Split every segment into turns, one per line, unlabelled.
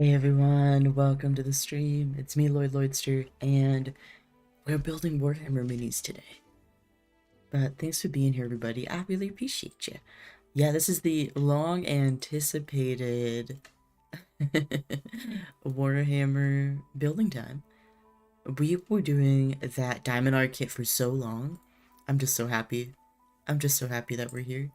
Hey everyone, welcome to the stream. It's me, Lloyd Starts, and we're building Warhammer minis today. But thanks for being here, everybody. I really appreciate you. Yeah, this is the long anticipated Warhammer building time. We were doing that Diamond Art kit for so long. I'm just so happy. I'm just so happy that we're here.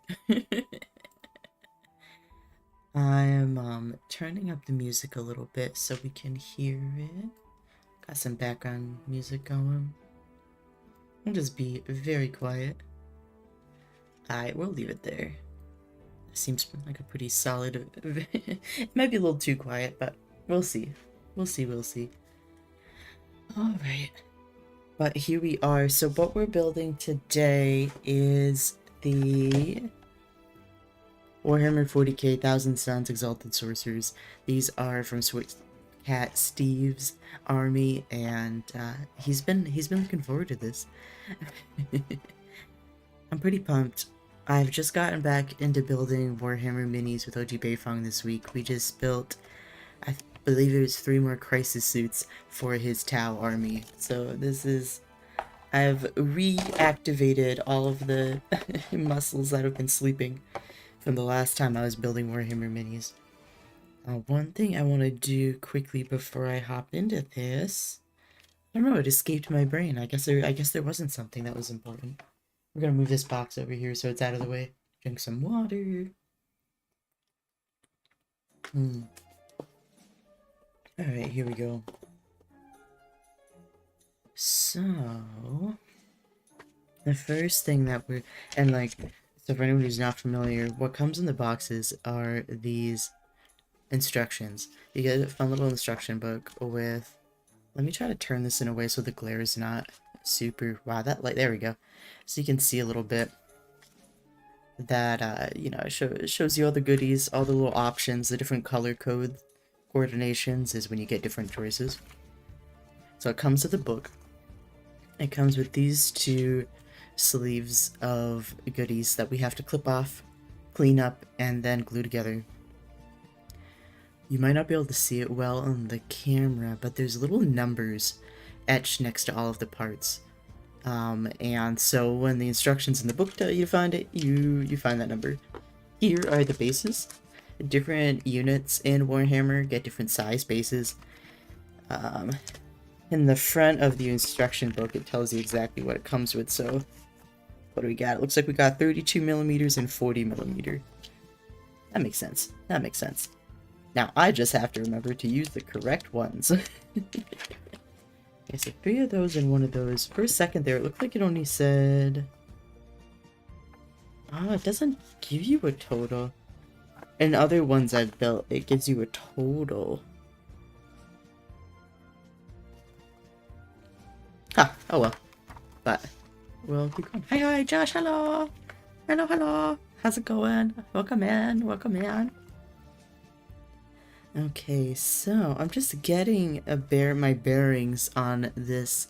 I'm turning up the music a little bit so we can hear it. Got some background music going. I'll just be very quiet. Alright, we'll leave it there. Seems like a pretty solid... It might be a little too quiet, but we'll see. We'll see. Alright. But here we are. So what we're building today is the Warhammer 40k Thousand Suns Exalted Sorcerers. These are from Cat Steve's army, and he's been looking forward to this. I'm pretty pumped. I've just gotten back into building Warhammer minis with OG Beifong this week. We just built, I believe it was 3 more crisis suits for his Tau army. So this is, I've reactivated all of the muscles that have been sleeping from the last time I was building Warhammer minis. One thing I want to do quickly before I hop into this, I don't know, it escaped my brain. I guess there wasn't something that was important. We're gonna move this box over here so it's out of the way. Drink some water. Alright, here we go. So, the first thing that we're, and like, so for anyone who's not familiar, what comes in the boxes are these instructions. You get a fun little instruction book with, let me try to turn this in a way so the glare is not super, wow, that light, there we go. So you can see a little bit that, you know, it shows you all the goodies, all the little options, the different color code coordinations is when you get different choices. So it comes with a book. It comes with these 2 sleeves of goodies that we have to clip off, clean up, and then glue together. You might not be able to see it well on the camera, but there's little numbers etched next to all of the parts. And so when the instructions in the book tell you to find it, you find that number. Here are the bases. Different units in Warhammer get different size bases. In the front of the instruction book, it tells you exactly what it comes with. So what do we got? It looks like we got 32mm and 40mm. That makes sense. That makes sense. Now I just have to remember to use the correct ones. Okay, so 3 of those and 1 of those. For a second there, it looked like it only said... Oh, it doesn't give you a total. In other ones I've built, it gives you a total. Huh, oh well. But, we'll keep going. Hi, Josh, hello! Hello! How's it going? Welcome in. Okay, so I'm just getting my bearings on this.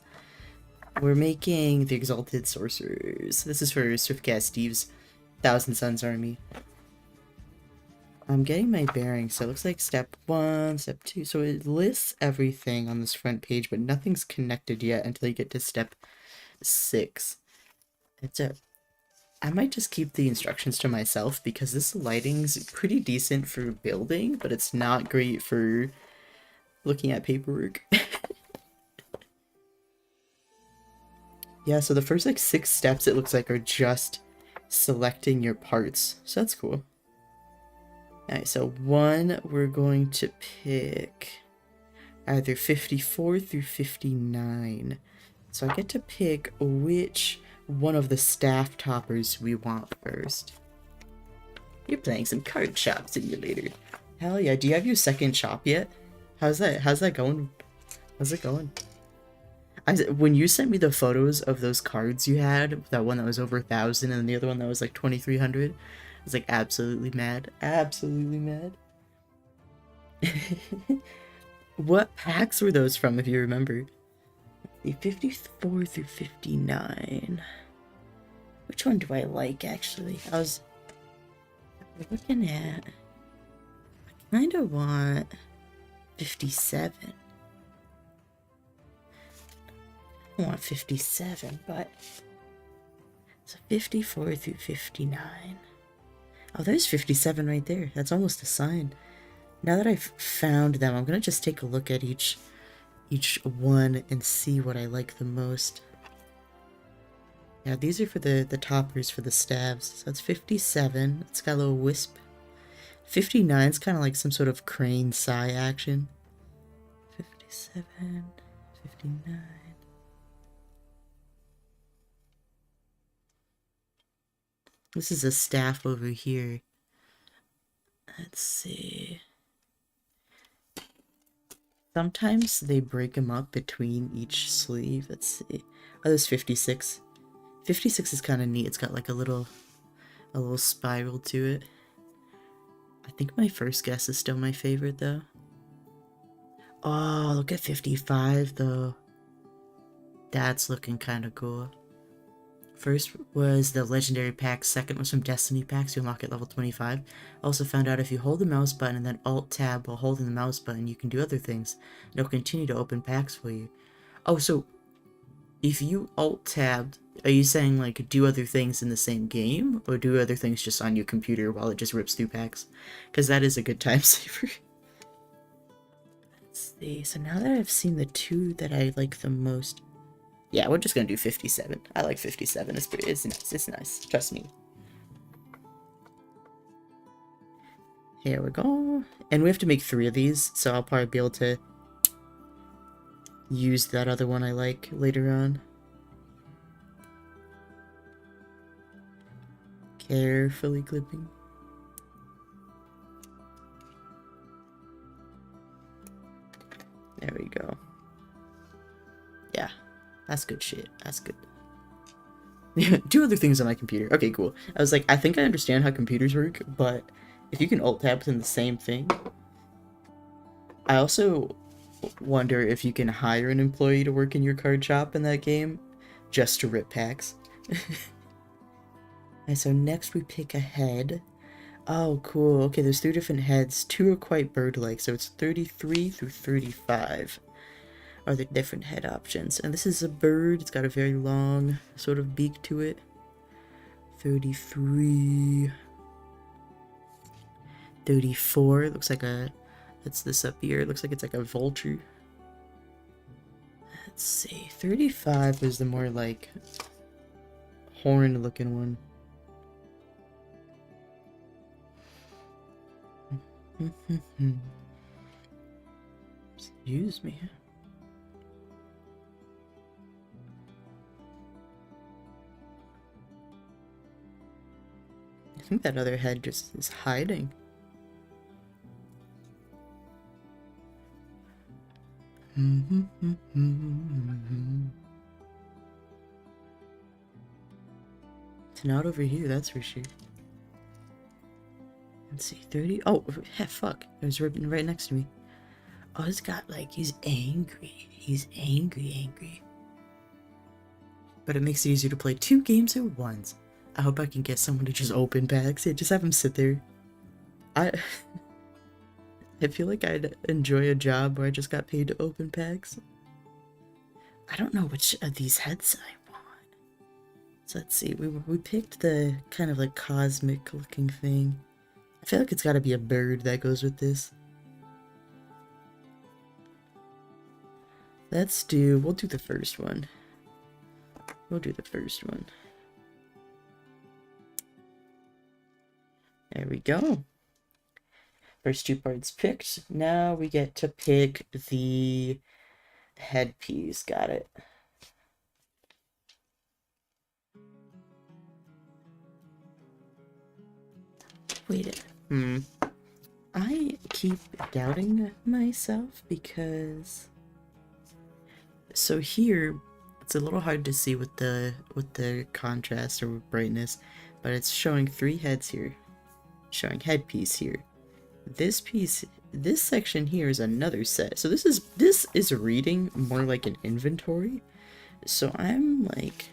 We're making the Exalted Sorcerers. This is for Cat Steve's Thousand Suns army. I'm getting my bearings, so it looks like step 1, step 2. So it lists everything on this front page, but nothing's connected yet until you get to step 6. I might just keep the instructions to myself because this lighting's pretty decent for building, but it's not great for looking at paperwork. Yeah, so the first like 6 steps it looks like are just selecting your parts, so that's cool. Alright, so 1, we're going to pick either 54 through 59. So I get to pick which one of the staff toppers we want first. You're playing some Card Shop Simulator. Hell yeah, do you have your second shop yet? How's that going? How's it going? When you sent me the photos of those cards you had, that one that was over 1,000 and the other one that was like 2,300, I was like absolutely mad. Absolutely mad. What packs were those from, if you remember? The 54 through 59. Which one do I like, actually? I was looking at... I kind of want... 57. I want 57, but so 54 through 59. Oh, there's 57 right there. That's almost a sign. Now that I've found them, I'm gonna just take a look at each one and see what I like the most. Yeah, these are for the toppers for the stabs. So that's 57. It's got a little wisp. 59 is kind of like some sort of crane sigh action. 57, 59. This is a staff over here. Let's see. Sometimes they break them up between each sleeve. Let's see. Oh, there's 56. 56 is kind of neat. It's got like a little spiral to it. I think my first guess is still my favorite though. Oh, look at 55 though. That's looking kind of cool. First was the legendary pack, second was from Destiny packs you unlock at level 25. Also found out if you hold the mouse button and then Alt-Tab while holding the mouse button, you can do other things. And it'll continue to open packs for you. Oh, so if you Alt-Tabbed, are you saying like do other things in the same game? Or do other things just on your computer while it just rips through packs? Because that is a good time saver. Let's see, so now that I've seen the two that I like the most, yeah, we're just gonna do 57. I like 57. It's nice. It's nice. Trust me. Here we go. And we have to make 3 of these, so I'll probably be able to use that other one I like later on. Carefully clipping. There we go. Yeah. That's good shit. That's good. Do other things on my computer. Okay, cool. I was like, I think I understand how computers work, but if you can Alt-Tab within the same thing... I also wonder if you can hire an employee to work in your card shop in that game, just to rip packs. And so next we pick a head. Oh, cool. Okay, there's 3 different heads. 2 are quite bird-like, so it's 33 through 35. Are the different head options. And this is a bird. It's got a very long sort of beak to it. 33. 34. Looks like a... That's this up here. It looks like it's like a vulture. Let's see. 35 is the more like horn looking one. Excuse me. I think that other head just is hiding. It's not over here, that's for sure. Let's see, 30. Oh, fuck. It was right next to me. Oh, it's got like, he's angry. He's angry. But it makes it easier to play 2 games at once. I hope I can get someone to just open packs. Yeah, just have him sit there. I feel like I'd enjoy a job where I just got paid to open packs. I don't know which of these heads I want. So let's see. We picked the kind of like cosmic looking thing. I feel like it's got to be a bird that goes with this. We'll do the first one. We'll do the first one. There we go. First 2 parts picked. Now we get to pick the headpiece. Got it. Wait. I keep doubting myself because... So here, it's a little hard to see with the contrast or brightness, but it's showing 3 heads here. Showing headpiece here. This piece, this section here is another set. So this is reading more like an inventory. So I'm like,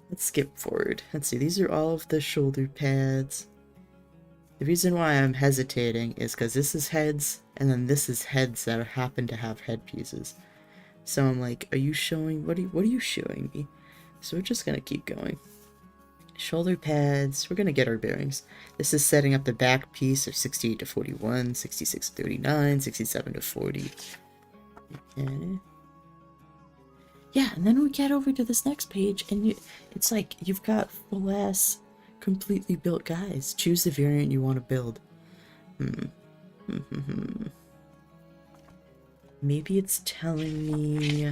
let's skip forward. Let's see, these are all of the shoulder pads. The reason why I'm hesitating is because this is heads, and then this is heads that happen to have headpieces. So I'm like, are you showing, what are you showing me? So we're just gonna keep going. Shoulder pads, we're gonna get our bearings. This is setting up the back piece of 68 to 41, 66 to 39, 67 to 40. Okay. Yeah, and then we get over to this next page, and it's like you've got full ass, completely built guys. Choose the variant you want to build. Maybe it's telling me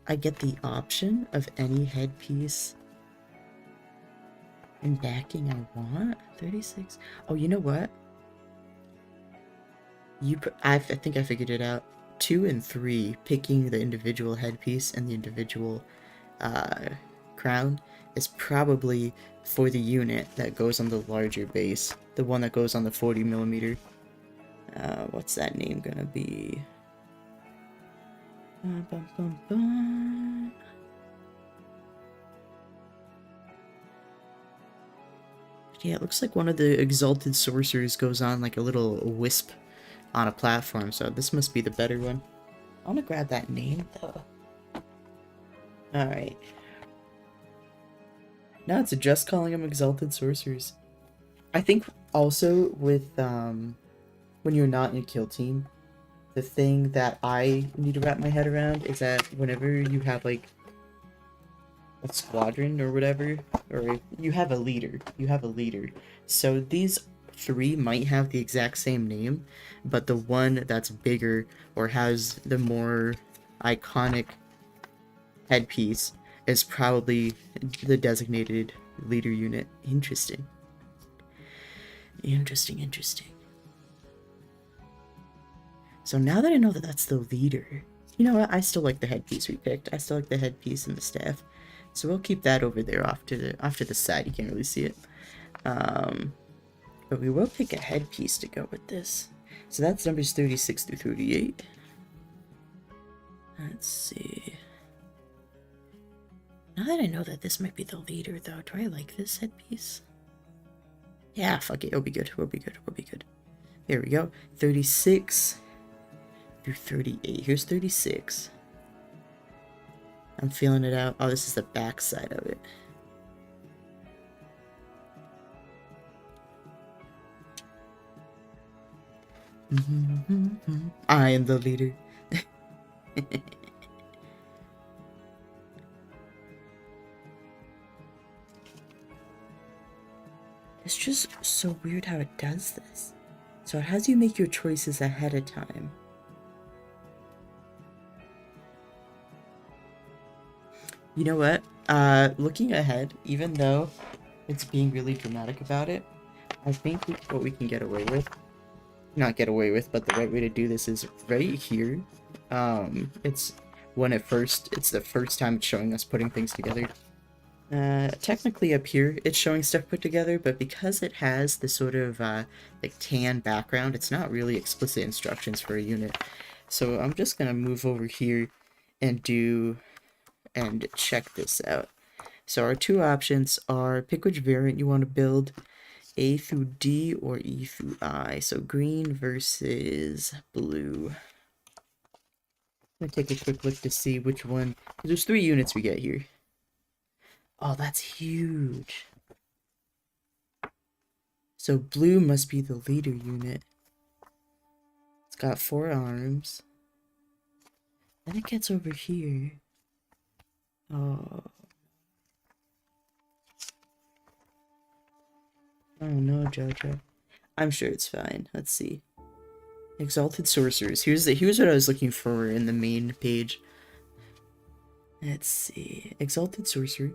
I get the option of any headpiece and backing I want. 36. Oh, you know what? I think I figured it out. 2 and 3, picking the individual headpiece and the individual crown is probably for the unit that goes on the larger base. The one that goes on the 40mm. What's that name gonna be? Yeah, it looks like one of the Exalted Sorcerers goes on like a little wisp on a platform, so this must be the better one. I want to grab that name, though. Alright. Now it's just calling them Exalted Sorcerers. I think also with, when you're not in a kill team, the thing that I need to wrap my head around is that whenever you have, like, a squadron or whatever, or you have a leader, so these 3 might have the exact same name, but the one that's bigger or has the more iconic headpiece is probably the designated leader unit. Interesting. So now that I know that that's the leader, you know what? I still like the headpiece we picked. I still like the headpiece and the staff. So we'll keep that over there off to the side. You can't really see it. But we will pick a headpiece to go with this. So that's numbers 36 through 38. Let's see. Now that I know that this might be the leader, though, do I like this headpiece? Yeah, fuck it. It'll be good. We'll be good. There we go. 36 through 38. Here's 36. I'm feeling it out. Oh, this is the back side of it. I am the leader. It's just so weird how it does this. So it has you make your choices ahead of time. You know what? Looking ahead, even though it's being really dramatic about it, I think what we can get away with, not get away with, but the right way to do this is right here. It's the first time it's showing us putting things together. Technically up here, it's showing stuff put together, but because it has this sort of, like, tan background, it's not really explicit instructions for a unit. So I'm just gonna move over here and check this out. So our 2 options are pick which variant you want to build, A through D or E through I. So green versus blue. I'm gonna take a quick look to see which one. There's 3 units we get here. Oh, that's huge. So blue must be the leader unit. It's got 4 arms. Then it gets over here. Oh. Oh no, Jojo. I'm sure it's fine. Let's see. Exalted Sorcerers. Here's what I was looking for in the main page. Let's see. Exalted Sorcerer.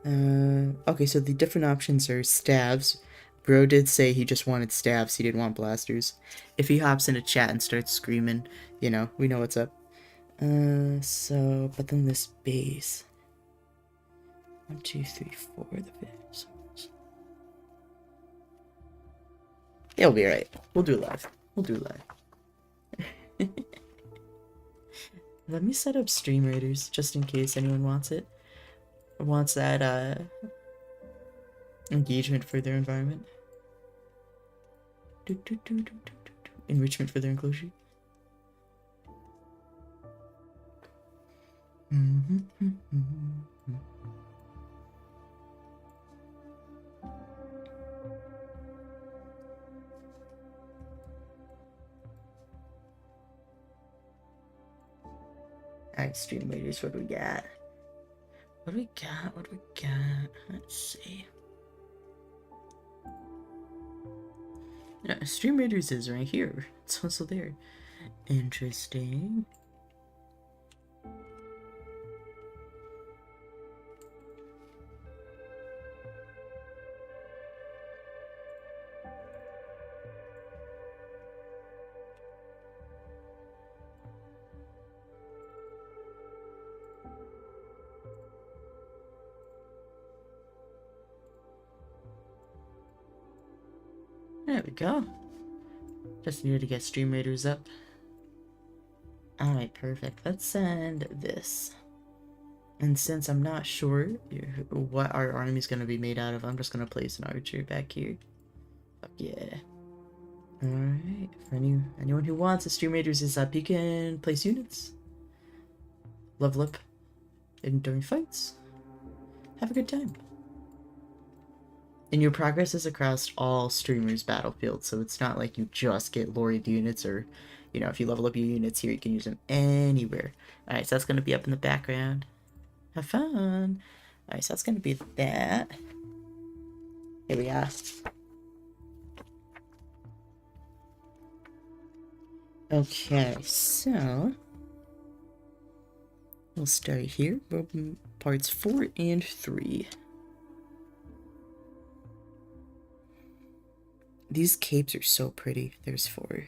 Okay, so the different options are staves. Bro did say he just wanted staves, he didn't want blasters. If he hops into chat and starts screaming, you know, we know what's up. But then this base. 1, 2, 3, 4, the base. It'll be alright. We'll do live. Let me set up Stream Raiders, just in case anyone wants it. Wants that, engagement for their environment. enrichment for their enclosure. Alright, stream raiders, what do we got? What do we got? What do we got? Let's see. Yeah, stream raiders is right here. It's also there. Interesting. There we go. Just needed to get stream raiders up. Alright, perfect. Let's send this. And since I'm not sure what our army's gonna be made out of, I'm just gonna place an archer back here. Fuck yeah. Alright, for anyone who wants a stream raiders is up, you can place units. Level up during fights. Have a good time. And your progress is across all streamers' battlefields, so it's not like you just get Lloyd units, or, you know, if you level up your units here, you can use them anywhere. Alright, so that's going to be up in the background. Have fun! Alright, so that's going to be that. Here we are. Okay, so we'll start here. Parts 4 and 3. These capes are so pretty. There's 4.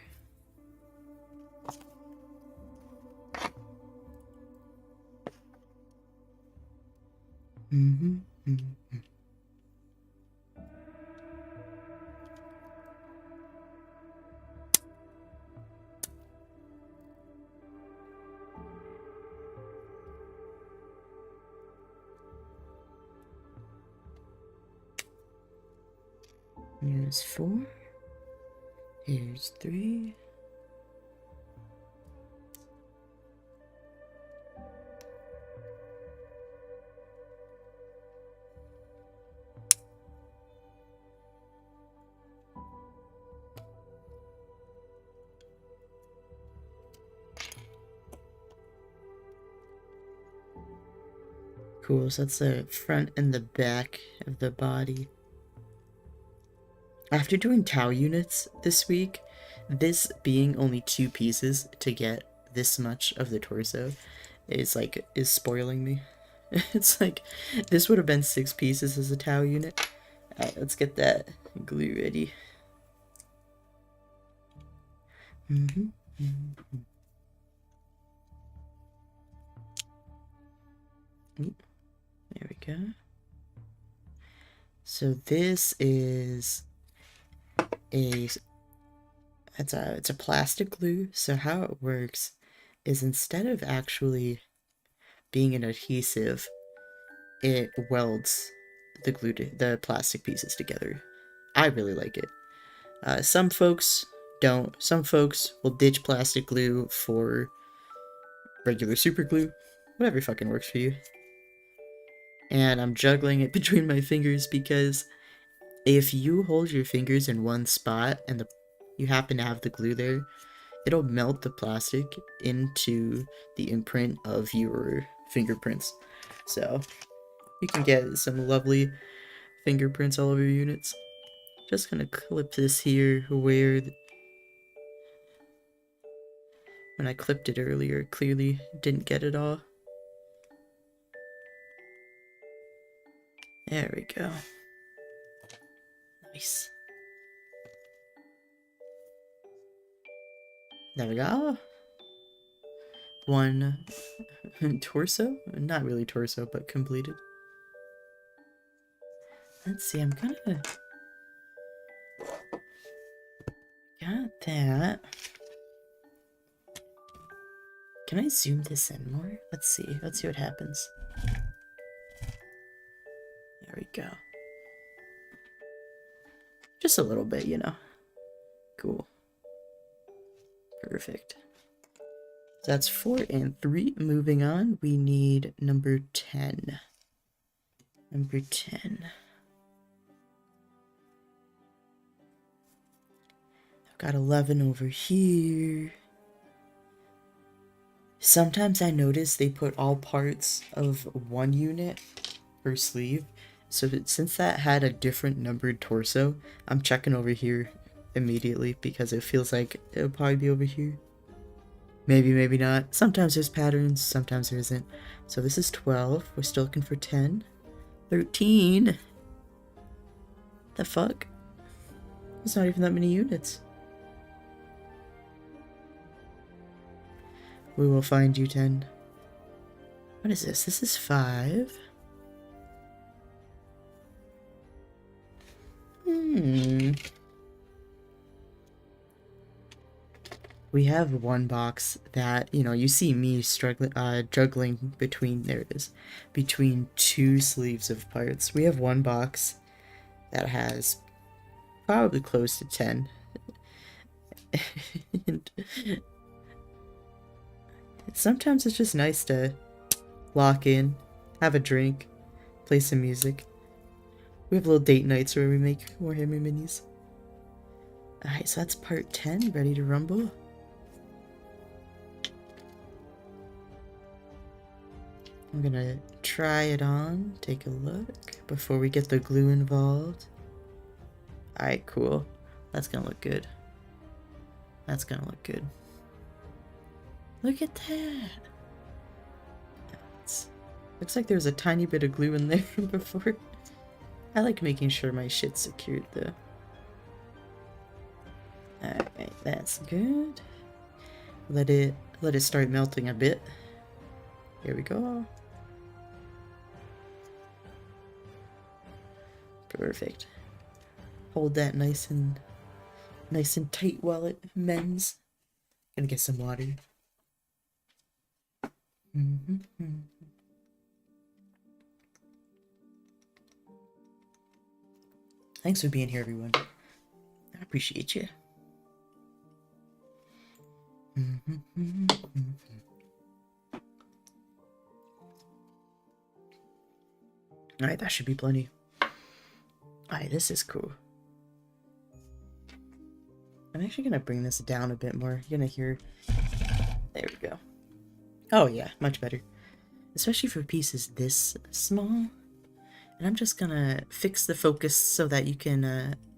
Here's 4. Here's 3. Cool, so that's the front and the back of the body. After doing Tau units this week, this being only 2 pieces to get this much of the torso is spoiling me. It's like, this would have been 6 pieces as a Tau unit. Alright, let's get that glue ready. There we go. So this is it's a plastic glue. So how it works is, instead of actually being an adhesive, it welds the plastic pieces together. I really like it. Some folks don't. Some folks will ditch plastic glue for regular super glue. Whatever fucking works for you. And I'm juggling it between my fingers because if you hold your fingers in one spot and you happen to have the glue there, it'll melt the plastic into the imprint of your fingerprints. So you can get some lovely fingerprints all over your units. Just gonna clip this here where when I clipped it earlier, clearly didn't get it all. There we go. Nice. There we go. One torso? Not really torso, but completed. Let's see, I'm gonna... Got that. Can I zoom this in more? Let's see. Let's see what happens. There we go. Just a little bit, you know. Cool. Perfect. So that's 4 and 3. Moving on, we need number 10. Number 10. I've got 11 over here. Sometimes I notice they put all parts of one unit per sleeve. So since that had a different numbered torso, I'm checking over here immediately because it feels like it'll probably be over here. Maybe, maybe not. Sometimes there's patterns, sometimes there isn't. So this is 12. We're still looking for 10. 13. The fuck? There's not even that many units. We will find you 10. What is this? This is 5. We have one box that, you know, you see me struggling, juggling between, there it is, between 2 sleeves of parts. We have one box that has probably close to 10. And sometimes it's just nice to lock in, have a drink, play some music. We have little date nights where we make Warhammer minis. Alright, so that's part 10, ready to rumble. I'm gonna try it on, take a look, before we get the glue involved. Alright, cool. That's gonna look good. That's gonna look good. Look at that! Looks like there's a tiny bit of glue in there before. I like making sure my shit's secured though. Alright, that's good. Let it start melting a bit. Here we go. Perfect. Hold that nice and tight while it mends. Gonna get some water. Thanks for being here, everyone. I appreciate you. Alright, that should be plenty. Alright, this is cool. I'm actually gonna bring this down a bit more. You're gonna hear... There we go. Oh yeah, much better. Especially for pieces this small. And I'm just gonna fix the focus so that you can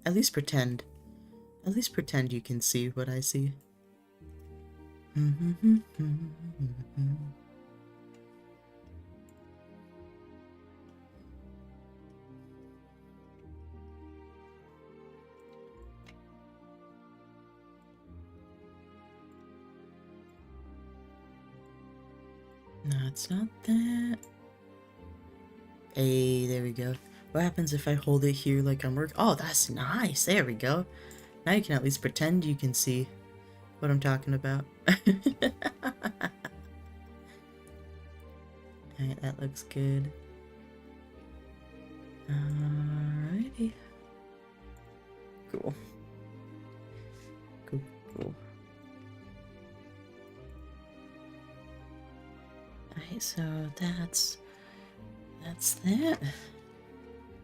at least pretend you can see what I see. No, it's not that. Hey, there we go. What happens if I hold it here like I'm working? Oh, that's nice. There we go. Now you can at least pretend you can see what I'm talking about. Alright, that looks good. Alrighty. Cool. Cool. Alright, so that's that.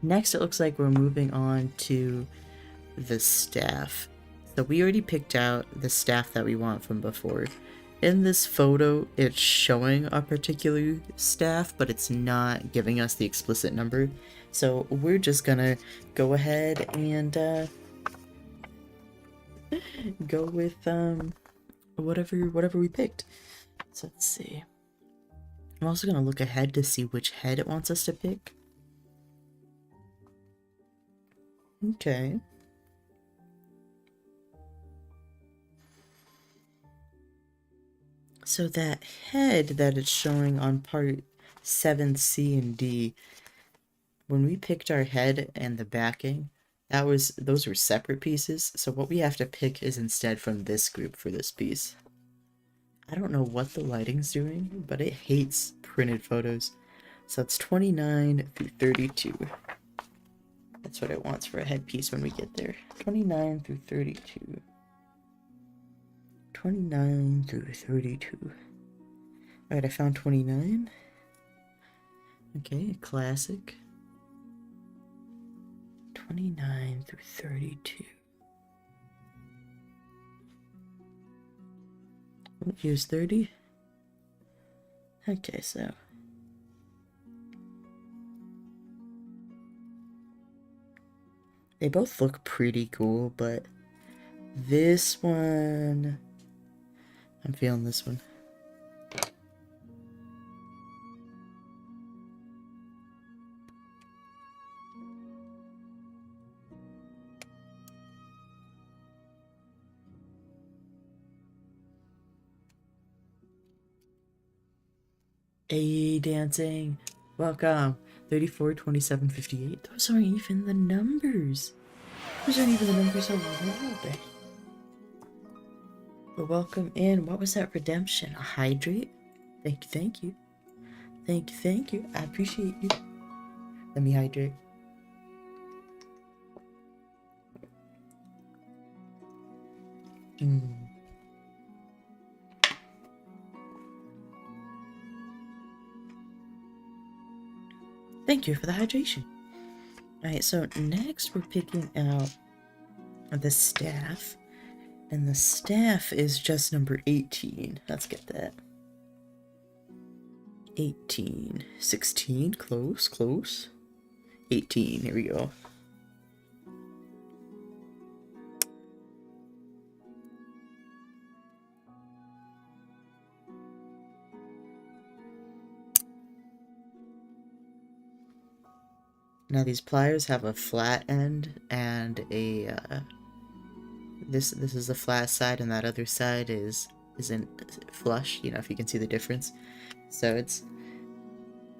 Next, it looks like we're moving on to the staff. So we already picked out the staff that we want from before. In this photo, it's showing a particular staff, but it's not giving us the explicit number. So we're just gonna go ahead and go with whatever we picked. So let's see. I'm also gonna look ahead to see which head it wants us to pick. Okay. So that head that it's showing on part 7C and D, when we picked our head and the backing, those were separate pieces. So what we have to pick is instead from this group for this piece. I don't know what the lighting's doing, but it hates printed photos. So it's 29 through 32. That's what it wants for a headpiece when we get there. 29 through 32. 29 through 32. Alright, I found 29. Okay, classic. 29 through 32. Here's 30. Okay, so they both look pretty cool, but this one, I'm feeling this one. Hey, dancing. Welcome. 34, 27, 58. Those aren't even the numbers. Those aren't even the numbers of world. But welcome in. What was that redemption? A hydrate? Thank you, thank you. Thank you, thank you. I appreciate you. Let me hydrate. Thank you for the hydration. Alright, so next we're picking out the staff. And the staff is just number 18. Let's get that. 18. 16. Close, close. 18. Here we go. Now these pliers have a flat end and a this is the flat side, and that other side isn't flush, you know, if you can see the difference. So it's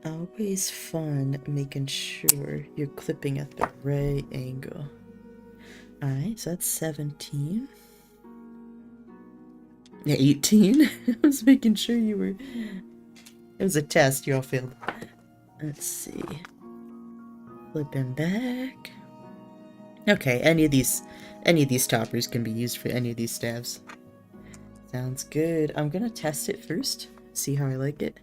always fun making sure you're clipping at the right angle. Alright, so that's 17. Yeah, 18. I was making sure you were... It was a test, you all failed. Let's see. Flipping back. Okay, any of these toppers can be used for any of these staves. Sounds good. I'm gonna test it first, see how I like it.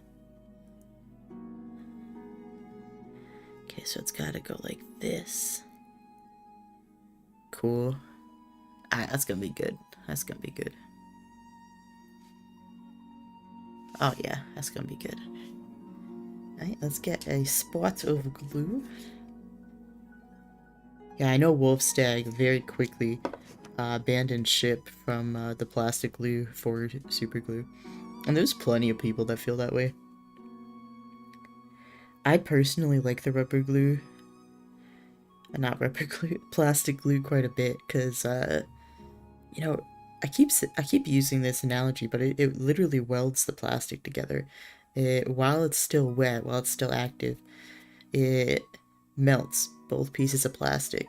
Okay, so it's gotta go like this. Cool. Alright, that's gonna be good. That's gonna be good. Oh yeah, that's gonna be good. Alright, let's get a spot of glue. Yeah, I know Wolfstag very quickly abandoned ship from the plastic glue for super glue. And there's plenty of people that feel that way. I personally like the rubber glue. Not rubber glue, plastic glue quite a bit, because, you know, I keep using this analogy, but it literally welds the plastic together. While it's still wet, while it's still active, it melts both pieces of plastic,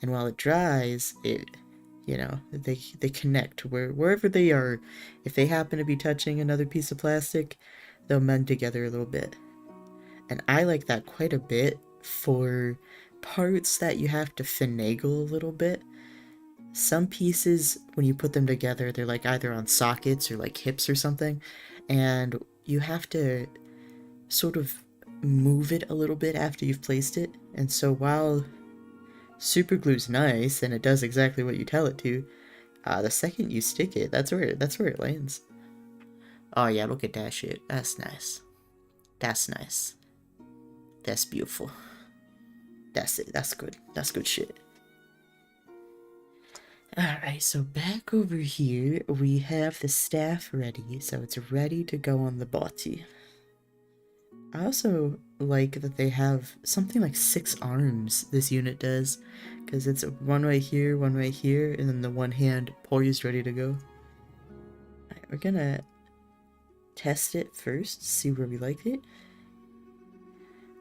and while it dries, you know, they connect wherever they are. If they happen to be touching another piece of plastic, they'll mend together a little bit. And I like that quite a bit for parts that you have to finagle a little bit. Some pieces, when you put them together, they're like either on sockets or like hips or something, and you have to sort of move it a little bit after you've placed it. And so while super glue's nice and it does exactly what you tell it to, the second you stick it, that's where it lands. Oh yeah, look at that shit. That's nice. That's nice. That's beautiful. That's it. That's good. That's good shit. Alright, so back over here, we have the staff ready, so it's ready to go on the body. I also like that they have something like 6 arms, this unit does, because it's one right here, and then the one hand poised ready to go. Alright, we're gonna test it first, see where we like it.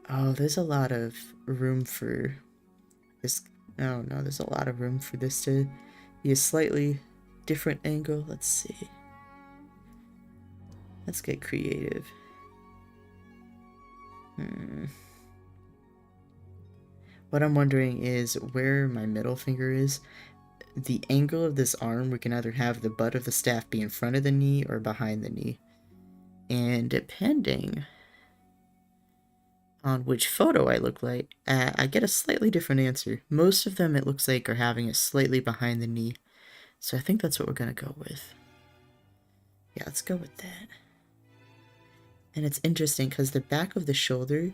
Oh, there's a lot of room for this. Oh no, there's a lot of room for this to be a slightly different angle. Let's see. Let's get creative. What I'm wondering is where my middle finger is. the angle of this arm, we can either have the butt of the staff be in front of the knee or behind the knee. And depending on which photo I look like, I get a slightly different answer. Most of them it looks like are having it slightly behind the knee. So I think that's what we're going to go with. Yeah, let's go with that. And it's interesting because the back of the shoulder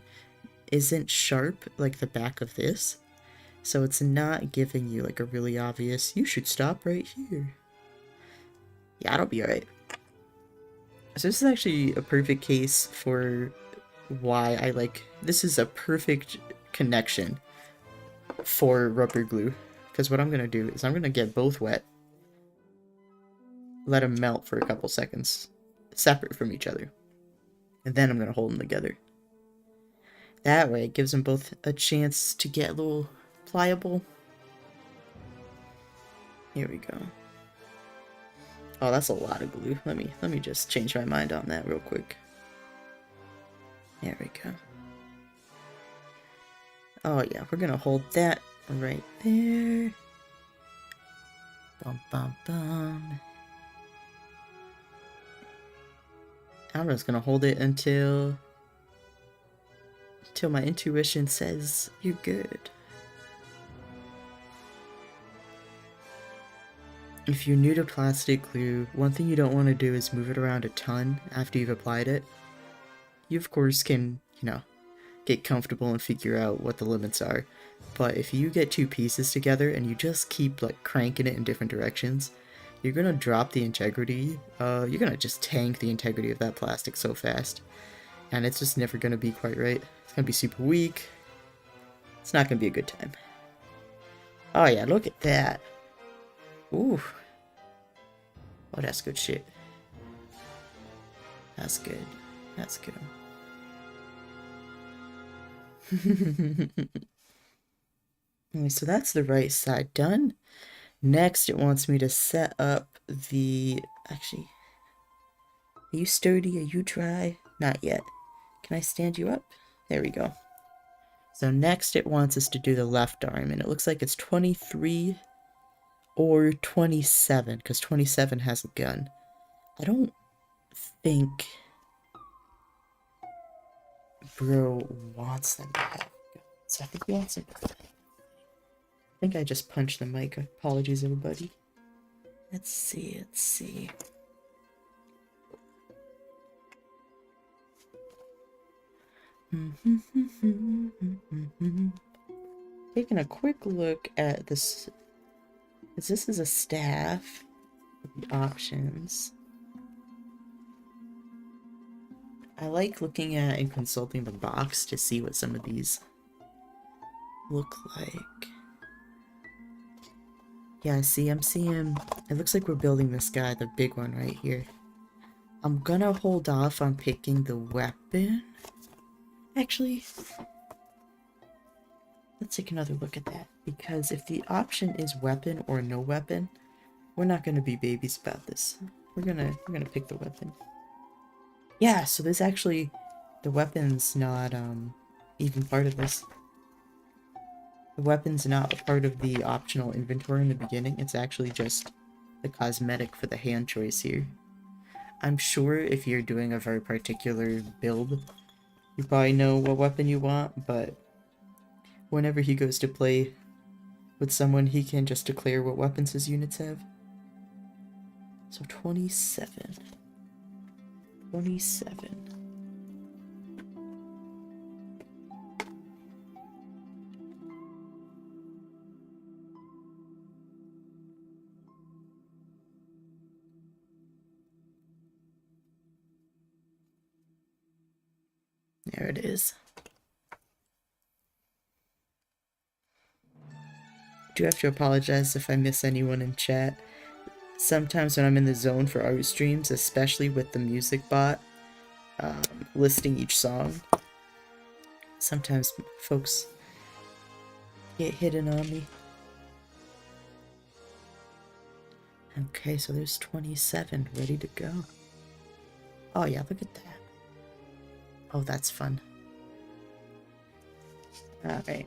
isn't sharp like the back of this. So it's not giving you like a really obvious, you should stop right here. Yeah, it'll be alright. So this is actually a perfect case for why I like, this is a perfect connection for rubber glue. Because what I'm going to do is I'm going to get both wet, let them melt for a couple seconds, separate from each other. And then I'm going to hold them together. That way it gives them both a chance to get a little pliable. Here we go. Oh, that's a lot of glue. Let me just change my mind on that real quick. There we go. Oh yeah, we're gonna hold that right there. Bum bum bum. I'm just gonna hold it until my intuition says you're good. If you're new to plastic glue, one thing you don't want to do is move it around a ton after you've applied it. You of course can, get comfortable and figure out what the limits are. But if you get two pieces together and you just keep like cranking it in different directions, you're gonna drop the integrity. You're gonna just tank the integrity of that plastic so fast. And it's just never gonna be quite right. It's gonna be super weak. It's not gonna be a good time. Oh yeah, look at that. Ooh. Oh, that's good shit. That's good. That's good. Anyway, so that's the right side done. Next, it wants me to set up the... Actually, are you sturdy? Are you dry? Not yet. Can I stand you up? There we go. So next, it wants us to do the left arm, and it looks like it's 23 or 27, because 27 has a gun. I don't think Bro wants them to have guns. I think he wants them to... I think I just punched the mic. Apologies, everybody. Let's see. Taking a quick look at this. This is a staff. The options. I like looking at and consulting the box to see what some of these look like. Yeah, see, I'm seeing... It looks like we're building this guy, the big one right here. I'm gonna hold off on picking the weapon. Actually, let's take another look at that. Because if the option is weapon or no weapon, we're not gonna be babies about this. We're gonna pick the weapon. Yeah, so there's actually... The weapon's not, even part of this. The weapon's not a part of the optional inventory in the beginning. It's actually just the cosmetic for the hand choice here. I'm sure if you're doing a very particular build, you probably know what weapon you want, but whenever he goes to play with someone, he can just declare what weapons his units have. So 27. 27. There it is. I do have to apologize if I miss anyone in chat. Sometimes when I'm in the zone for art streams, especially with the music bot listing each song, sometimes folks get hidden on me. Okay, so there's 27 ready to go. Oh yeah, look at that. Oh, that's fun. Alright.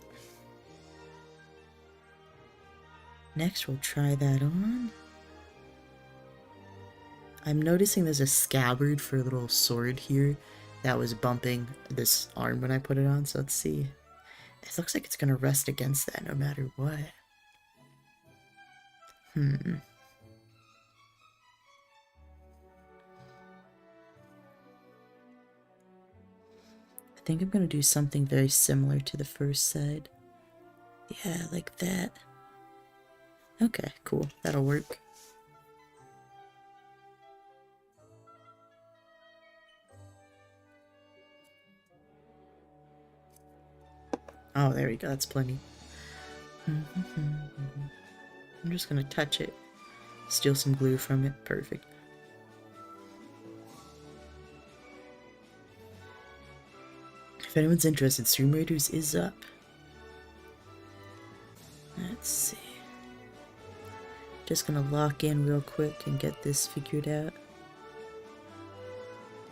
Next, we'll try that on. I'm noticing there's a scabbard for a little sword here that was bumping this arm when I put it on, so let's see. It looks like it's gonna rest against that no matter what. I think I'm gonna do something very similar to the first side. Yeah, like that. Okay, cool. That'll work. Oh, there we go. That's plenty. I'm just gonna touch it. Steal some glue from it. Perfect. If anyone's interested, Stream Raiders is up. Let's see. Just gonna lock in real quick and get this figured out.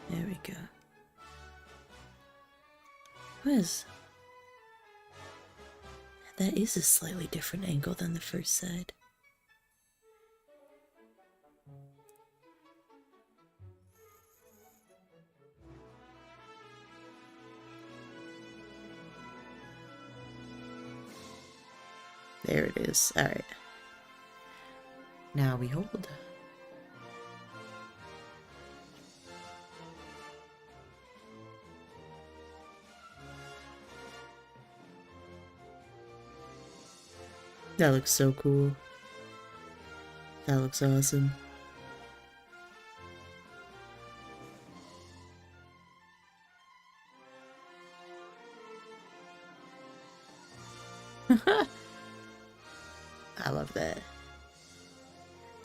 There we go. What is... That is a slightly different angle than the first side. There it is. Alright. Now we hold. That looks so cool. That looks awesome. I love that.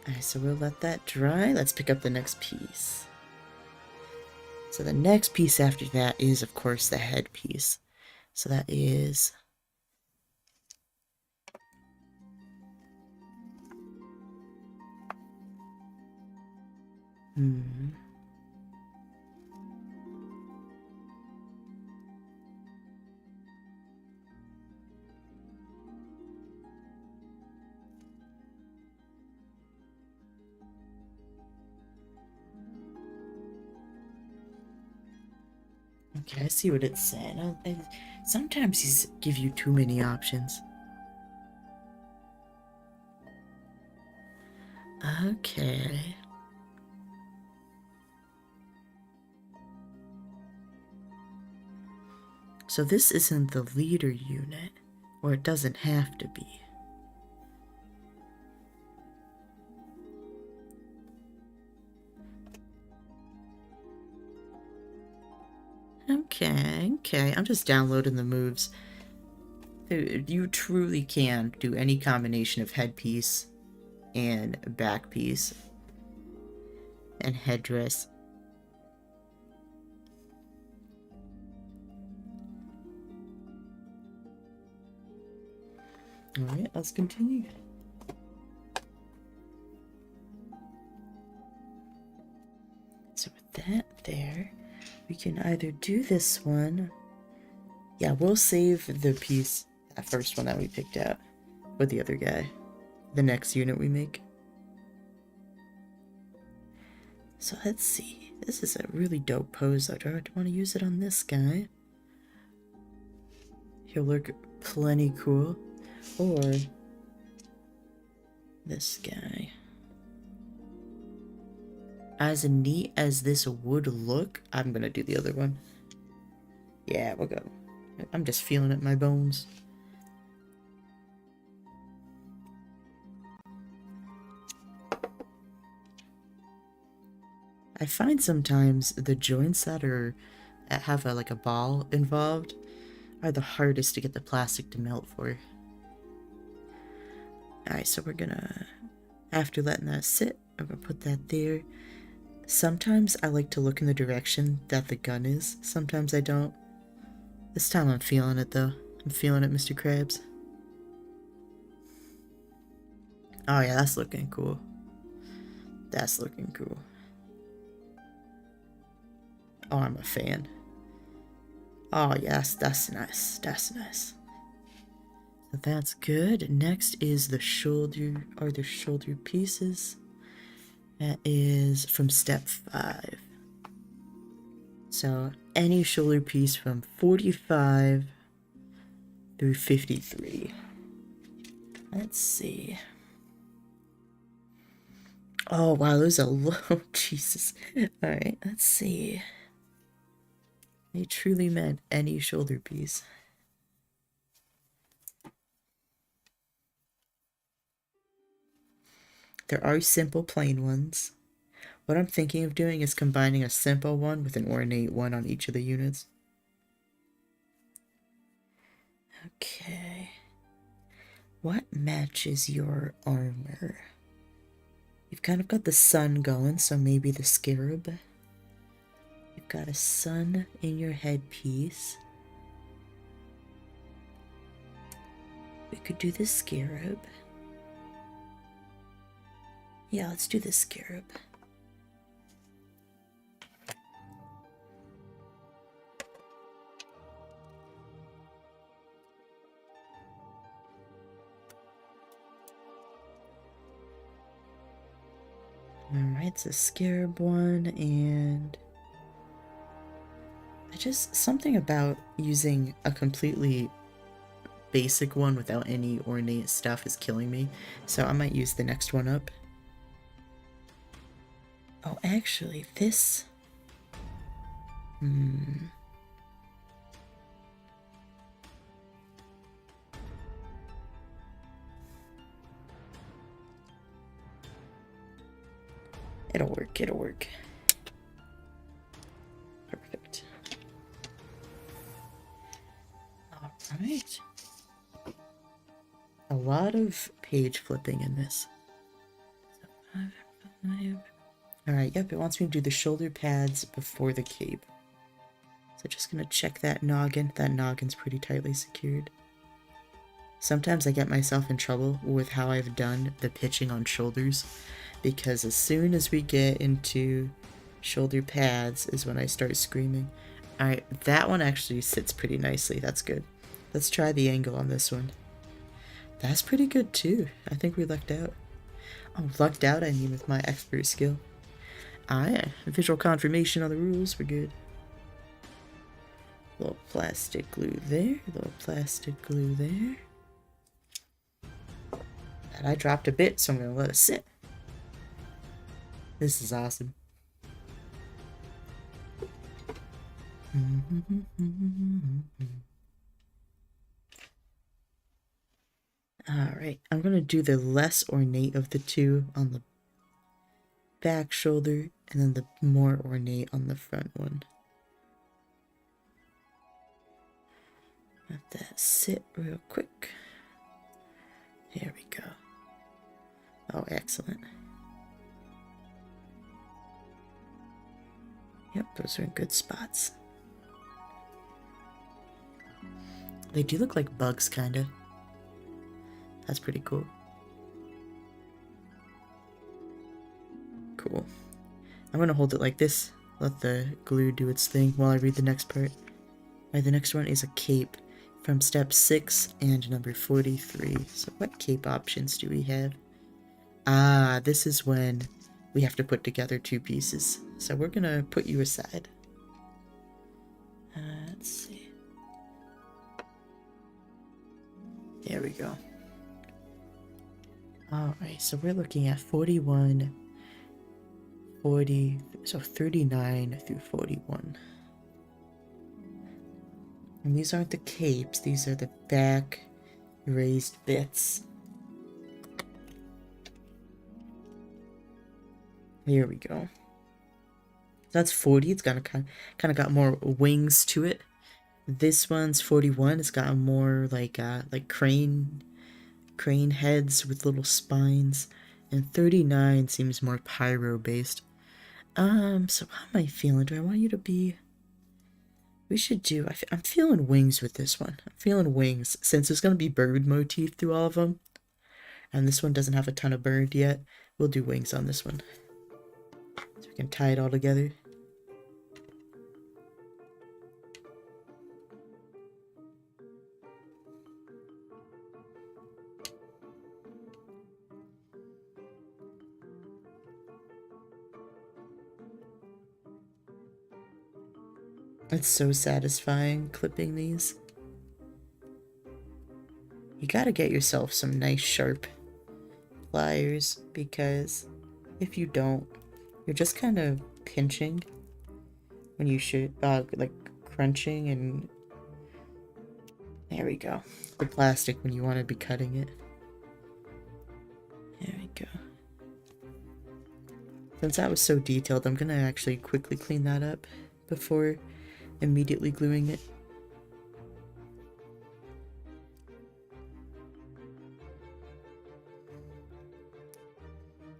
Alright, so we'll let that dry. Let's pick up the next piece. So the next piece after that is, of course, the headpiece. So that is... Okay, I see what it's saying. Sometimes he's give you too many options. Okay. So this isn't the leader unit, or it doesn't have to be. Okay, I'm just downloading the moves. You truly can do any combination of headpiece and backpiece and headdress. Alright, let's continue. So with that there, we can either do this one. Yeah, we'll save the piece, that first one that we picked out, with the other guy. The next unit we make. So let's see. This is a really dope pose. I don't want to use it on this guy. He'll look plenty cool. Or this guy. As neat as this would look, I'm gonna do the other one. Yeah, we'll go. I'm just feeling it in my bones. I find sometimes the joints that have like a ball involved are the hardest to get the plastic to melt for. Alright, so we're gonna, after letting that sit, I'm gonna put that there. Sometimes I like to look in the direction that the gun is. Sometimes I don't. This time I'm feeling it though. I'm feeling it, Mr. Krabs. Oh yeah, that's looking cool. That's looking cool. Oh, I'm a fan. Oh yes, that's nice. That's nice. So that's good. Next is the shoulder, or the shoulder pieces. That is from step 5. So any shoulder piece from 45 through 53. Let's see. Oh, wow, those are low. Jesus. Alright, let's see. They truly meant any shoulder piece. There are simple plain ones. What I'm thinking of doing is combining a simple one with an ornate one on each of the units. Okay. What matches your armor? You've kind of got the sun going, so maybe the scarab. You've got a sun in your headpiece. We could do the scarab. Yeah, let's do the scarab. Alright, it's a scarab one, and something about using a completely basic one without any ornate stuff is killing me, so I might use the next one up. Oh, actually, this... It'll work, it'll work. Perfect. Alright. A lot of page flipping in this. Alright, yep, it wants me to do the shoulder pads before the cape. So just gonna check that noggin. That noggin's pretty tightly secured. Sometimes I get myself in trouble with how I've done the pitching on shoulders, because as soon as we get into shoulder pads is when I start screaming. Alright, that one actually sits pretty nicely. That's good. Let's try the angle on this one. That's pretty good too. I think we lucked out. Oh, lucked out, I mean, with my expert skill. Ah, yeah. Visual confirmation on the rules. We're good. Little plastic glue there. Little plastic glue there. And I dropped a bit, so I'm going to let it sit. This is awesome. Alright, I'm going to do the less ornate of the two on the back shoulder, and then the more ornate on the front one. Let that sit real quick. There we go. Oh, excellent. Yep, those are in good spots. They do look like bugs, kinda. That's pretty cool. Cool. I'm gonna hold it like this. Let the glue do its thing while I read the next part. Alright, the next one is a cape from step 6 and number 43. So what cape options do we have? Ah, this is when we have to put together two pieces. So we're gonna put you aside. Let's see. There we go. Alright, so we're looking at 41, 40, so 39 through 41. And these aren't the capes, these are the back raised bits. Here we go. That's 40, it's got kind of got more wings to it. This one's 41, it's got more like crane heads with little spines. And 39 seems more pyro based. So how am I feeling? Do I want you to be... We should do... I'm feeling wings with this one. I'm feeling wings. Since there's going to be bird motif through all of them, and this one doesn't have a ton of bird yet, we'll do wings on this one. So we can tie it all together. It's so satisfying clipping these. You gotta get yourself some nice sharp pliers, because if you don't, you're just kind of pinching when you should, like crunching, and there we go. The plastic when you want to be cutting it. There we go. Since that was so detailed, I'm gonna actually quickly clean that up before immediately gluing it.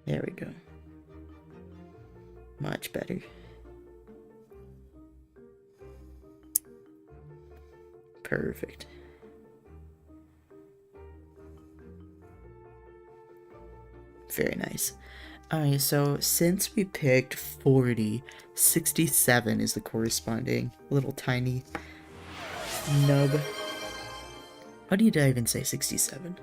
There we go. Much better. Perfect. Very nice. Alright, so since we picked 40, 67 is the corresponding little tiny nub. What did I even say, 67?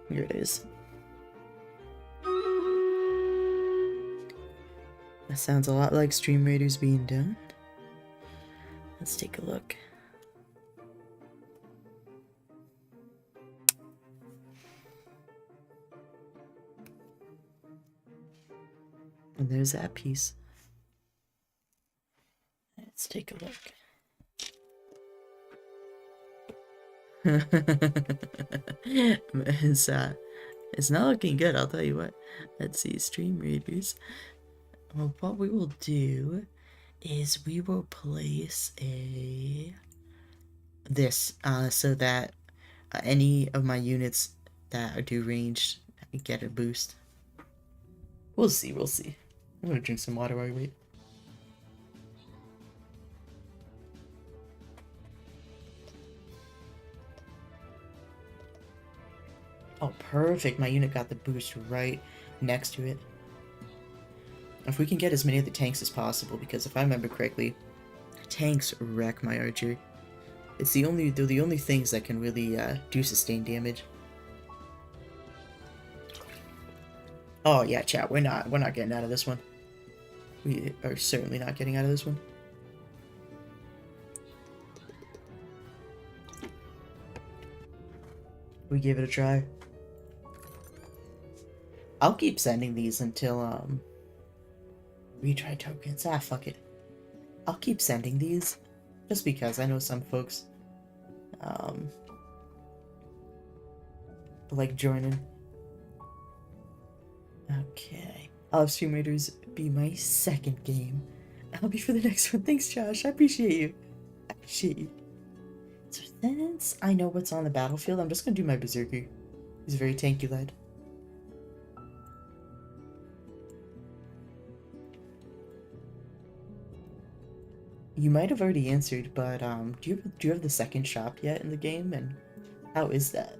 Here it is. That sounds a lot like Stream Raiders being done. Let's take a look. And there's that piece. Let's take a look. It's not looking good, I'll tell you what. Let's see, Stream Raiders. Well, what we will do is we will place this so that any of my units that do ranged get a boost. We'll see, we'll see. I'm gonna drink some water while we wait. Oh, perfect. My unit got the boost right next to it. If we can get as many of the tanks as possible, because if I remember correctly, tanks wreck my archer. It's they're the only things that can really do sustained damage. Oh yeah, chat. We're not getting out of this one. We are certainly not getting out of this one. We gave it a try. I'll keep sending these until retry tokens. Ah, fuck it. I'll keep sending these just because I know some folks like joining. Okay. I'll have Stream Raiders be my second game. I'll be for the next one. Thanks, Josh. I appreciate you. I appreciate you. So since I know what's on the battlefield, I'm just gonna do my Berserker. He's very tanky led. You might have already answered, but do you have the second shop yet in the game, and how is that?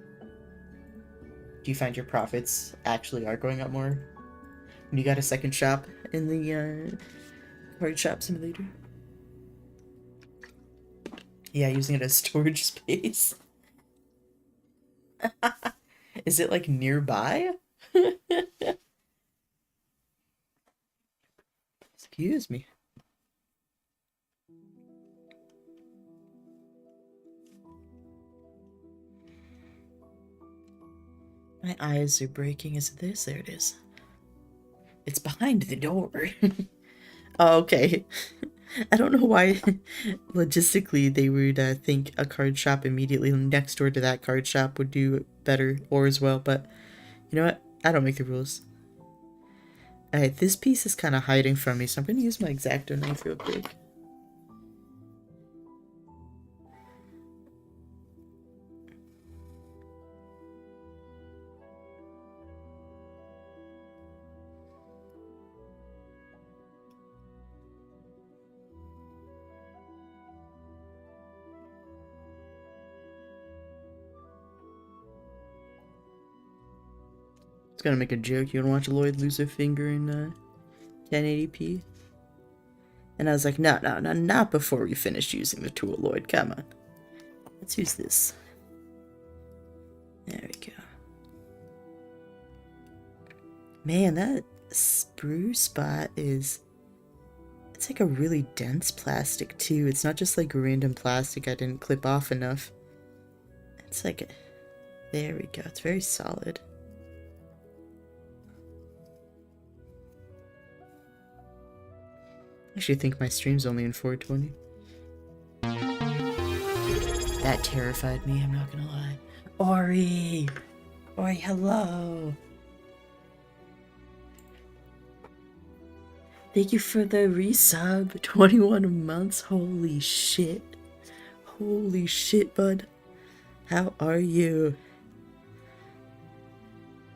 Do you find your profits actually are going up more when you got a second shop in the card shop simulator? Yeah, using it as storage space. Is it like nearby? Excuse me. My eyes are breaking. Is it this? There it is. It's behind the door. Oh, okay. I don't know why logistically they would think a card shop immediately next door to that card shop would do better or as well, but you know what? I don't make the rules. Alright, this piece is kind of hiding from me, so I'm going to use my X-Acto knife real quick. I was gonna make a joke. You wanna watch Lloyd lose a finger in 1080p? And I was like, no, not before we finish using the tool, Lloyd. Come on. Let's use this. There we go. Man, that sprue spot is... It's like a really dense plastic, too. It's not just like random plastic I didn't clip off enough. It's like... There we go. It's very solid. I actually think my stream's only in 420. That terrified me, I'm not gonna lie. Ori! Ori, hello! Thank you for the resub. 21 months. Holy shit. Holy shit, bud. How are you?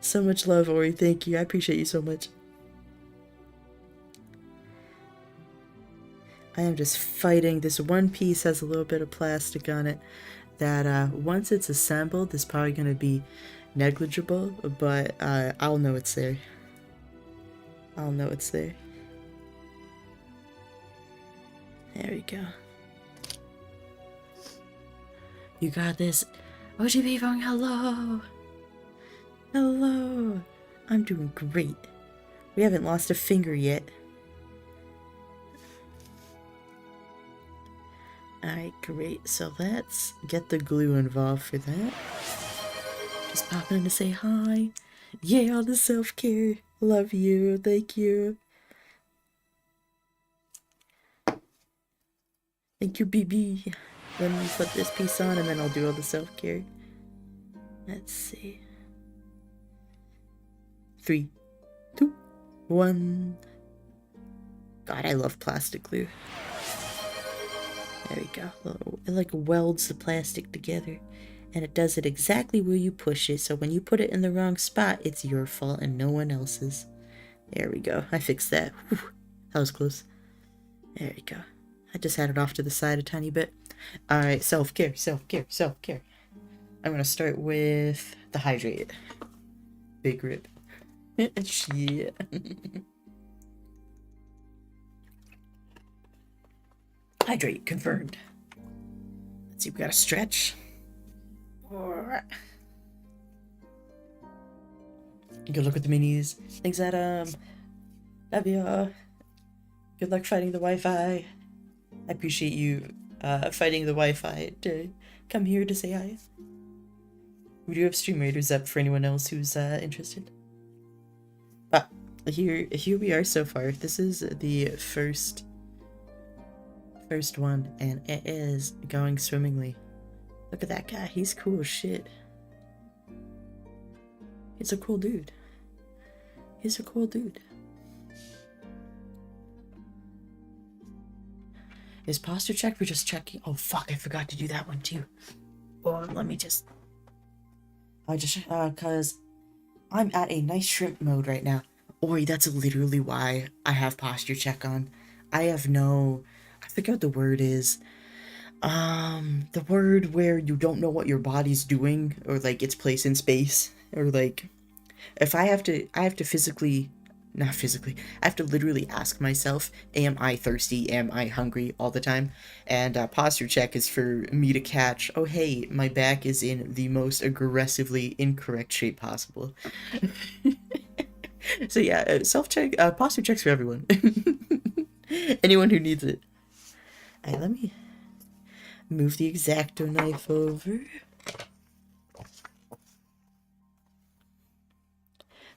So much love, Ori. Thank you. I appreciate you so much. I am just fighting. This one piece has a little bit of plastic on it that once it's assembled is probably going to be negligible, but I'll know it's there. I'll know it's there. There we go. You got this. OGB Vong, hello! Hello! I'm doing great. We haven't lost a finger yet. Alright, great. So let's get the glue involved for that. Just popping in to say hi. Yeah, all the self-care. Love you. Thank you. Thank you, BB. Let me put this piece on and then I'll do all the self-care. Let's see. 3, 2, 1. God, I love plastic glue. There we go. It like welds the plastic together. And it does it exactly where you push it. So when you put it in the wrong spot, it's your fault and no one else's. There we go. I fixed that. Whew. That was close. There we go. I just had it off to the side a tiny bit. Alright, self-care, self-care, self-care. I'm gonna start with the hydrate. Big rip. Shit. Hydrate confirmed. Let's see, we got a stretch. Good luck with the minis. Thanks, Adam. Love ya. Good luck fighting the Wi-Fi. I appreciate you fighting the Wi-Fi to come here to say hi. We do have Stream Raiders up for anyone else who's interested. But here we are so far. This is the first one, and it is going swimmingly. Look at that guy. He's cool as shit. He's a cool dude. He's a cool dude. Is posture check? We're just checking. Oh fuck, I forgot to do that one too. Well, let me just... cause I'm at a nice shrimp mode right now. Ori, that's literally why I have posture check on. I forget what the word is. The word where you don't know what your body's doing, or like its place in space, or like, if I have to literally ask myself, am I thirsty, am I hungry all the time? And posture check is for me to catch, oh hey, my back is in the most aggressively incorrect shape possible. So yeah, self-check, posture checks for everyone. Anyone who needs it. Alright, let me move the X-Acto knife over.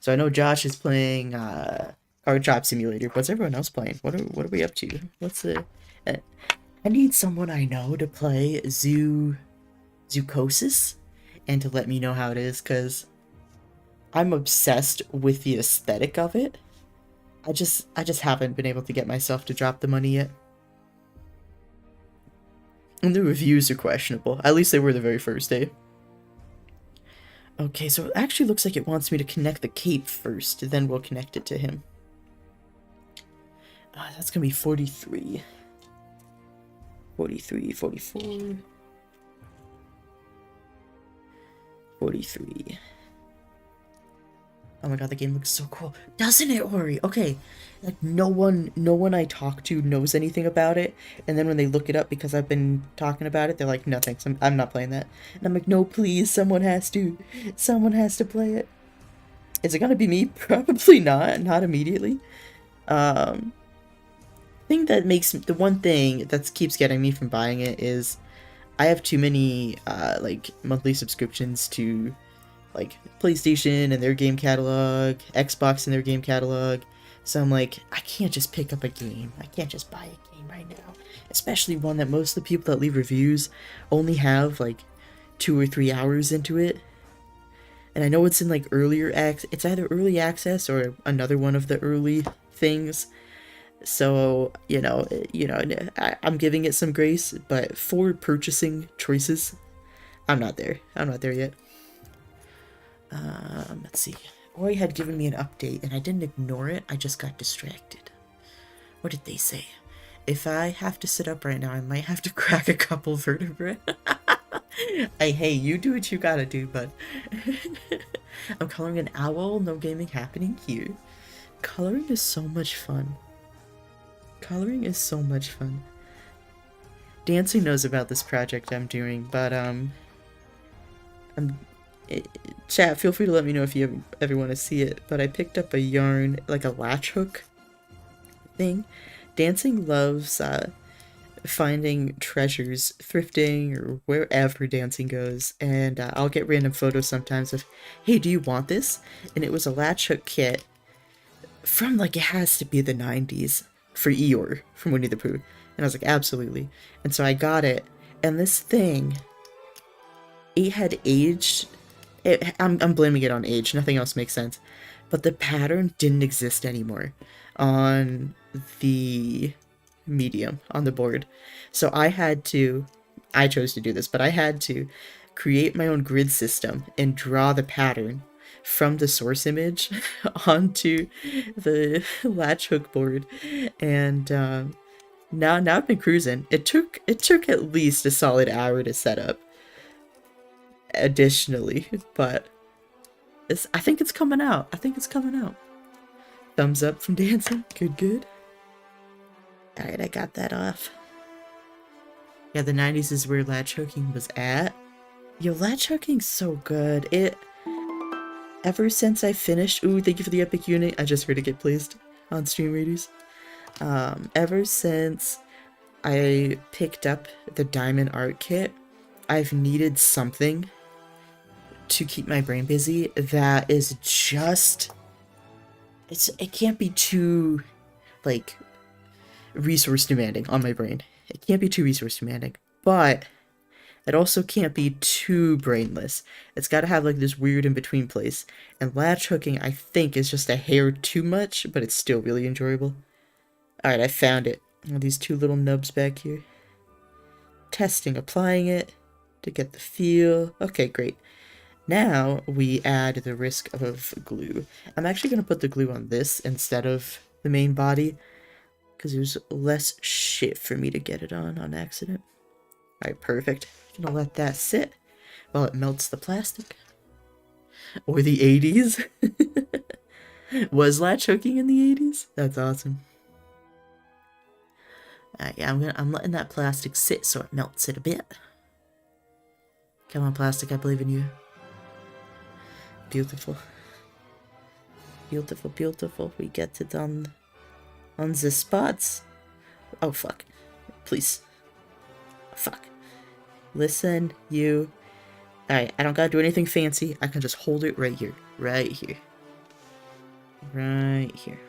So I know Josh is playing Card Drop Simulator. What's everyone else playing? What are we up to? What's the... I need someone I know to play Zoocosis and to let me know how it is, because I'm obsessed with the aesthetic of it. I just haven't been able to get myself to drop the money yet. And the reviews are questionable. At least they were the very first day. Okay, so it actually looks like it wants me to connect the cape first, then we'll connect it to him. That's gonna be 43. 43, 44. 43. Oh my god, the game looks so cool. Doesn't it, Ori? Okay. Like, no one I talk to knows anything about it. And then when they look it up because I've been talking about it, they're like, no thanks, I'm not playing that. And I'm like, no, please, someone has to. Someone has to play it. Is it gonna be me? Probably not. Not immediately. Um, thing that makes the one thing that keeps getting me from buying it is I have too many like monthly subscriptions to like PlayStation and their game catalog, Xbox and their game catalog. So I'm like, I can't just pick up a game. I can't just buy a game right now. Especially one that most of the people that leave reviews only have like 2 or 3 hours into it. And I know it's in like it's either early access or another one of the early things. So, I'm giving it some grace, but for purchasing choices, I'm not there. I'm not there yet. Let's see. Ori had given me an update, and I didn't ignore it. I just got distracted. What did they say? If I have to sit up right now, I might have to crack a couple vertebrae. Hey, you do what you gotta do, bud. I'm coloring an owl. No gaming happening here. Coloring is so much fun. Coloring is so much fun. Dancing knows about this project I'm doing, but chat, feel free to let me know if you ever want to see it. But I picked up a yarn, like a latch hook thing. Dancing loves finding treasures, thrifting, or wherever dancing goes. And I'll get random photos sometimes of, hey, do you want this? And it was a latch hook kit from like, it has to be the 90s for Eeyore from Winnie the Pooh. And I was like, absolutely. And so I got it. And this thing, it had aged. I'm blaming it on age. Nothing else makes sense. But the pattern didn't exist anymore on the medium, on the board. So I chose to do this, but I had to create my own grid system and draw the pattern from the source image onto the latch hook board. And now I've been cruising. It took at least a solid hour to set up additionally, but I think it's coming out. I think it's coming out. Thumbs up from dancing. Good. Alright, I got that off. Yeah, the 90s is where latch hooking was at. Yo, latch hooking's so good. Ever since I finished... Ooh, thank you for the epic unit. I just heard it get placed on stream readers. Ever since I picked up the diamond art kit, I've needed something to keep my brain busy that is just... It can't be too, like, resource demanding on my brain. It can't be too resource demanding, but it also can't be too brainless. It's got to have like this weird in between place. And latch hooking, I think, is just a hair too much, but it's still really enjoyable. Alright, I found it. These two little nubs back here. Testing, applying it to get the feel. Okay, great. Now we add the risk of glue. I'm actually going to put the glue on this instead of the main body, because there's less shit for me to get it on accident. Alright, perfect. Gonna let that sit while it melts the plastic. Or the 80s. Was latch hooking in the 80s? That's awesome. Yeah, I'm letting that plastic sit so it melts it a bit. Come on, plastic, I believe in you. Beautiful. Beautiful. We get it on the spots. Oh, fuck. Please. Fuck. Listen, you. Alright, I don't gotta do anything fancy. I can just hold it right here. Right here. Right here.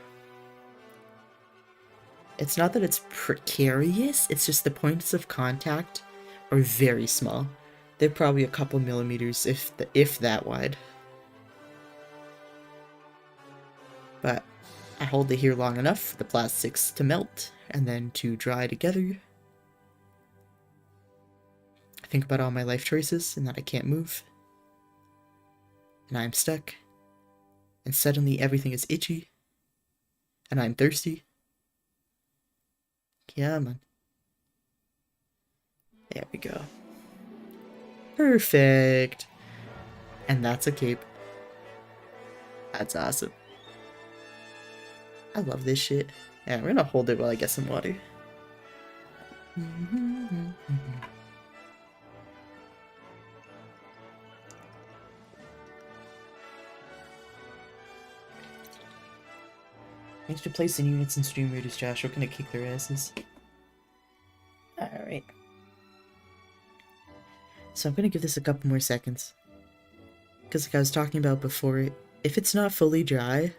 It's not that it's precarious, it's just the points of contact are very small. They're probably a couple millimeters, if that wide. But I hold it here long enough for the plastics to melt and then to dry together. I think about all my life choices and that I can't move. And I'm stuck. And suddenly everything is itchy. And I'm thirsty. Come on. There we go. Perfect. And that's a cape. That's awesome. I love this shit. Yeah, we're gonna hold it while I get some water. Thanks for placing units in stream readers, Josh. We're gonna kick their asses. Alright. So I'm gonna give this a couple more seconds. Because like I was talking about before, if it's not fully dry,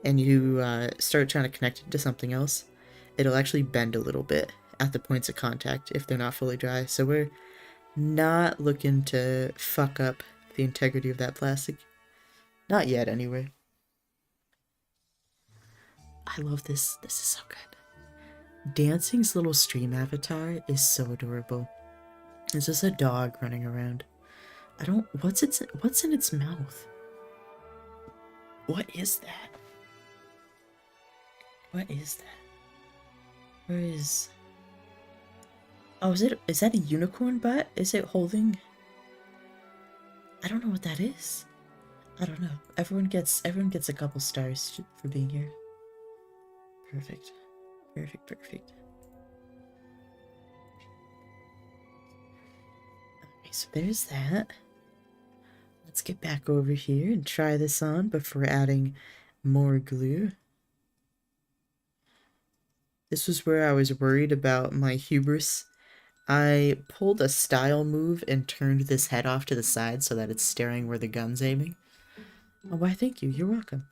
and you start trying to connect it to something else, it'll actually bend a little bit at the points of contact if they're not fully dry. So we're not looking to fuck up the integrity of that plastic. Not yet, anyway. I love this. This is so good. Dancing's little stream avatar is so adorable. It's just a dog running around. I don't... What's in its mouth? What is that? What is that? Where is... Oh, is that a unicorn butt? Is it holding... I don't know what that is. I don't know. Everyone gets a couple stars for being here. Perfect. Perfect, perfect. Okay, so there's that. Let's get back over here and try this on before adding more glue. This was where I was worried about my hubris. I pulled a style move and turned this head off to the side so that it's staring where the gun's aiming. Oh, why thank you, you're welcome.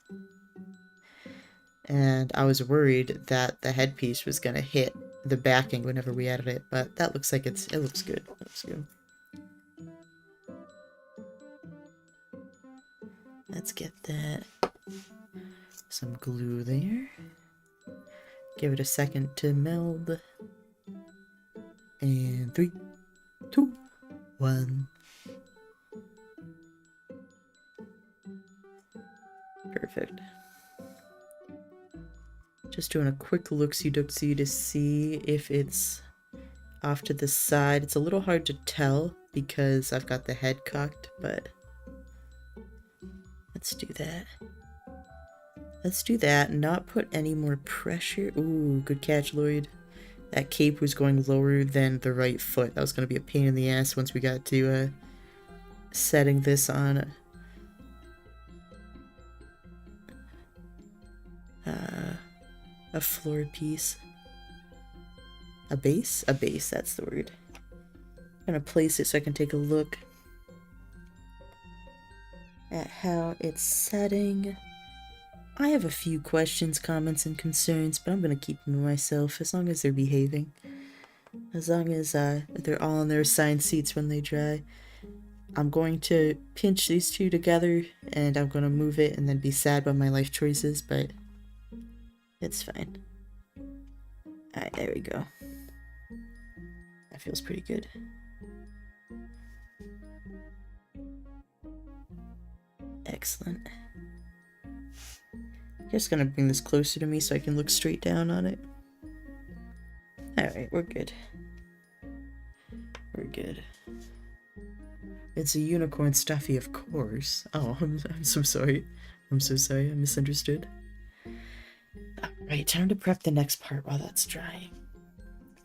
And I was worried that the headpiece was gonna hit the backing whenever we added it, but that looks like it looks good. It looks good. Let's get that. Some glue there. Give it a second to meld. And 3, 2, 1. Perfect. Just doing a quick look-see-dooksy to see if it's off to the side. It's a little hard to tell because I've got the head cocked, but let's do that. Let's do that, not put any more pressure. Ooh, good catch, Lloyd. That cape was going lower than the right foot. That was going to be a pain in the ass once we got to setting this on a floor piece. A base? A base, that's the word. I'm going to place it so I can take a look at how it's setting. I have a few questions, comments, and concerns, but I'm going to keep them to myself as long as they're behaving. As long as they're all in their assigned seats when they dry. I'm going to pinch these two together, and I'm going to move it and then be sad about my life choices, but it's fine. Alright, there we go. That feels pretty good. Excellent. Just gonna bring this closer to me so I can look straight down on it. Alright, we're good. We're good. It's a unicorn stuffy, of course. Oh, I'm so sorry. I'm so sorry, I misunderstood. Alright, time to prep the next part while that's drying.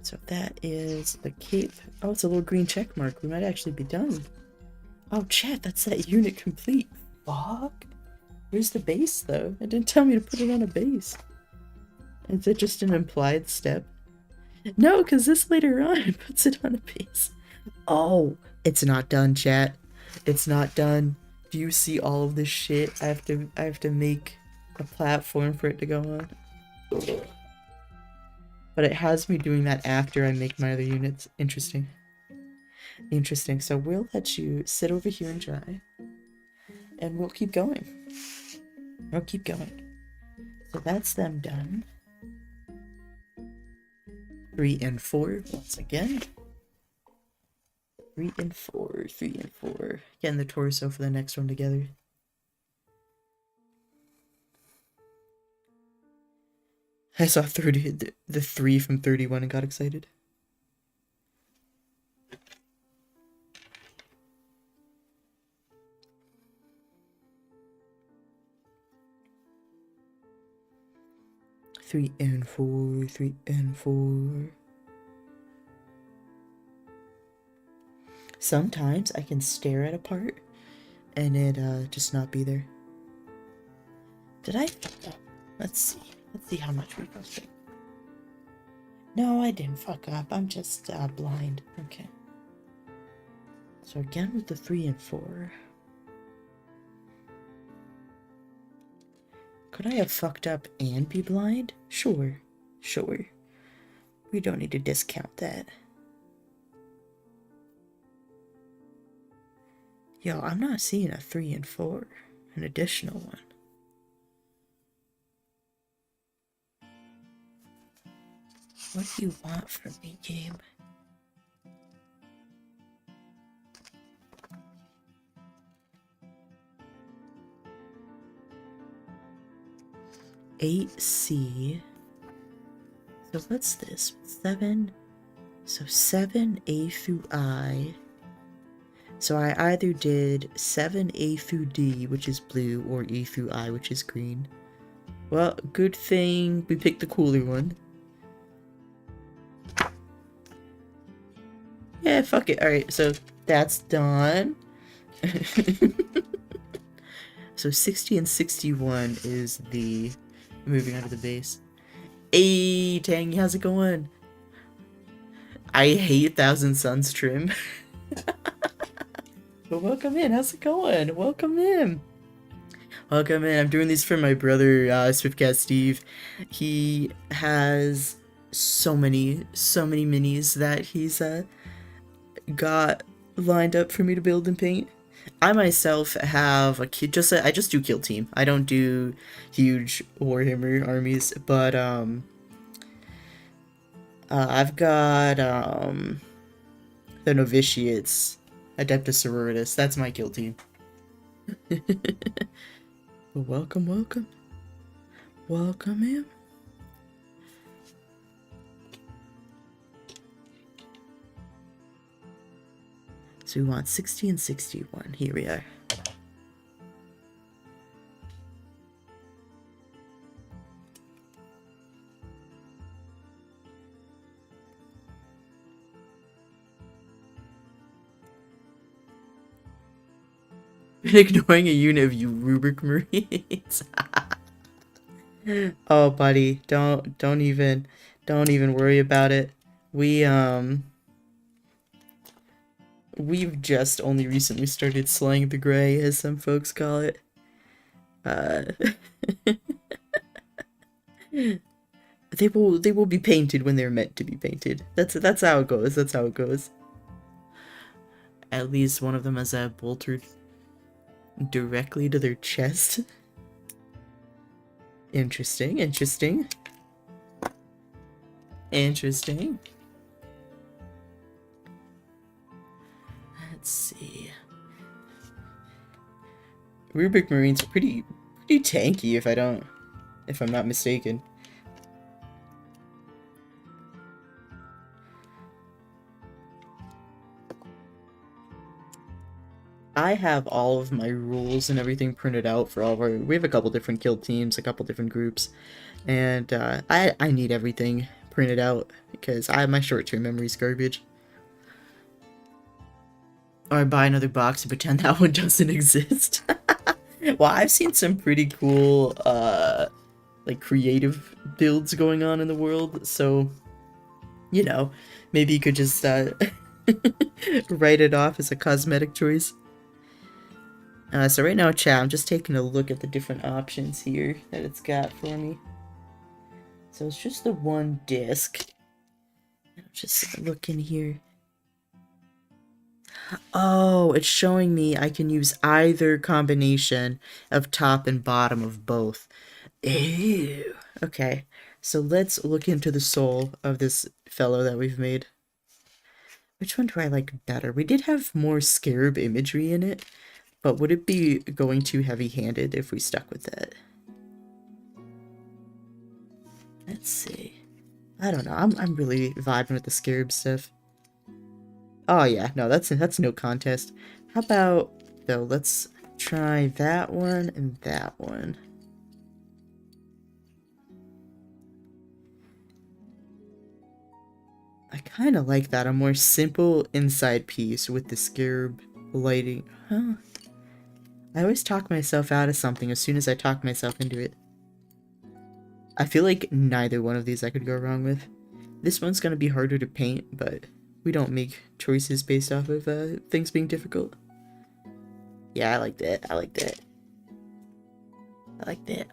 So that is the cape. Oh, it's a little green check mark. We might actually be done. Oh, chat, that's that unit complete. Fuck. Where's the base, though? It didn't tell me to put it on a base. Is it just an implied step? No, because this later on puts it on a base. Oh, it's not done, chat. It's not done. Do you see all of this shit? I have to make a platform for it to go on. But it has me doing that after I make my other units. Interesting. Interesting. So we'll let you sit over here and dry. And we'll keep going. We'll keep going. So that's them done. 3 and 4 once again. 3 and 4, 3 and 4. Getting the torso for the next one together. I saw the 3 from 31 and got excited. Three and 4, 3 and 4. Sometimes I can stare at a part and it just not be there. Did I? Let's see. Let's see how much we fucked up. No, I didn't fuck up. I'm just blind. Okay. So again with the 3 and 4. Could I have fucked up and be blind? Sure. Sure. We don't need to discount that. Yo, I'm not seeing a 3 and 4. An additional one. What do you want from me, game? Eight C. So what's this? 7. So 7 A through I. So I either did 7 A through D, which is blue, or E through I, which is green. Well, good thing we picked the cooler one. Yeah, fuck it. Alright, so that's done. So 60 and 61 is the moving out of the base. Hey, Tangy, how's it going? I hate Thousand Suns trim. But welcome in, how's it going? Welcome in. Welcome in. I'm doing these for my brother, Swiftcat Steve. He has so many minis that he's got lined up for me to build and paint. I myself have a kid. I just do kill team. I don't do huge Warhammer armies, but I've got the Novitiates, Adeptus Sororitas. That's my kill team. Welcome, welcome. Welcome in. So we want 60 and 61. Here we are. Ignoring a unit of you rubric Marines. Oh, buddy, don't even worry about it. We've just only recently started slaying the gray, as some folks call it. They will be painted when they're meant to be painted. That's how it goes. That's how it goes. At least one of them has a bolter directly to their chest. Interesting, interesting. Interesting. Let's see. Rubric Marines are pretty tanky if I'm not mistaken. I have all of my rules and everything printed out for all of our... We have a couple different kill teams, a couple different groups, and I need everything printed out because my short-term memory's garbage. Or I buy another box and pretend that one doesn't exist. Well, I've seen some pretty cool, like, creative builds going on in the world, so, you know, maybe you could just, write it off as a cosmetic choice. So right now, chat, I'm just taking a look at the different options here that it's got for me. So it's just the one disc. Just look in here. Oh, it's showing me I can use either combination of top and bottom of both. Ew. Okay, so let's look into the soul of this fellow that we've made. Which one do I like better? We did have more scarab imagery in it, but would it be going too heavy-handed if we stuck with that? Let's see. I don't know. I'm really vibing with the scarab stuff. Oh yeah, no, that's no contest. How about though? Let's try that one and that one. I kind of like that. A more simple inside piece with the scarab lighting. Huh? I always talk myself out of something as soon as I talk myself into it. I feel like neither one of these I could go wrong with. This one's gonna be harder to paint, but we don't make choices based off of things being difficult. Yeah, I like that. I like that. I like that.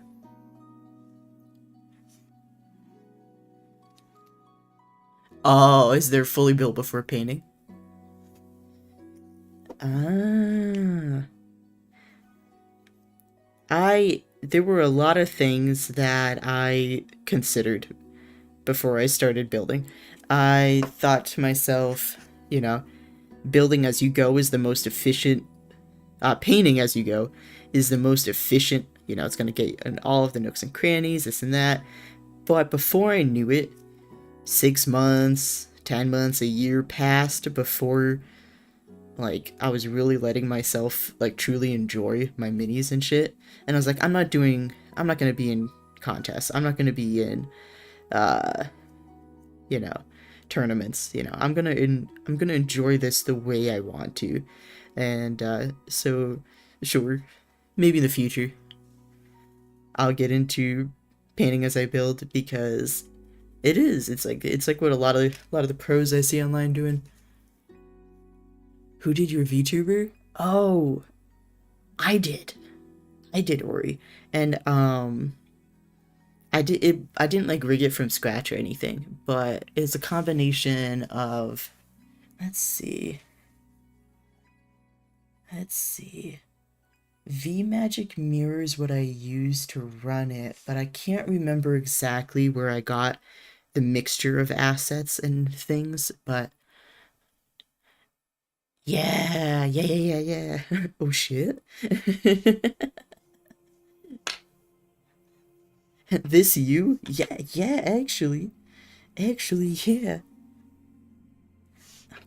Oh, is there fully built before painting? Ah. There were a lot of things that I considered before I started building. I thought to myself, you know, building as you go is the most efficient, painting as you go is the most efficient. You know, it's going to get in all of the nooks and crannies, this and that. But before I knew it, 6 months, 10 months, a year passed before, like, I was really letting myself, like, truly enjoy my minis and shit. And I was like, I'm not gonna be in contests. I'm not gonna be in, uh, you know, tournaments. You know, I'm gonna enjoy this the way I want to. And, so, sure, maybe in the future, I'll get into painting as I build because it's like what a lot of the pros I see online doing. Who did your VTuber? Oh, I did. I did Ori. And I didn't like rig it from scratch or anything, but it's a combination of let's see. Let's see. V Magic mirrors what I used to run it, but I can't remember exactly where I got the mixture of assets and things, but yeah, yeah, yeah, yeah, yeah. Oh shit. This you? Yeah, yeah, actually. Actually, yeah.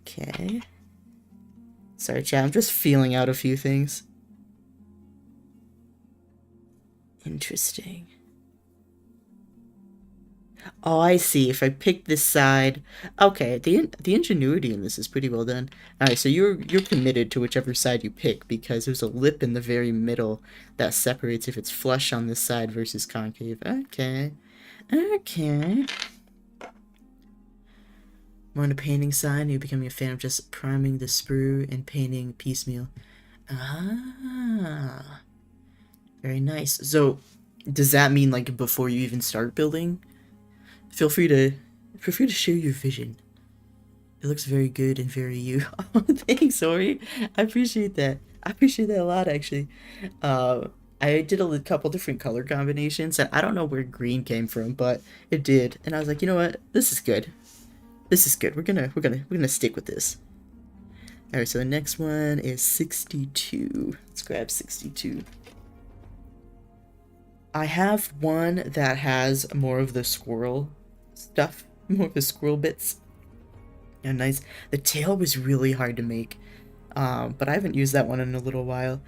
Okay. Sorry, chat, I'm just feeling out a few things. Interesting. Oh, I see. If I pick this side, okay. The ingenuity in this is pretty well done. All right, so you're committed to whichever side you pick because there's a lip in the very middle that separates if it's flush on this side versus concave. Okay, okay. More on the painting side, you're becoming a fan of just priming the sprue and painting piecemeal. Ah, very nice. So, does that mean like before you even start building? Feel free to share your vision. It looks very good and very you. Oh, thanks, Ori. I appreciate that. I appreciate that a lot, actually. Uh, I did a couple different color combinations, and I don't know where green came from, but it did. And I was like, you know what? This is good. This is good. We're gonna stick with this. All right. So the next one is 62. Let's grab 62. I have one that has more of the squirrel stuff, more of the squirrel bits. Yeah, nice. The tail was really hard to make, but I haven't used that one in a little while.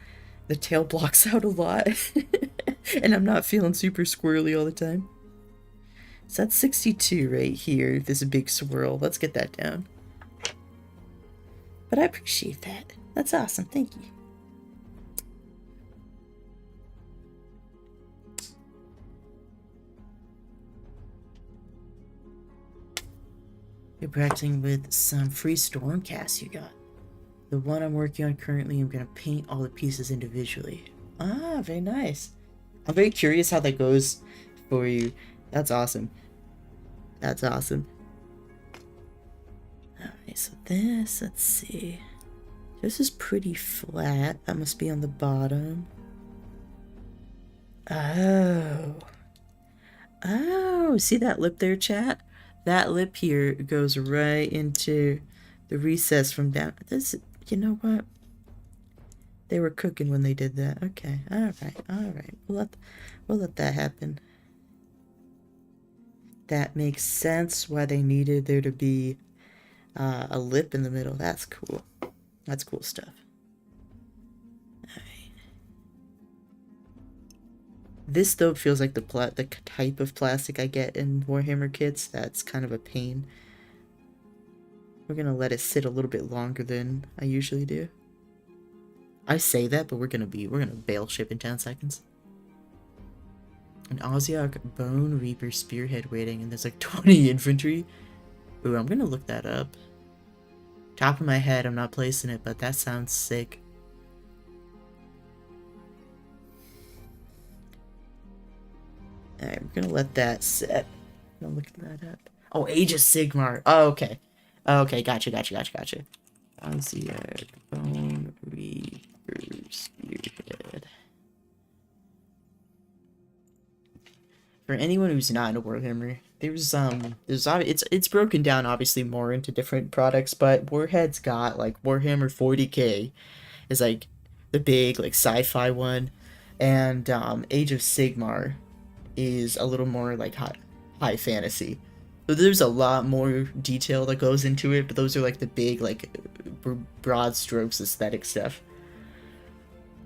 The tail blocks out a lot, and I'm not feeling super squirrely all the time. So that's 62 right here, this big swirl. Let's get that down. But I appreciate that. That's awesome, thank you. You're practicing with some free stormcasts you got. The one I'm working on currently, I'm gonna paint all the pieces individually. Ah, very nice. I'm very curious how that goes for you. That's awesome. That's awesome. Alright, so this, let's see. This is pretty flat. That must be on the bottom. Oh. Oh, see that lip there, chat? That lip here goes right into the recess from down. This, you know what? They were cooking when they did that. Okay, all right. We'll let that happen. That makes sense why they needed there to be a lip in the middle. That's cool. That's cool stuff. Alright. This though feels like the type of plastic I get in Warhammer kits. That's kind of a pain. We're gonna let it sit a little bit longer than I usually do. I say that, but we're gonna bail ship in 10 seconds. An Ozziarch Bone Reaper Spearhead waiting, and there's like 20 infantry. Ooh, I'm gonna look that up. Top of my head, I'm not placing it, but that sounds sick. Alright, we're gonna let that set. I'm gonna look that up. Oh, Age of Sigmar. Oh, okay. Okay, gotcha. Ozziarch Bone Reaper Spearhead. For anyone who's not into Warhammer, it's broken down obviously more into different products, but Warhead's got like Warhammer 40k is like the big like sci-fi one, and Age of Sigmar is a little more like high fantasy. So there's a lot more detail that goes into it, but those are like the big like broad strokes aesthetic stuff.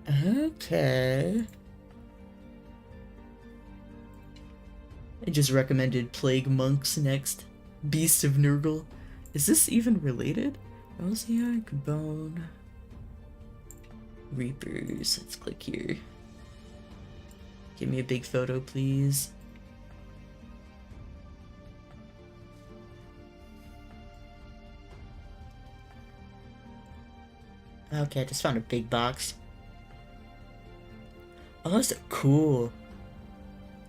Okay. I just recommended Plague Monks next. Beast of Nurgle. Is this even related? Ozziarch Bone Reapers. Let's click here. Give me a big photo, please. Okay, I just found a big box. Oh, that's cool.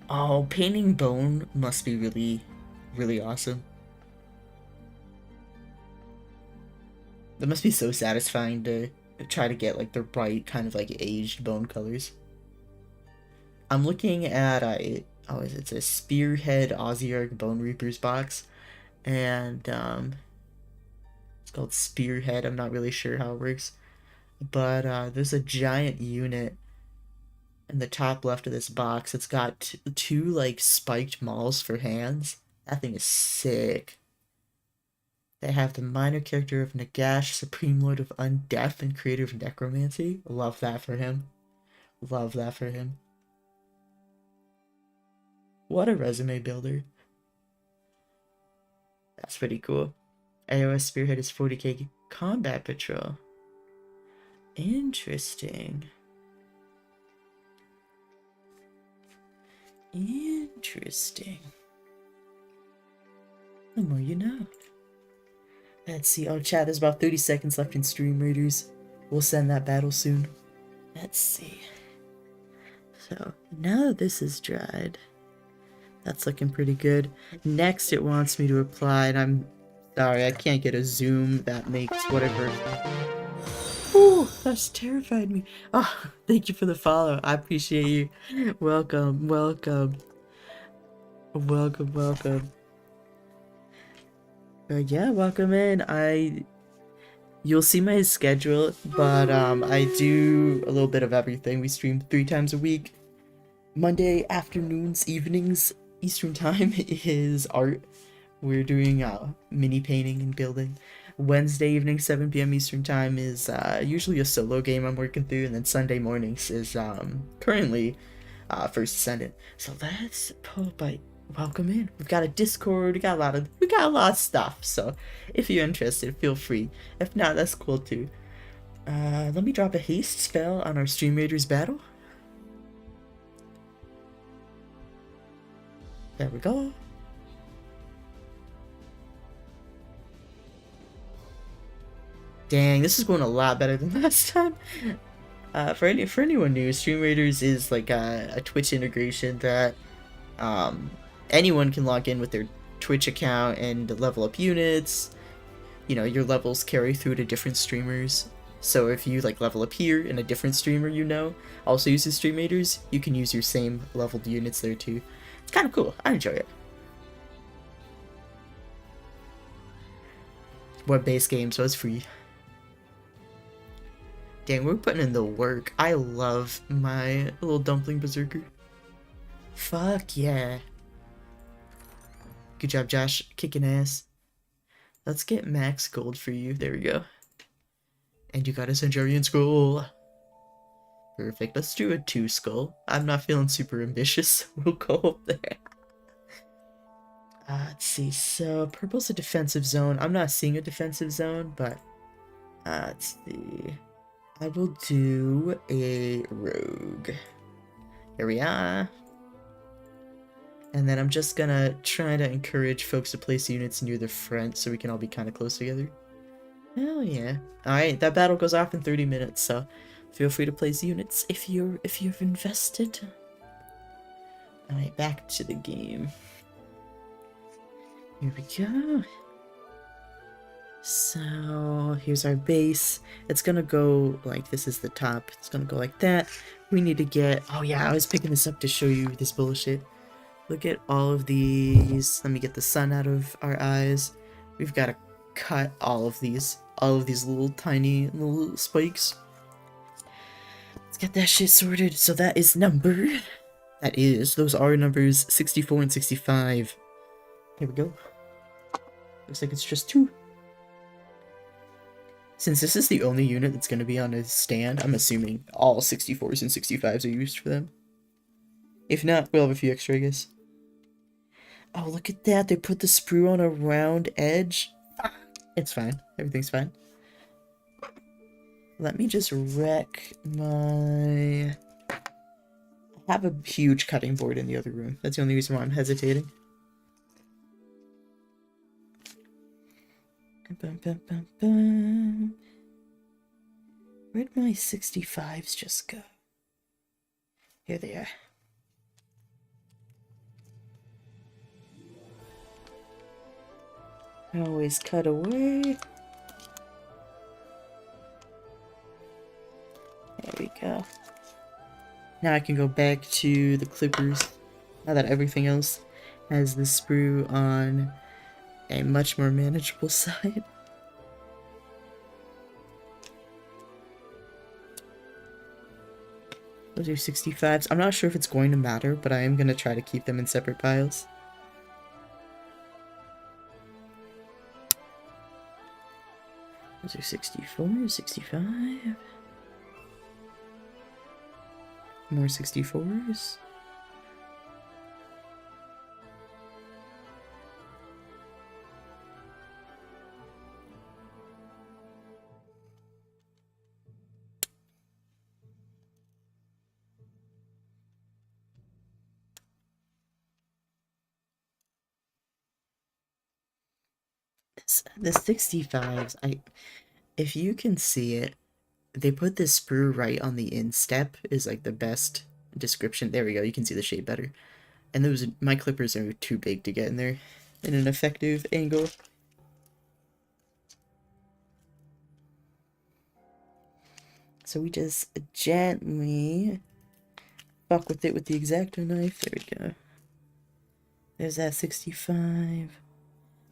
Oh, painting bone must be really, really awesome. That must be so satisfying to try to get like the right kind of like aged bone colors. I'm looking at it's a Spearhead Ozziarch Bone Reapers box, and it's called Spearhead. I'm not really sure how it works, but there's a giant unit in the top left of this box. It's got two like spiked mauls for hands. That thing is sick. They have the minor character of Nagash, Supreme Lord of Undeath and creator of Necromancy. Love that for him. Love that for him. What a resume builder. That's pretty cool. AOS Spearhead is 40k combat patrol. Interesting. Interesting. The more you know. Let's see. Oh, chat, there's about 30 seconds left in Stream Raiders. We'll send that battle soon. Let's see. So, now that this is dried, that's looking pretty good. Next, it wants me to apply, and I'm sorry, I can't get a zoom that makes whatever. Ooh, that's terrified me. Oh, thank you for the follow. I appreciate you. Welcome. Yeah, welcome in. You'll see my schedule, but I do a little bit of everything. We stream 3 times a week. Monday afternoons, evenings, Eastern time is art. We're doing mini painting and building. Wednesday evening, 7 p.m. Eastern time is usually a solo game I'm working through, and then Sunday mornings is currently First Ascendant. So let's pull by. Welcome in. We've got a Discord. We got a lot of stuff. So if you're interested, feel free. If not, that's cool too. Let me drop a haste spell on our Stream Raiders battle. There we go. Dang, this is going a lot better than last time. For anyone new, Stream Raiders is like a Twitch integration that anyone can log in with their Twitch account and level up units. You know, your levels carry through to different streamers. So if you like level up here and a different streamer also uses Stream Raiders, you can use your same leveled units there too. It's kind of cool. I enjoy it. Web-based game, so it's free. Dang, we're putting in the work. I love my little dumpling berserker. Fuck yeah. Good job, Josh. Kicking ass. Let's get max gold for you. There we go. And you got a Centurion skull. Perfect. Let's do a 2 skull. I'm not feeling super ambitious. We'll go up there. Let's see. So, purple's a defensive zone. I'm not seeing a defensive zone, but let's see. I will do a rogue. Here we are. And then I'm just gonna try to encourage folks to place units near the front so we can all be kind of close together. Hell yeah. Alright, that battle goes off in 30 minutes, so feel free to place units if you've invested. Alright, back to the game. Here we go. So here's our base. It's gonna go like this is the top. It's gonna go like that. We need to get, oh yeah, I was picking this up to show you this bullshit. Look at all of these. Let me get the sun out of our eyes. We've got to cut all of these little tiny little spikes. Let's get that shit sorted. So that is those are numbers 64 and 65. Here we go. Looks like it's just 2. Since this is the only unit that's going to be on a stand, I'm assuming all 64s and 65s are used for them. If not, we'll have a few extra, I guess. Oh, look at that. They put the sprue on a round edge. It's fine. Everything's fine. Let me just wreck my... I have a huge cutting board in the other room. That's the only reason why I'm hesitating. Where'd my 65s just go? Here they are. Always cut away. There we go. Now I can go back to the clippers. Now that everything else has the sprue on a much more manageable side. Those are 65s. I'm not sure if it's going to matter, but I am going to try to keep them in separate piles. Those are 64, 65. More 64s. The 65s, if you can see it, they put this sprue right on the instep is like the best description. There we go, you can see the shape better. And my clippers are too big to get in there in an effective angle. So we just gently fuck with it with the X-Acto knife. There we go. There's that 65.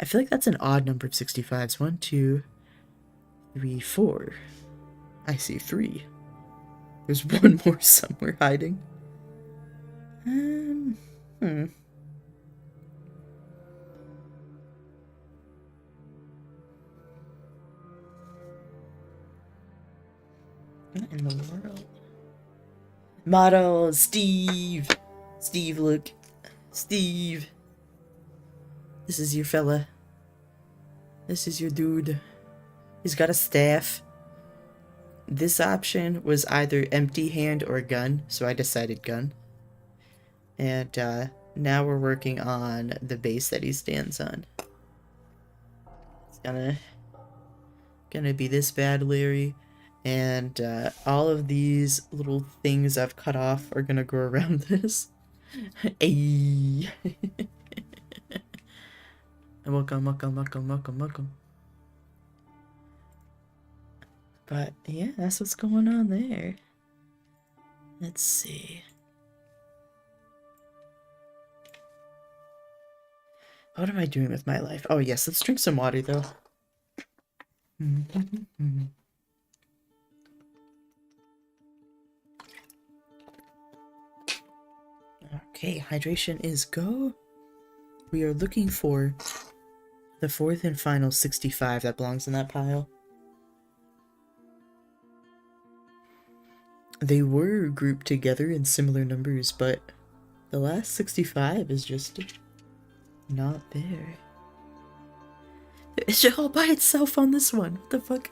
I feel like that's an odd number of 65s. 1, 2, 3, 4. I see 3. There's one more somewhere hiding. Hmm. What in the world? Model Steve! Steve, look. Steve! This is your fella. This is your dude. He's got a staff. This option was either empty hand or gun, so I decided gun. And now we're working on the base that he stands on. It's gonna be this bad, Larry. And all of these little things I've cut off are gonna grow around this. Ayy. Welcome. But yeah, that's what's going on there. Let's see. What am I doing with my life? Oh yes, let's drink some water though. Okay, hydration is go. We are looking for the 4th and final 65 that belongs in that pile. They were grouped together in similar numbers, but the last 65 is just not there. It's all by itself on this one. What the fuck?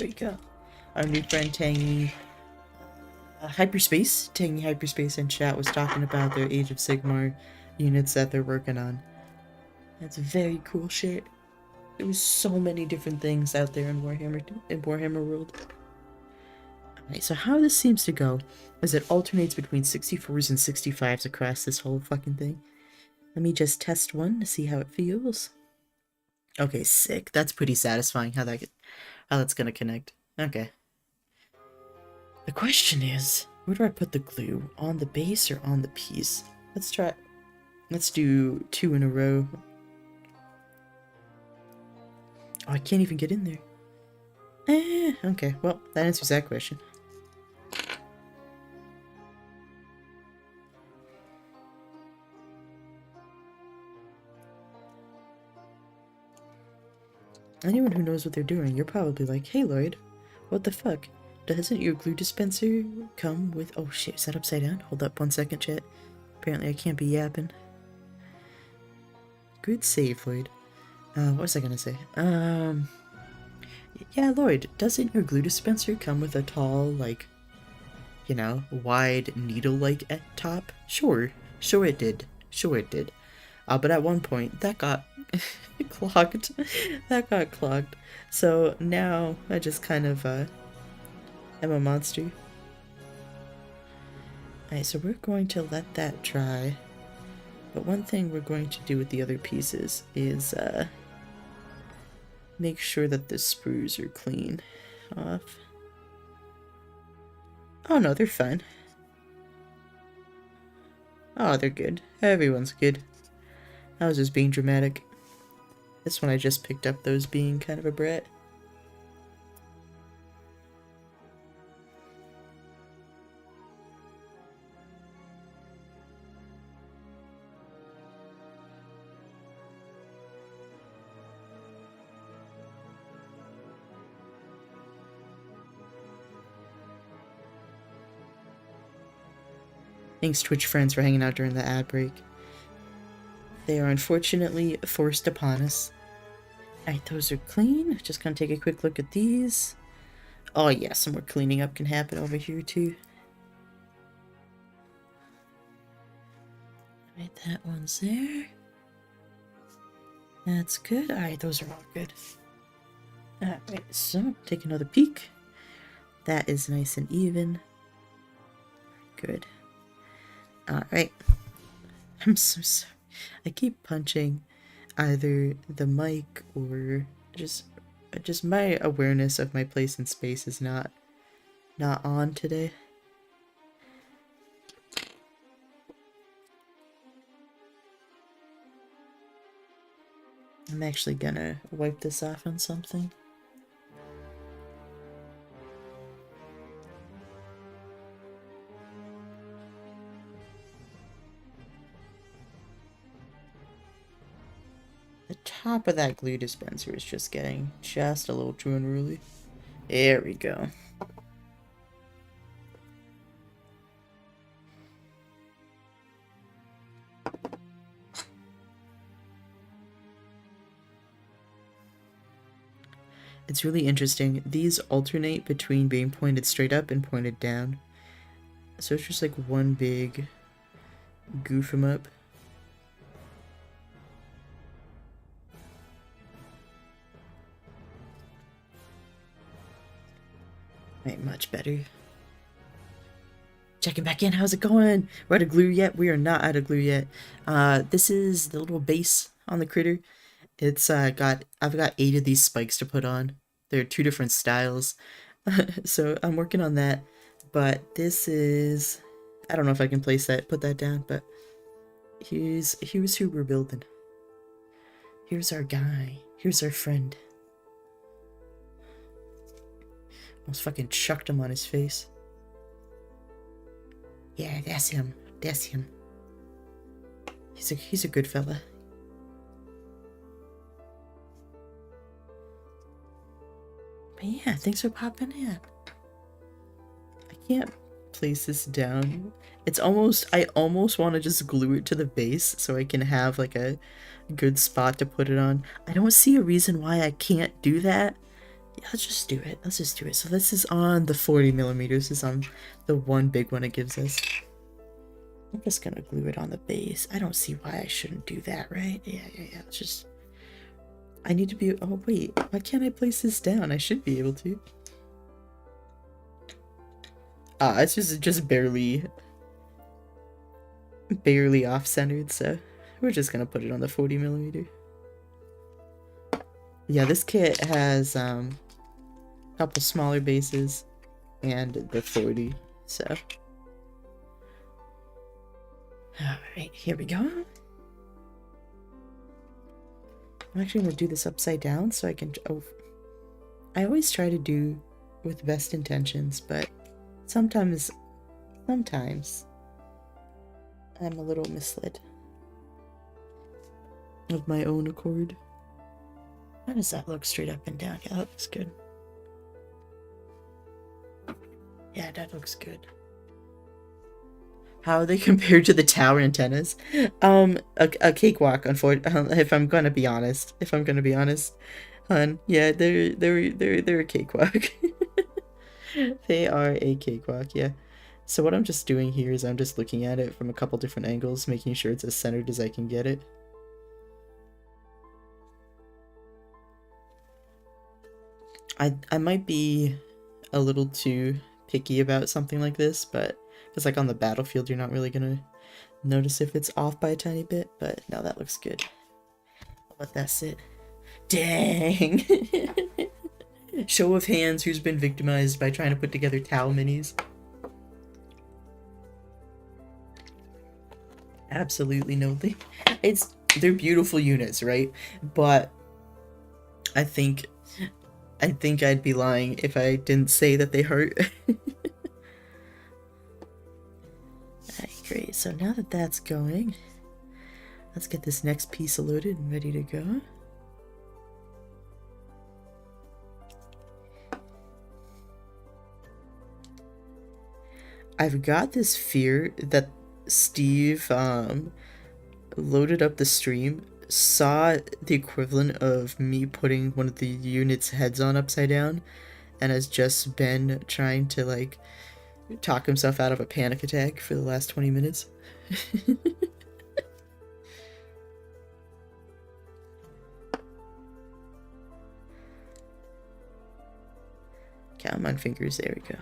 There we go. Our new friend Tangy Tangy Hyperspace in chat was talking about their Age of Sigmar units that they're working on. That's very cool shit. There was so many different things out there in Warhammer World. Alright, so how this seems to go is it alternates between 64s and 65s across this whole fucking thing. Let me just test one to see how it feels. Okay, sick. That's pretty satisfying how that's gonna connect. Okay. The question is, where do I put the glue? On the base or on the piece? Let's try. Let's do 2 in a row. Oh, I can't even get in there. Okay. Well, that answers that question. Anyone who knows what they're doing, you're probably like, hey Lloyd, what the fuck? Doesn't your glue dispenser come with... Oh shit, is that upside down? Hold up 1 second, chat. Apparently I can't be yapping. Good save, Lloyd. What was I gonna say? Yeah, Lloyd, doesn't your glue dispenser come with a tall, like, you know, wide needle-like top? Sure it did. Sure it did. But at one point, that got clogged. That got clogged. So now I just kind of, am a monster. Alright, so we're going to let that dry. But one thing we're going to do with the other pieces is, make sure that the sprues are clean off. Oh no, they're fine. Oh, they're good. Everyone's good. I was just being dramatic. This one I just picked up those being kind of a brat. Thanks, Twitch friends, for hanging out during the ad break. They are unfortunately forced upon us. Alright, those are clean. Just gonna take a quick look at these. Oh yeah, some more cleaning up can happen over here too. Alright, that one's there. That's good. Alright, those are all good. Alright, so take another peek. That is nice and even. Good. Alright. I'm so sorry. I keep punching either the mic or just my awareness of my place in space is not on today. I'm actually gonna wipe this off on something. The top of that glue dispenser is just getting just a little too unruly. There we go. It's really interesting. These alternate between being pointed straight up and pointed down. So it's just like one big goof 'em up. Right, much better. Checking back in, how's it going? We're out of glue yet? We are not out of glue yet. This is the little base on the critter. It's I've got 8 of these spikes to put on. They're 2 different styles. So I'm working on that. But this is, I don't know if I can put that down, but here's who we're building. Here's our guy. Here's our friend. Almost fucking chucked him on his face. Yeah, that's him. That's him. He's a good fella. But yeah, thanks for popping in. I can't place this down. I almost want to just glue it to the base so I can have like a good spot to put it on. I don't see a reason why I can't do that. Yeah, let's just do it. Let's just do it. So this is on the 40 millimeters. This is on the one big one it gives us. I'm just gonna glue it on the base. I don't see why I shouldn't do that, right? Yeah. Let's just... I need to be... Oh, wait. Why can't I place this down? I should be able to. Ah, it's just barely off-centered, so we're just gonna put it on the 40 millimeter. Yeah, this kit has a couple smaller bases and the 40, so... Alright, here we go. I'm actually going to do this upside down so I can... Oh, I always try to do with best intentions, but sometimes I'm a little misled of my own accord. How does that look straight up and down? Yeah, that looks good. Yeah, that looks good. How are they compared to the tower antennas? A cakewalk, unfortunately. If I'm gonna be honest, hun, yeah, they're a cakewalk. They are a cakewalk, yeah. So what I'm just doing here is I'm just looking at it from a couple different angles, making sure it's as centered as I can get it. I might be a little too picky about something like this, but because like on the battlefield you're not really gonna notice if it's off by a tiny bit, but no, that looks good. I'll let that sit. Dang! Show of hands, who's been victimized by trying to put together Tau minis? Absolutely no. They're beautiful units, right? But I think I'd be lying if I didn't say that they hurt. Alright, great. So now that that's going, let's get this next piece loaded and ready to go. I've got this fear that Steve loaded up the stream, saw the equivalent of me putting one of the unit's heads on upside down, and has just been trying to like talk himself out of a panic attack for the last 20 minutes. Count my fingers, there we go.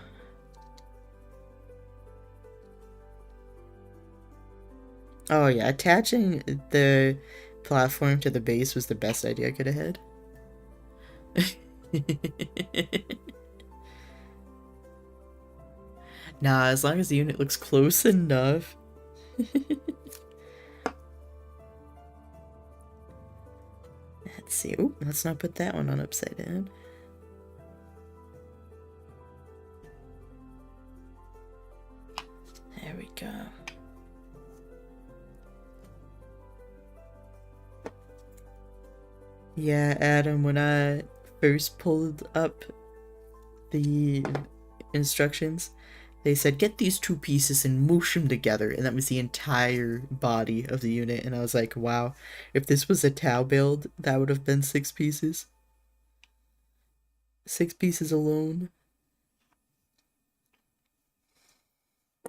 Oh yeah, attaching the platform to the base was the best idea I could have had. Nah, as long as the unit looks close enough. Let's see. Oh, let's not put that one on upside down. There we go. Yeah, Adam, when I first pulled up the instructions, they said, get these two pieces and moosh them together, and that was the entire body of the unit, and I was like, wow, if this was a Tau build, that would have been 6 pieces. 6 pieces alone.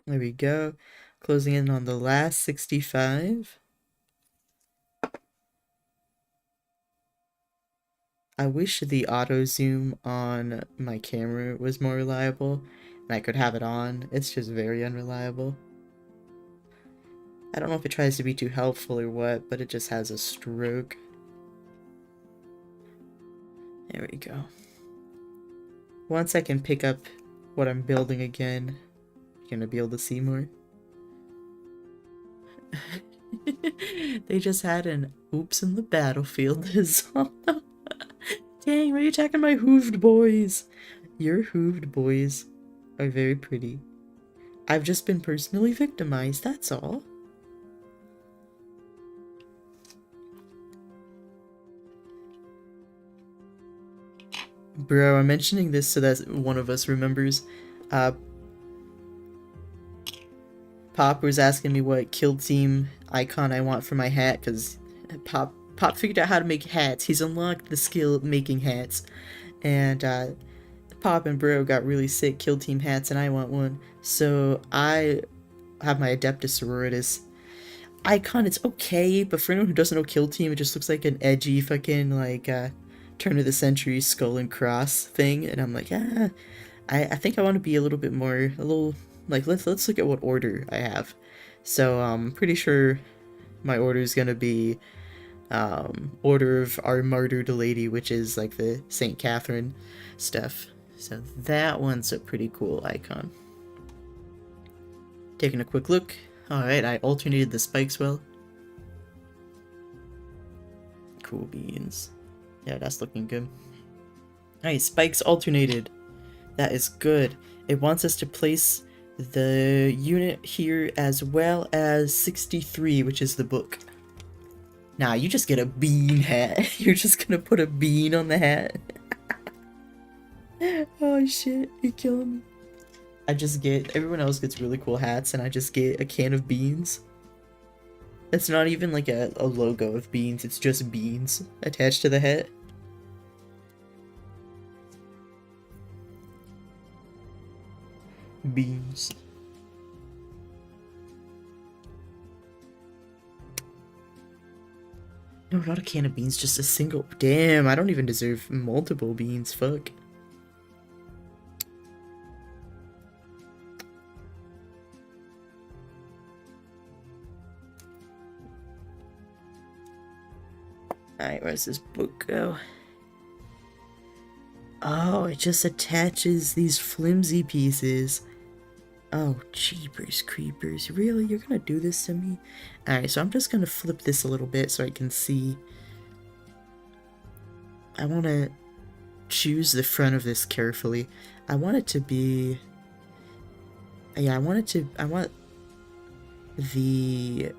There we go. Closing in on the last 65. I wish the auto zoom on my camera was more reliable and I could have it on. It's just very unreliable. I don't know if it tries to be too helpful or what, but it just has a stroke. There we go. Once I can pick up what I'm building again, you're gonna be able to see more. They just had an oops in the battlefield is all. Dang, why are you attacking my hooved boys? Your hooved boys are very pretty. I've just been personally victimized, that's all. Bro, I'm mentioning this so that one of us remembers. Pop was asking me what kill team icon I want for my hat, because Pop figured out how to make hats. He's unlocked the skill of making hats. And Pop and Bro got really sick kill team hats, and I want one. So I have my Adeptus Sororitas icon. It's okay, but for anyone who doesn't know kill team, it just looks like an edgy fucking like turn of the century skull and cross thing. And I'm like, I think I want to be a little bit more, a little like let's look at what order I have. So I'm pretty sure my order is gonna be Order of Our Martyred Lady, which is like the Saint Catherine stuff. So that one's a pretty cool icon. Taking a quick look. Alright, I alternated the spikes well. Cool beans. Yeah, that's looking good. Alright, spikes alternated. That is good. It wants us to place the unit here as well as 63, which is the book. Nah, you just get a bean hat. You're just gonna put a bean on the hat. Oh shit, you're killing me. I just get, everyone else gets really cool hats and I just get a can of beans. It's not even like a logo of beans, it's just beans attached to the hat. Beans. No, not a can of beans, just a single. Damn, I don't even deserve multiple beans, fuck. Alright, where's this book go? Oh, it just attaches these flimsy pieces. Oh, jeepers creepers. Really? You're gonna do this to me? Alright, so I'm just gonna flip this a little bit so I can see. I want to choose the front of this carefully. I want it to be... Yeah, I want the...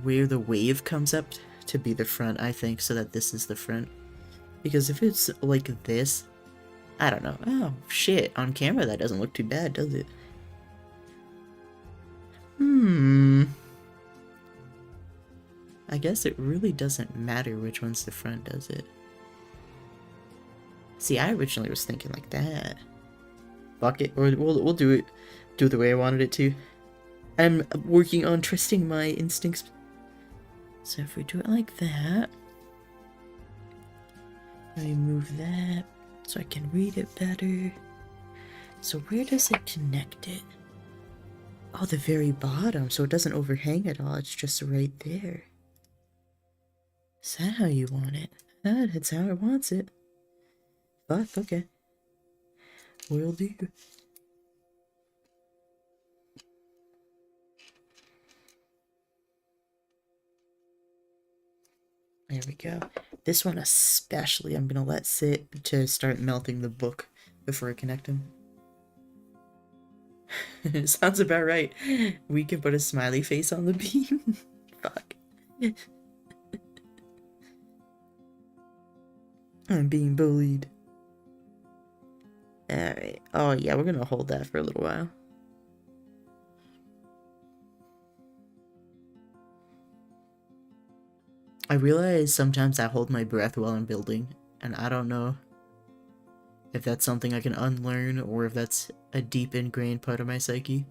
where the wave comes up to be the front, I think, so that this is the front. Because if it's like this, I don't know. Oh, shit. On camera, that doesn't look too bad, does it? I guess it really doesn't matter which one's the front, does it? See, I originally was thinking like that. Fuck it, or we'll do it the way I wanted it to. I'm working on trusting my instincts. So if we do it like that, let me move that so I can read it better. So where does it connect it? Oh, the very bottom, so it doesn't overhang at all, it's just right there. Is that how you want it? That's how it wants it. Fuck, okay. Will do. There we go. This one especially I'm gonna let sit to start melting the book before I connect them. Sounds about right. We can put a smiley face on the beam. Fuck. I'm being bullied. Alright. Oh yeah, we're gonna hold that for a little while. I realize sometimes I hold my breath while I'm building, and I don't know if that's something I can unlearn or if that's a deep ingrained part of my psyche.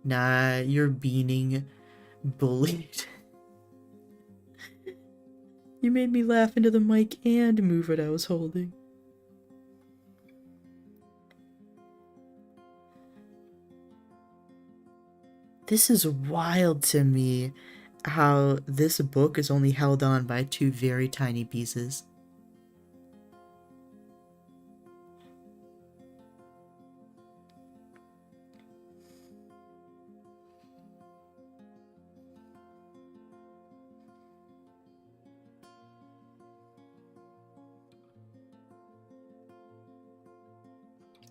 Nah, you're being bullied. You made me laugh into the mic and move what I was holding. This is wild to me, how this book is only held on by two very tiny pieces.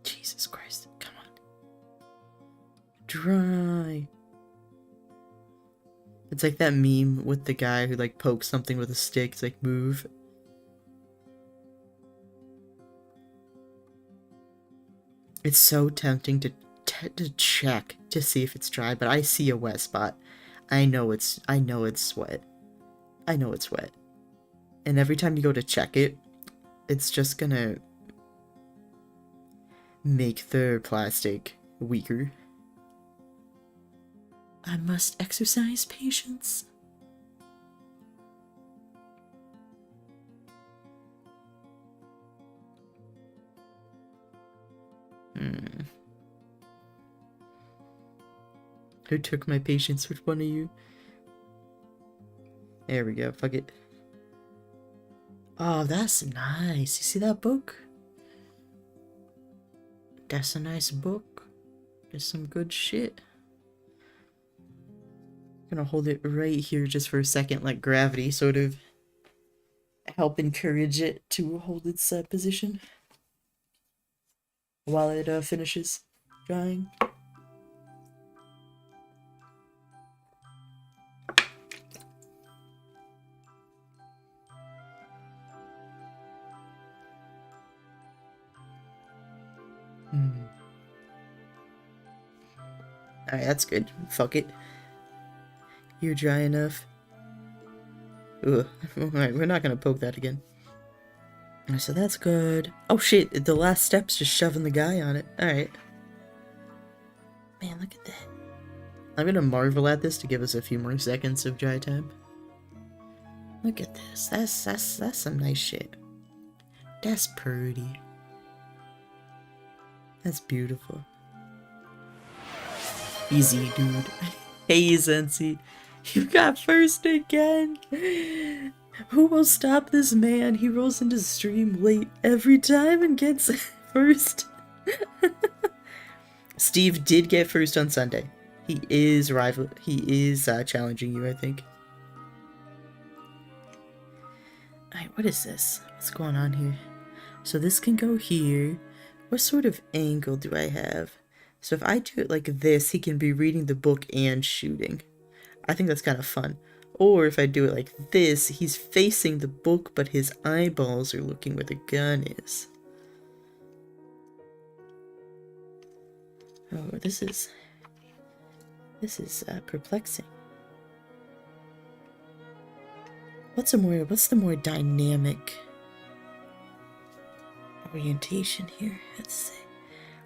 Jesus Christ, come on. Dry. It's like that meme with the guy who like pokes something with a stick. It's like, move. It's so tempting to check to see if it's dry, but I see a wet spot. I know it's wet. I know it's wet. And every time you go to check it, it's just gonna make the plastic weaker. I must exercise patience. Who took my patience? Which one of you? There we go. Fuck it. Oh, that's nice. You see that book? That's a nice book. There's some good shit. I'm gonna hold it right here just for a second, let gravity sort of help encourage it to hold its position while it finishes drying. Alright, that's good. Fuck it. You're dry enough. Ugh. Alright, we're not gonna poke that again. So that's good. Oh shit, the last step's just shoving the guy on it. Alright. Man, look at that. I'm gonna marvel at this to give us a few more seconds of dry time. Look at this. That's some nice shit. That's pretty. That's beautiful. Easy, dude. Hey, Sensi. You got first again. Who will stop this man? He rolls into stream late every time and gets first. Steve did get first on Sunday. He is challenging you, I think. Alright, what is this? What's going on here? So this can go here. What sort of angle do I have? So if I do it like this, he can be reading the book and shooting. I think that's kind of fun. Or if I do it like this, he's facing the book, but his eyeballs are looking where the gun is. Oh, this is perplexing. What's the more dynamic orientation here? Let's see.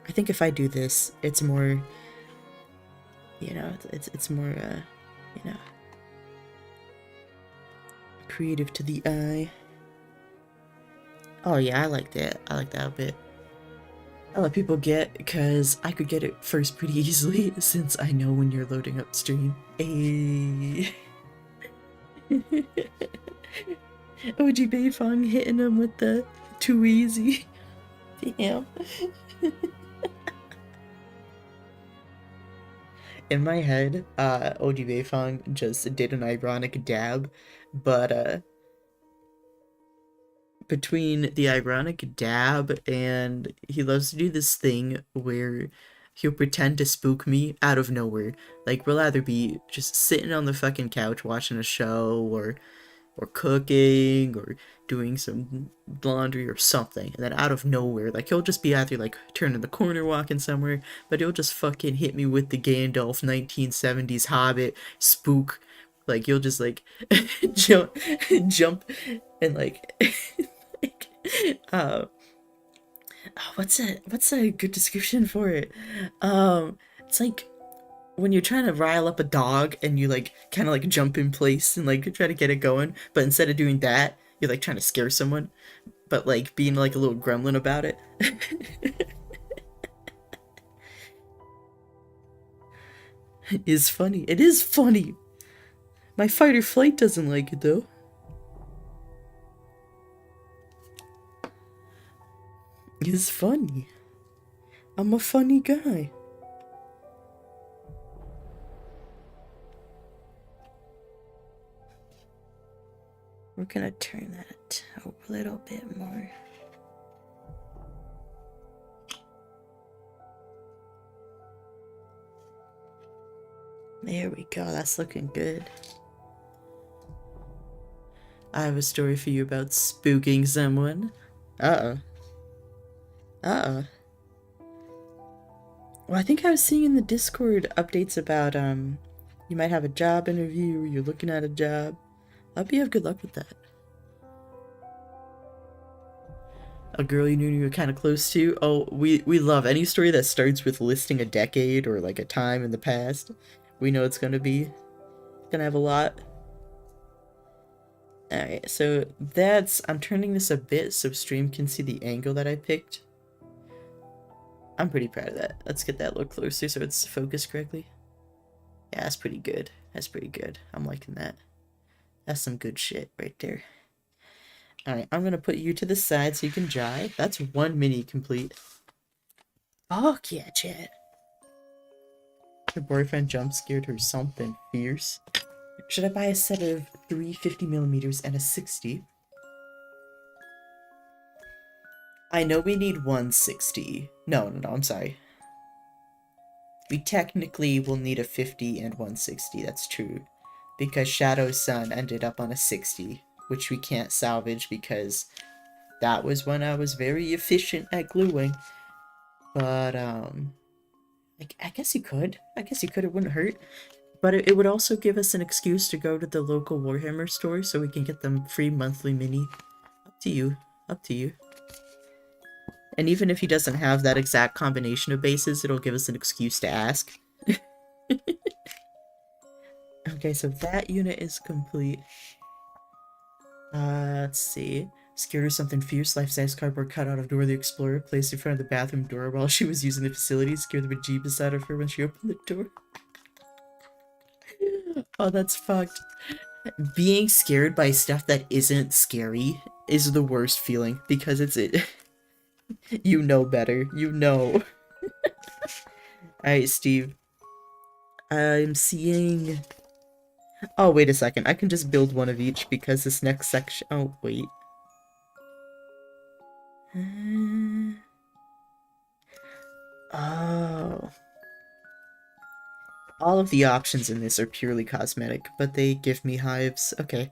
I think if I do this, it's more, you know, it's more, you know, creative to the eye. Oh yeah, I like that. I like that a bit. I let people get, because I could get it first pretty easily, since I know when you're loading up stream. Ayy. OG Beifong hitting him with the too easy. Damn. In my head, OG Beifong just did an ironic dab, but between the ironic dab and he loves to do this thing where he'll pretend to spook me out of nowhere. Like, we'll either be just sitting on the fucking couch watching a show or cooking or doing some laundry or something, and then out of nowhere, like, he'll just be either like turning the corner walking somewhere, but he'll just fucking hit me with the Gandalf 1970s Hobbit spook. Like, you'll just like jump and like what's a good description for it? It's like when you're trying to rile up a dog and you like kind of like jump in place and like try to get it going, but instead of doing that, you're like trying to scare someone, but like being like a little gremlin about it. Is funny. It is funny. My fight or flight doesn't like it though. It's funny. I'm a funny guy. We're gonna turn that a little bit more. There we go, that's looking good. I have a story for you about spooking someone. Uh-oh. Uh-oh. Well, I think I was seeing in the Discord updates about, you might have a job interview, or you're looking at a job. I hope you have good luck with that. A girl you knew you were kind of close to. Oh, we love any story that starts with listing a decade or like a time in the past. We know it's gonna have a lot. Alright, so I'm turning this a bit so stream can see the angle that I picked. I'm pretty proud of that. Let's get that a little closer so it's focused correctly. Yeah, that's pretty good. That's pretty good. I'm liking that. That's some good shit right there. Alright, I'm gonna put you to the side so you can jive. That's one mini complete. Fuck yeah, Chad. Her boyfriend jump scared her something fierce. Should I buy a set of 350mm and a 60? I know we need 160. No, I'm sorry. We technically will need a 50 and 160, that's true. Because Shadow's Sun ended up on a 60, which we can't salvage because that was when I was very efficient at gluing. But, I guess you could. It wouldn't hurt. But it would also give us an excuse to go to the local Warhammer store so we can get them free monthly mini. Up to you. Up to you. And even if he doesn't have that exact combination of bases, it'll give us an excuse to ask. Okay, so that unit is complete. Let's see. Scared her something fierce, life-size cardboard cutout of Dora the Explorer, placed in front of the bathroom door while she was using the facility, scared the bejeebus out of her when she opened the door. Oh, that's fucked. Being scared by stuff that isn't scary is the worst feeling, because it's it. You know better. You know. Alright, Steve. I'm seeing... Oh, wait a second. I can just build one of each because this next section... Oh, wait. Oh. All of the options in this are purely cosmetic, but they give me hives. Okay.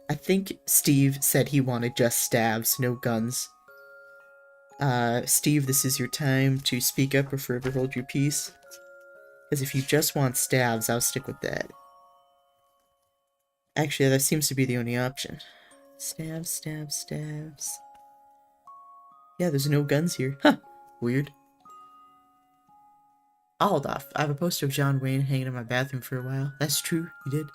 I think Steve said he wanted just stabs, no guns. Steve, this is your time to speak up or forever hold your peace. Because if you just want stabs, I'll stick with that. Actually, that seems to be the only option. Stabs, stabs, stabs. Yeah, there's no guns here. Huh. Weird. I'll hold off. I have a poster of John Wayne hanging in my bathroom for a while. That's true, you did.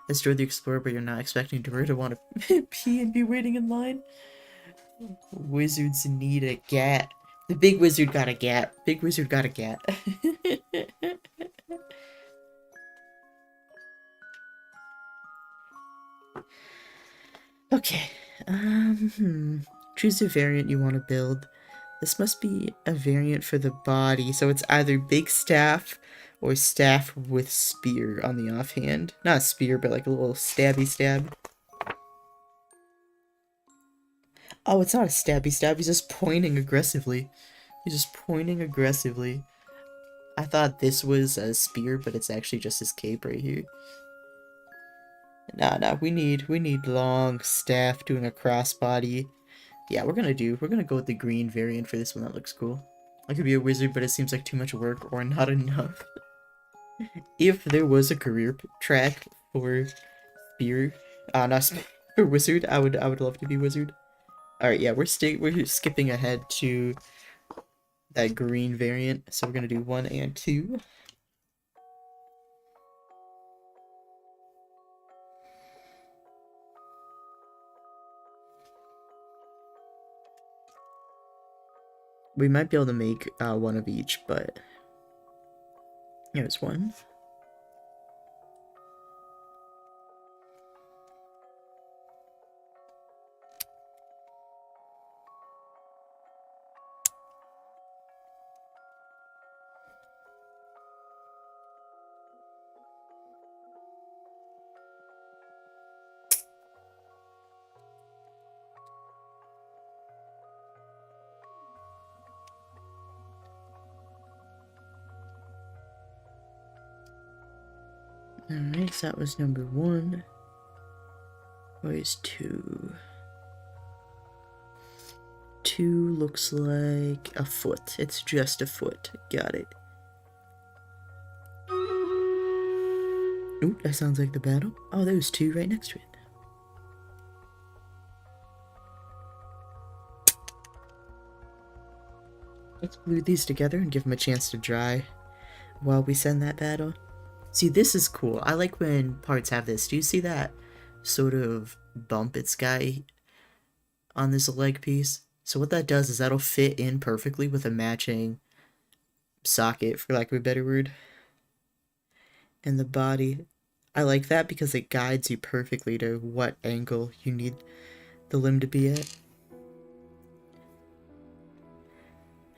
That's Dora the Explorer, but you're not expecting Dora to want to pee and be waiting in line. Wizards need a gat. The big wizard got a gat. Big wizard got a gat. Okay. Choose a variant you want to build. This must be a variant for the body, so it's either big staff or staff with spear on the offhand. Not a spear, but like a little stabby stab. Oh, it's not a stabby stab, he's just pointing aggressively. He's just pointing aggressively. I thought this was a spear, but it's actually just his cape right here. Nah, we need long staff doing a crossbody. Yeah, we're gonna go with the green variant for this one. That looks cool. I could be a wizard, but it seems like too much work or not enough. If there was a career track for spear, not for wizard, I would love to be wizard. All right, yeah, we're skipping ahead to that green variant, so we're gonna do 1 and 2. We might be able to make one of each, but here's one. Alright, so that was number 1. Where's 2? 2 looks like a foot. It's just a foot. Got it. Ooh, that sounds like the battle. Oh, there's 2 right next to it. Let's glue these together and give them a chance to dry while we send that battle. See, this is cool. I like when parts have this. Do you see that sort of bump it's got on this leg piece? So what that does is that'll fit in perfectly with a matching socket, for lack of a better word. And the body, I like that because it guides you perfectly to what angle you need the limb to be at.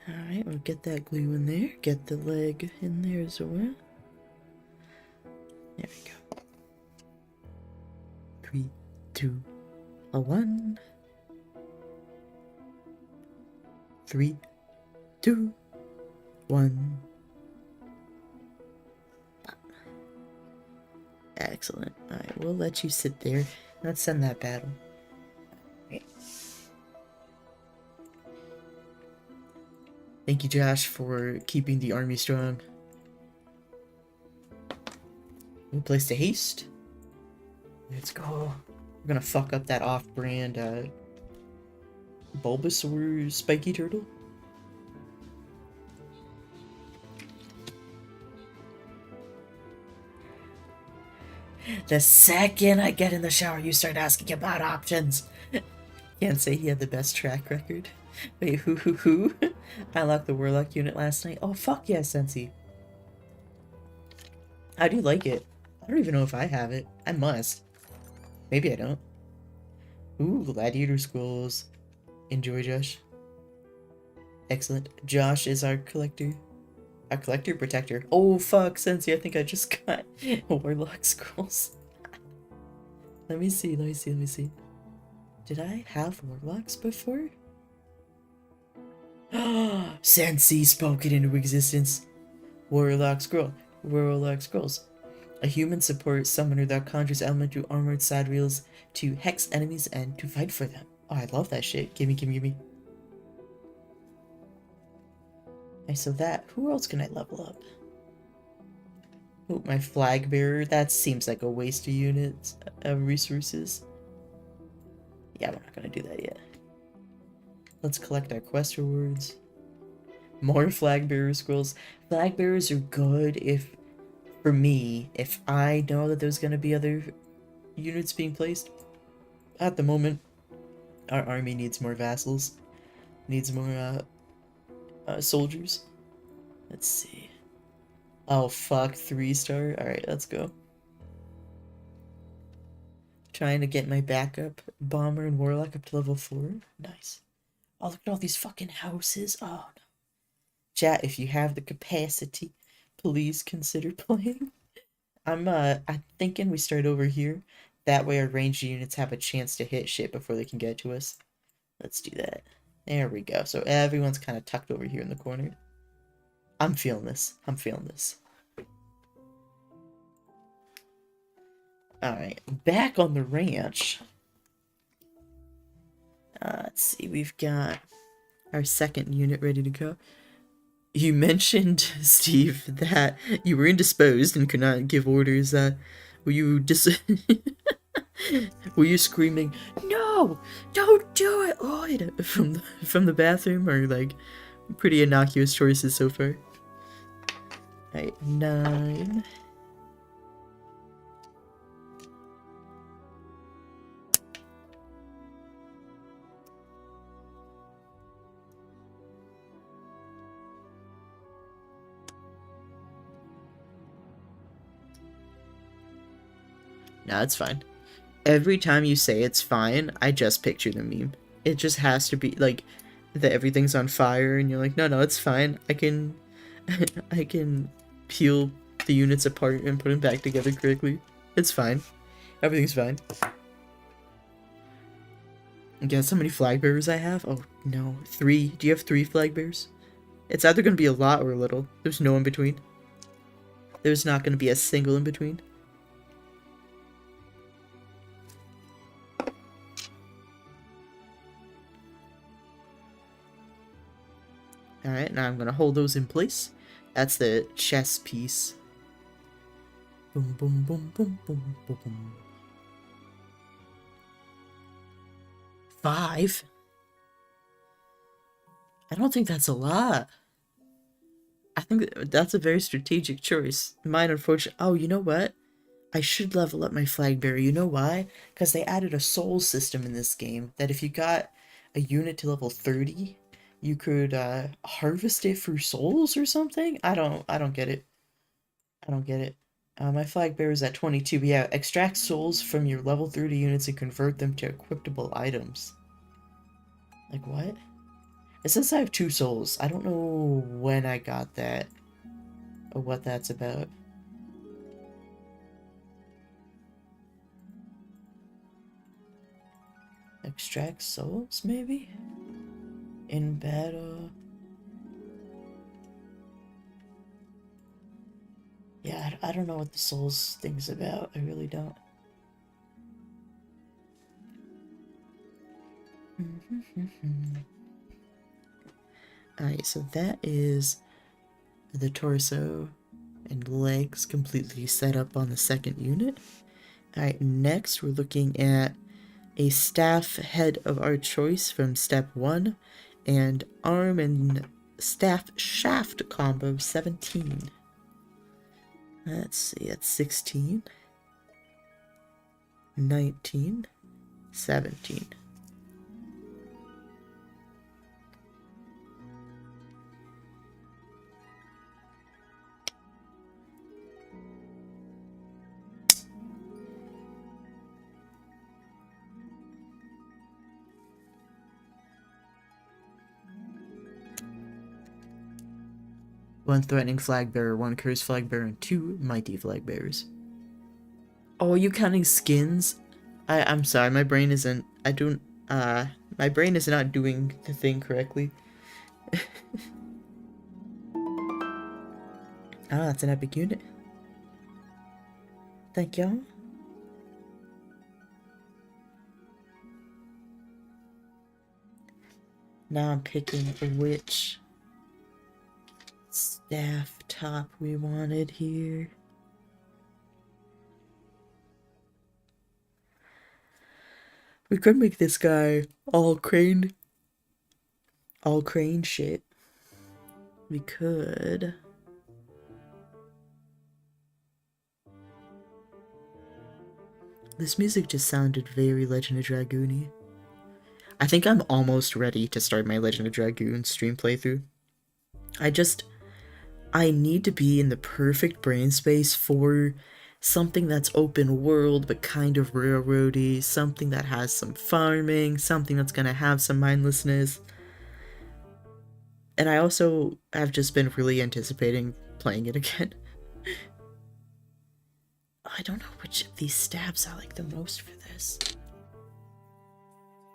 Alright, we'll get that glue in there. Get the leg in there as well. There we go. 3, 2, 1. 3, 2, 1. Excellent. Alright, we'll let you sit there. Let's send that battle. Right. Thank you, Josh, for keeping the army strong. We'll place to haste. Let's go. We're gonna fuck up that off-brand Bulbasaur spiky turtle. The second I get in the shower, you start asking about options. Can't say he had the best track record. Wait, who? I unlocked the Warlock unit last night. Oh, fuck yeah, Sensi. How do you like it? I don't even know if I have it. I must. Maybe I don't. Ooh, Gladiator Scrolls. Enjoy, Josh. Excellent. Josh is our collector. Our collector protector. Oh, fuck, Sensi, I think I just got Warlock Scrolls. Let me see. Did I have Warlocks before? Sensi spoke it into existence. Warlock Scroll. Warlock Scrolls. A human support summoner that conjures elemental armored side wheels to hex enemies and to fight for them. Oh, I love that shit. Gimme. Okay, so that, who else can I level up? Oh, my flag bearer. That seems like a waste of units, of resources. Yeah, we're not gonna do that yet. Let's collect our quest rewards. More flag bearer scrolls. Flag bearers are good if, for me, if I know that there's gonna be other units being placed. At the moment, our army needs more vassals. Needs more, soldiers. Let's see. Oh, fuck. 3-star? Alright, let's go. Trying to get my backup bomber and warlock up to level 4. Nice. Oh, look at all these fucking houses. Oh, no. Chat, if you have the capacity, please consider playing. I'm thinking we start over here. That way our ranged units have a chance to hit shit before they can get to us. Let's do that. There we go. So everyone's kind of tucked over here in the corner. I'm feeling this. Alright, back on the ranch. Let's see, we've got our second unit ready to go. You mentioned, Steve, that you were indisposed and could not give orders. Were you were you screaming, "No! Don't do it, Lloyd!" from the bathroom, or like pretty innocuous choices so far? Alright, 9. No, it's fine. Every time you say it's fine, I just picture the meme. It just has to be like that everything's on fire and you're like, no, it's fine. I can I can peel the units apart and put them back together correctly. It's fine. Everything's fine. Guess how many flag bearers I have? Oh no, 3. Do you have 3 flag bearers? It's either gonna be a lot or a little. There's no in between. There's not gonna be a single in between. Alright, now I'm gonna hold those in place. That's the chess piece. Boom, boom, boom, boom, boom, boom, boom. 5? I don't think that's a lot. I think that's a very strategic choice. Mine, unfortunately. Oh, you know what? I should level up my flag bearer. You know why? Because they added a soul system in this game that if you got a unit to level 30, you could harvest it through souls or something. I don't get it. I don't get it. My flag bearer is at 22. But yeah, extract souls from your level 30 units and convert them to equipable items. Like what? It says I have 2 souls. I don't know when I got that or what that's about. Extract souls, maybe? In battle. Yeah, I don't know what the souls thing's about. I really don't. Alright, so that is the torso and legs completely set up on the second unit. Alright, next we're looking at a staff head of our choice from step 1 and arm and staff shaft combo 17. Let's see, that's 16, 19, 17. One threatening flag bearer, one cursed flag bearer, and 2 mighty flag bearers. Oh, are you counting skins? I'm sorry, my brain isn't. I don't. My brain is not doing the thing correctly. Ah, it's an epic unit. Thank y'all. Now I'm picking which staff top we wanted here. We could make this guy all crane shit. We could. This music just sounded very Legend of Dragoon-y. I think I'm almost ready to start my Legend of Dragoon stream playthrough. I need to be in the perfect brain space for something that's open world but kind of railroady, something that has some farming, something that's gonna have some mindlessness. And I also have just been really anticipating playing it again. I don't know which of these stabs I like the most for this.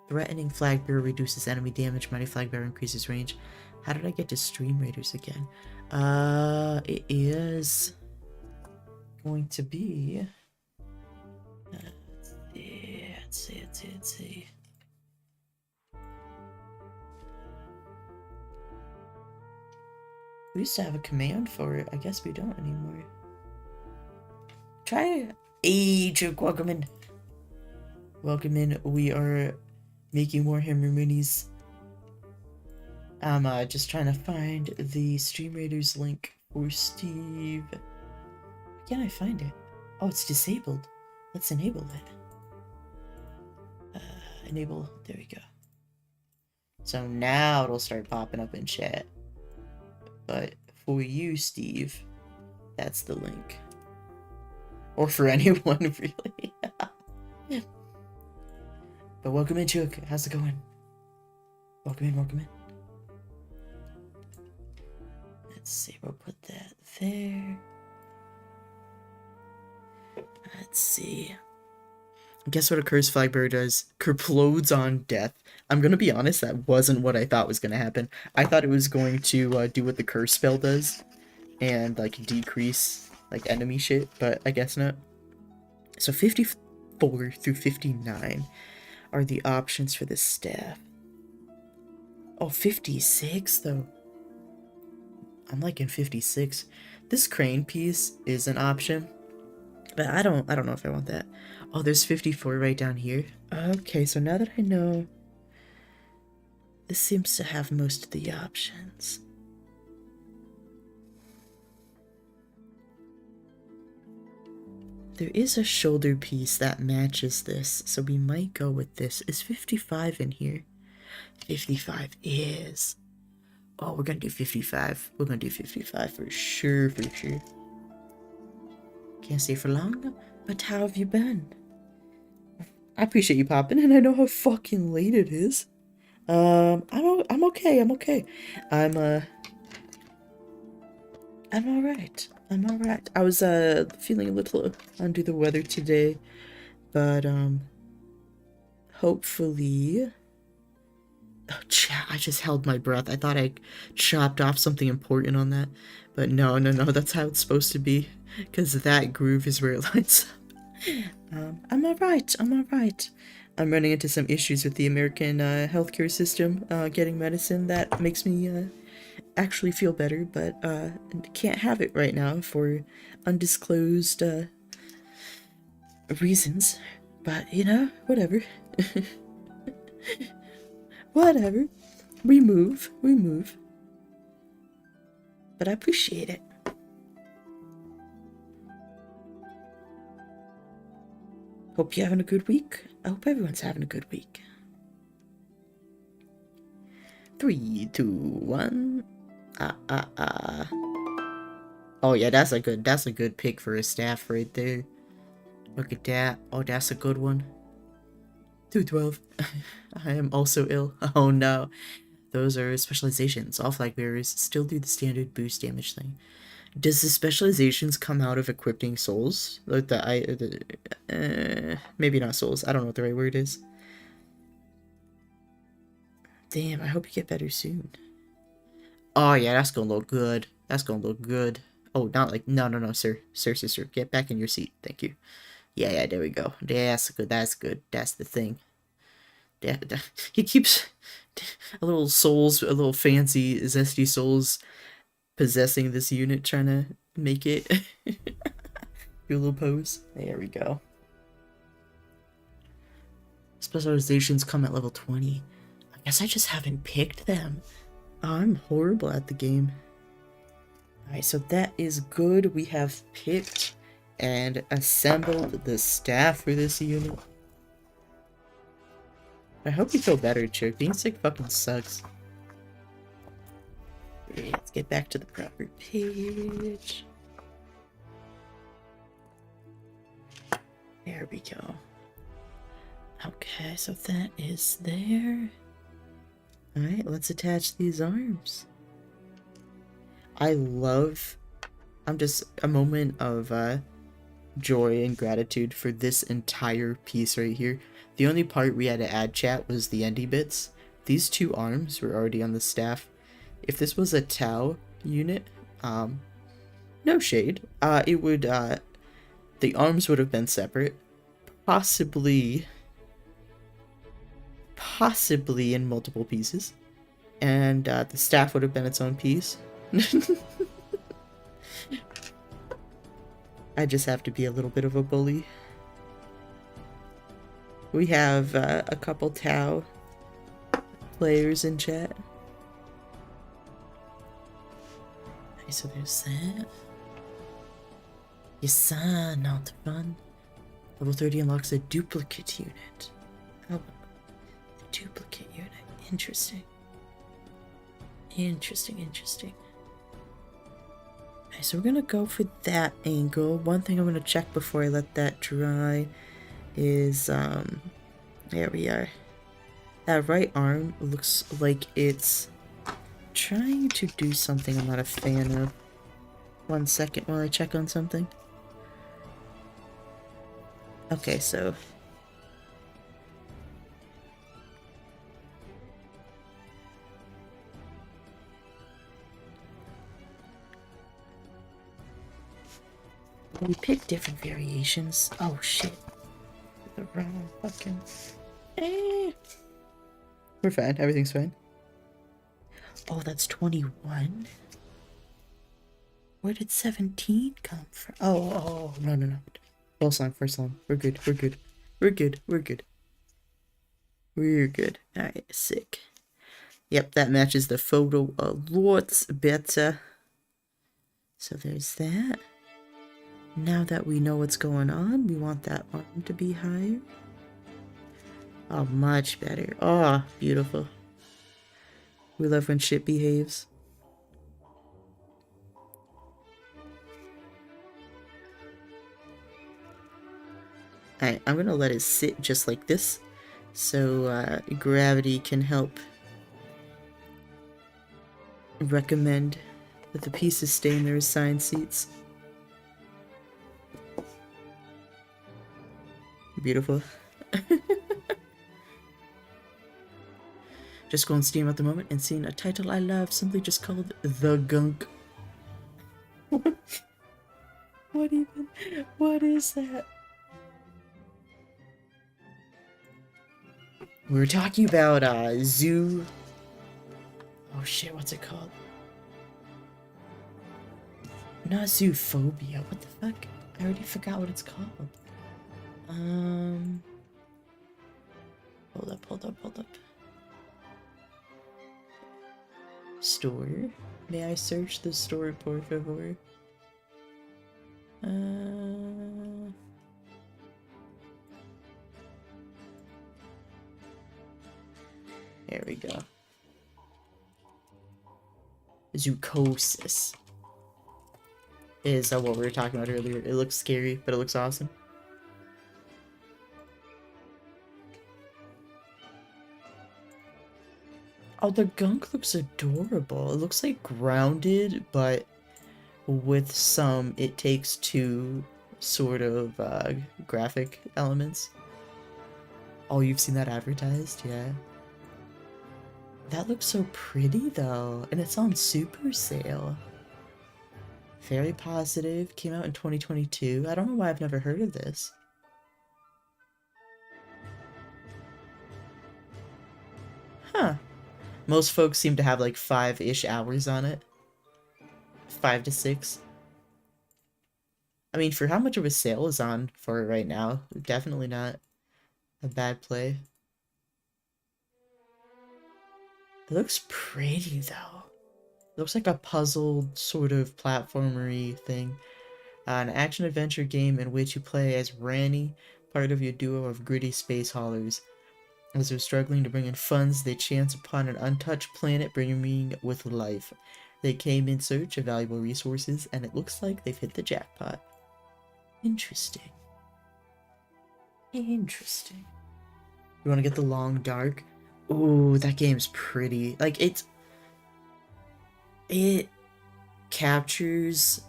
Threatening flag bearer reduces enemy damage, mighty flag bearer increases range. How did I get to Stream Raiders again? It is going to be. Let's see. We used to have a command for it. I guess we don't anymore. Try Age of welcome in. Welcome in. We are making Warhammer minis. I'm just trying to find the Stream Raiders link for Steve. Why can't I find it? Oh, it's disabled. Let's enable it. Enable. There we go. So now it'll start popping up in chat. But for you, Steve, that's the link. Or for anyone, really. But welcome in, Chook. How's it going? Welcome in. Let's see, we'll put that there. Let's see. Guess what a cursed flag bearer does? Kerplodes on death. I'm gonna be honest, that wasn't what I thought was gonna happen. I thought it was going to do what the curse spell does and like decrease like enemy shit, but I guess not. So 54 through 59 are the options for this staff. Oh, 56 though. I'm liking 56. This crane piece is an option, but I don't know if I want that. Oh, there's 54 right down here. Okay, so now that I know This seems to have most of the options. There is a shoulder piece that matches this, so we might go with this. Is 55 in here? 55 is. Oh, we're gonna do 55. We're gonna do 55 for sure, for sure. Can't stay for long, but how have you been? I appreciate you popping, and I know how fucking late it is. I'm okay. I'm alright. I'm alright. I was feeling a little under the weather today, but hopefully. Oh, I just held my breath. I thought I chopped off something important on that, but no. That's how it's supposed to be, because that groove is where it lines up. I'm alright. I'm running into some issues with the American healthcare system, getting medicine that makes me actually feel better, but can't have it right now for undisclosed reasons. But, you know, whatever. Whatever. We move. But I appreciate it. Hope you're having a good week. I hope everyone's having a good week. 3, 2, 1. Oh yeah, that's a good pick for a staff right there. Look at that. Oh, that's a good one. 212. I am also ill. Oh no. Those are specializations. All flag bearers still do the standard boost damage thing. Does the specializations come out of equipping souls? Like maybe not souls. I don't know what the right word is. Damn, I hope you get better soon. Oh yeah, that's gonna look good. Oh, not like no, sir, sister, get back in your seat. Thank you. Yeah, there we go. That's good. That's the thing. He keeps a little fancy zesty souls possessing this unit, trying to make it do a little pose. There we go. Specializations come at level 20. I guess I just haven't picked them. I'm horrible at the game. Alright, so that is good. We have picked and assembled the staff for this unit. I hope you feel better, Chick. Being sick fucking sucks. Okay, let's get back to the proper page. There we go. Okay, so that is there. Alright, let's attach these arms. I'm just a moment of joy and gratitude for this entire piece right here. The only part we had to add, chat, was the endy bits. These two arms were already on the staff. If this was a Tau unit, no shade, it would, the arms would have been separate, possibly in multiple pieces, and the staff would have been its own piece. I just have to be a little bit of a bully. We have a couple Tau players in chat. Okay, so there's that. Yes, sir, not fun. Level 30 unlocks a duplicate unit. Oh, a duplicate unit. Interesting. Interesting. Okay, so we're gonna go for that angle. One thing I'm gonna check before I let that dry is, there we are. That right arm looks like it's trying to do something I'm not a fan of. 1 second while I check on something. Okay, so we pick different variations. Oh shit. The wrong fucking. We're fine. Everything's fine. Oh, that's 21? Where did 17 come from? Oh, no. First line. We're good. Alright, sick. Yep, that matches the photo a lot better. So there's that. Now that we know what's going on, we want that arm to be higher. Oh, much better. Oh, beautiful. We love when shit behaves. Alright, I'm gonna let it sit just like this, so gravity can help recommend that the pieces stay in their assigned seats. Beautiful. Just going Steam at the moment and seeing a title I love, simply just called The Gunk. What even? What is that? We were talking about zoo. Oh shit, what's it called? Not zoophobia. What the fuck? I already forgot what it's called. Hold up. Store. May I search the store, por favor? There we go. Zoocosis is what we were talking about earlier. It looks scary, but it looks awesome. Oh, the gunk looks adorable. It looks like grounded, but with some It Takes Two sort of graphic elements. Oh, you've seen that advertised? Yeah. That looks so pretty though, and it's on super sale. Very positive. Came out in 2022. I don't know why I've never heard of this. Huh. Most folks seem to have like 5-ish hours on it. 5 to 6. I mean, for how much of a sale is on for it right now, definitely not a bad play. It looks pretty though. It looks like a puzzled sort of platformery thing. An action-adventure game in which you play as Ranny, part of your duo of gritty space haulers. As they're struggling to bring in funds, they chance upon an untouched planet brimming with life. They came in search of valuable resources, and it looks like they've hit the jackpot. Interesting. Interesting. You want to get the Long Dark? Ooh, that game's pretty. Like, it captures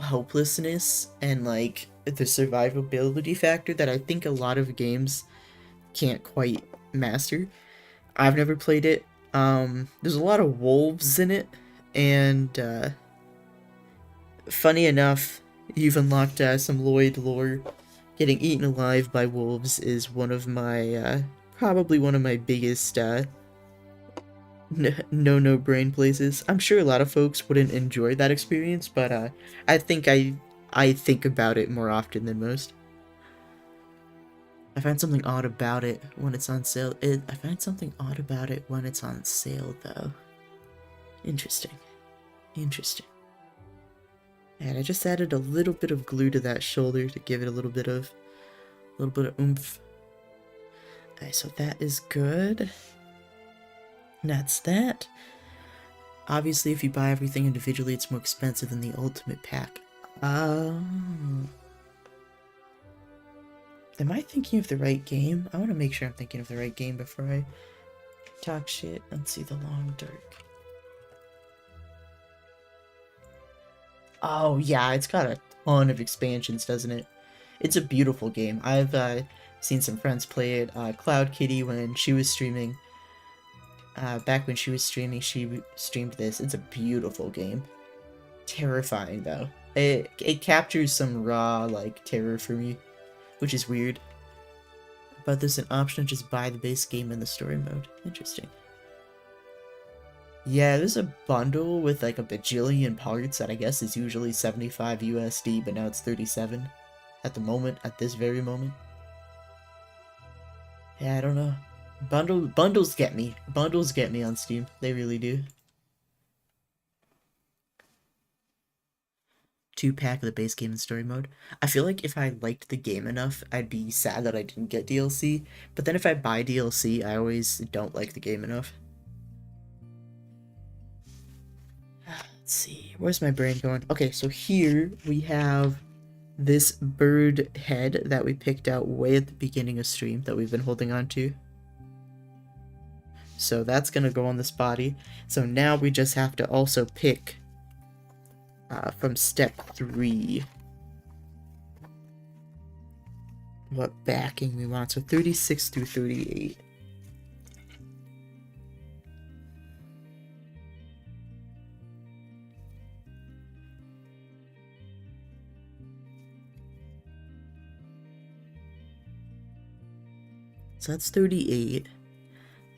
hopelessness and, like, the survivability factor that I think a lot of games can't quite master. I've never played it. There's a lot of wolves in it, and funny enough, you've unlocked some Lloyd lore. Getting eaten alive by wolves is one of my, probably one of my biggest, no brain places. I'm sure a lot of folks wouldn't enjoy that experience, but, I think I think about it more often than most. I find something odd about it when it's on sale. I find something odd about it when it's on sale, though. Interesting. Interesting. And I just added a little bit of glue to that shoulder to give it a little bit of oomph. Alright, so that is good. And that's that. Obviously, if you buy everything individually, it's more expensive than the ultimate pack. Am I thinking of the right game? I want to make sure I'm thinking of the right game before I talk shit. Let's see, the Long Dark. Oh yeah, it's got a ton of expansions, doesn't it? It's a beautiful game. I've seen some friends play it. Cloud Kitty, when she was streaming, back when she was streaming, she streamed this. It's a beautiful game. Terrifying though. It captures some raw like terror for me, which is weird. But there's an option to just buy the base game in the story mode. Interesting. Yeah, there's a bundle with like a bajillion parts that I guess is usually 75 USD, but now it's 37 at the moment, at this very moment. Yeah, I don't know. Bundles get me. Bundles get me on Steam. They really do. 2-pack of the base game and story mode. I feel like if I liked the game enough, I'd be sad that I didn't get DLC. But then if I buy DLC, I always don't like the game enough. Let's see. Where's my brain going? Okay, so here we have this bird head that we picked out way at the beginning of stream that we've been holding on to. So that's gonna go on this body. So now we just have to also pick from step 3 what backing we want. So 36 through 38. So that's 38.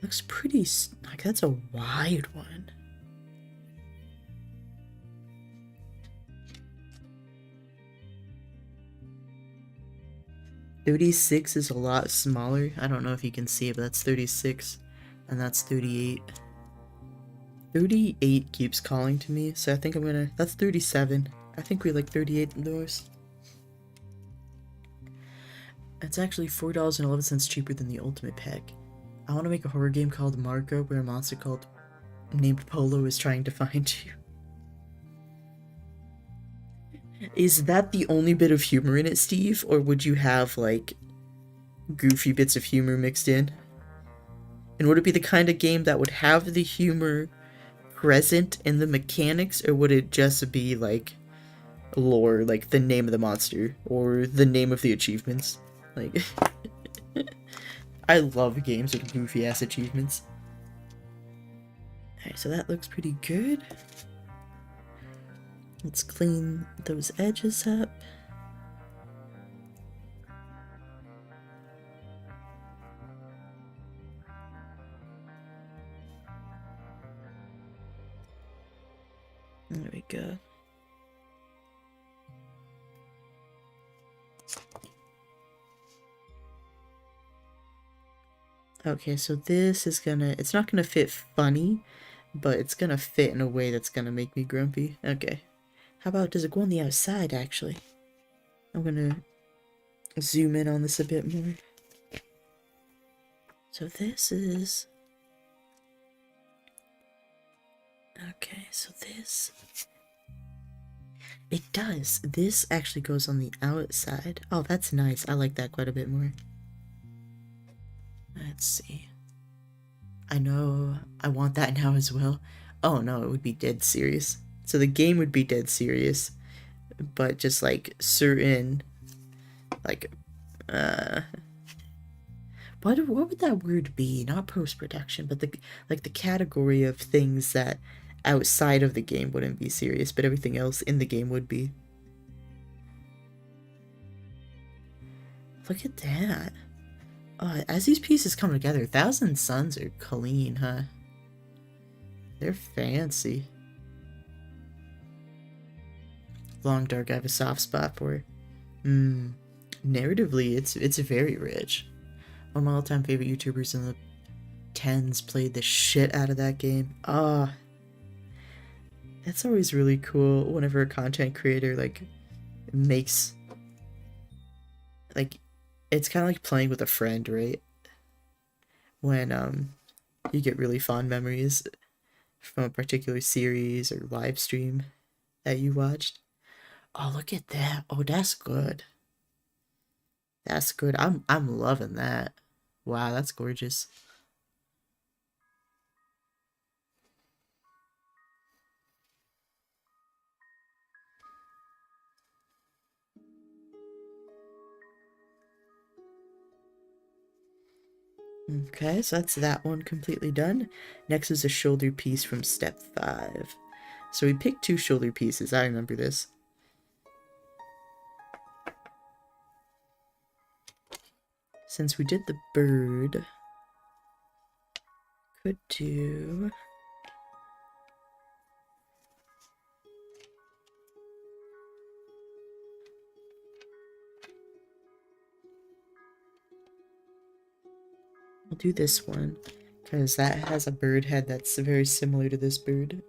Looks pretty, like that's a wide one. $36 is a lot smaller. I don't know if you can see it, but that's 36, and that's 38. 38 keeps calling to me, so I think I'm gonna. That's 37. I think we like 38 the most. It's actually $4.11 cheaper than the Ultimate Pack. I want to make a horror game called Marco, where a monster named Polo is trying to find you. Is that the only bit of humor in it, Steve? Or would you have, like, goofy bits of humor mixed in? And would it be the kind of game that would have the humor present in the mechanics, or would it just be, like, lore, like the name of the monster, or the name of the achievements? Like, I love games with goofy-ass achievements. Alright, so that looks pretty good. Let's clean those edges up. There we go. Okay, so this is it's not gonna fit funny, but it's gonna fit in a way that's gonna make me grumpy. Okay. How about, does it go on the outside, actually? I'm gonna zoom in on this a bit more. So this is... Okay, so this... It does. This actually goes on the outside. Oh, that's nice. I like that quite a bit more. Let's see. I know I want that now as well. Oh no, it would be dead serious. So the game would be dead serious, but just like certain, like, what would that word be? Not post-production, but the category of things that outside of the game wouldn't be serious, but everything else in the game would be. Look at that. As these pieces come together, Thousand Suns are clean, huh? They're fancy. Long Dark I have a soft spot for. Narratively, it's very rich. One of my all-time favorite YouTubers in the 10s played the shit out of that game. It's always really cool whenever a content creator, like, makes... Like, it's kind of like playing with a friend, right? When, you get really fond memories from a particular series or live stream that you watched. Oh, look at that. Oh, that's good. That's good. I'm loving that. Wow, that's gorgeous. Okay, so that's that one completely done. Next is a shoulder piece from step 5. So we picked 2 shoulder pieces. I remember this. Since we did the bird, could do... I'll do this one, because that has a bird head that's very similar to this bird.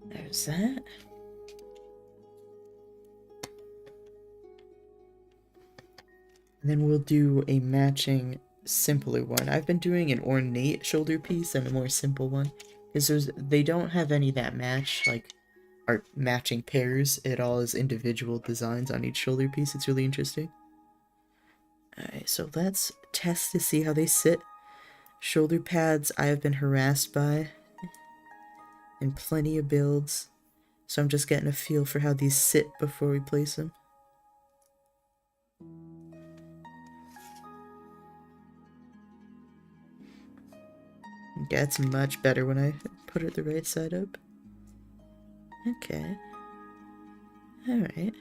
There's that. And then we'll do a matching simpler one. I've been doing an ornate shoulder piece and a more simple one. Because they don't have any that match, like, are matching pairs. It all is individual designs on each shoulder piece. It's really interesting. Alright, so let's test to see how they sit. Shoulder pads I have been harassed by in plenty of builds. So I'm just getting a feel for how these sit before we place them. Yeah, it's much better when I put it the right side up. Okay. Alright.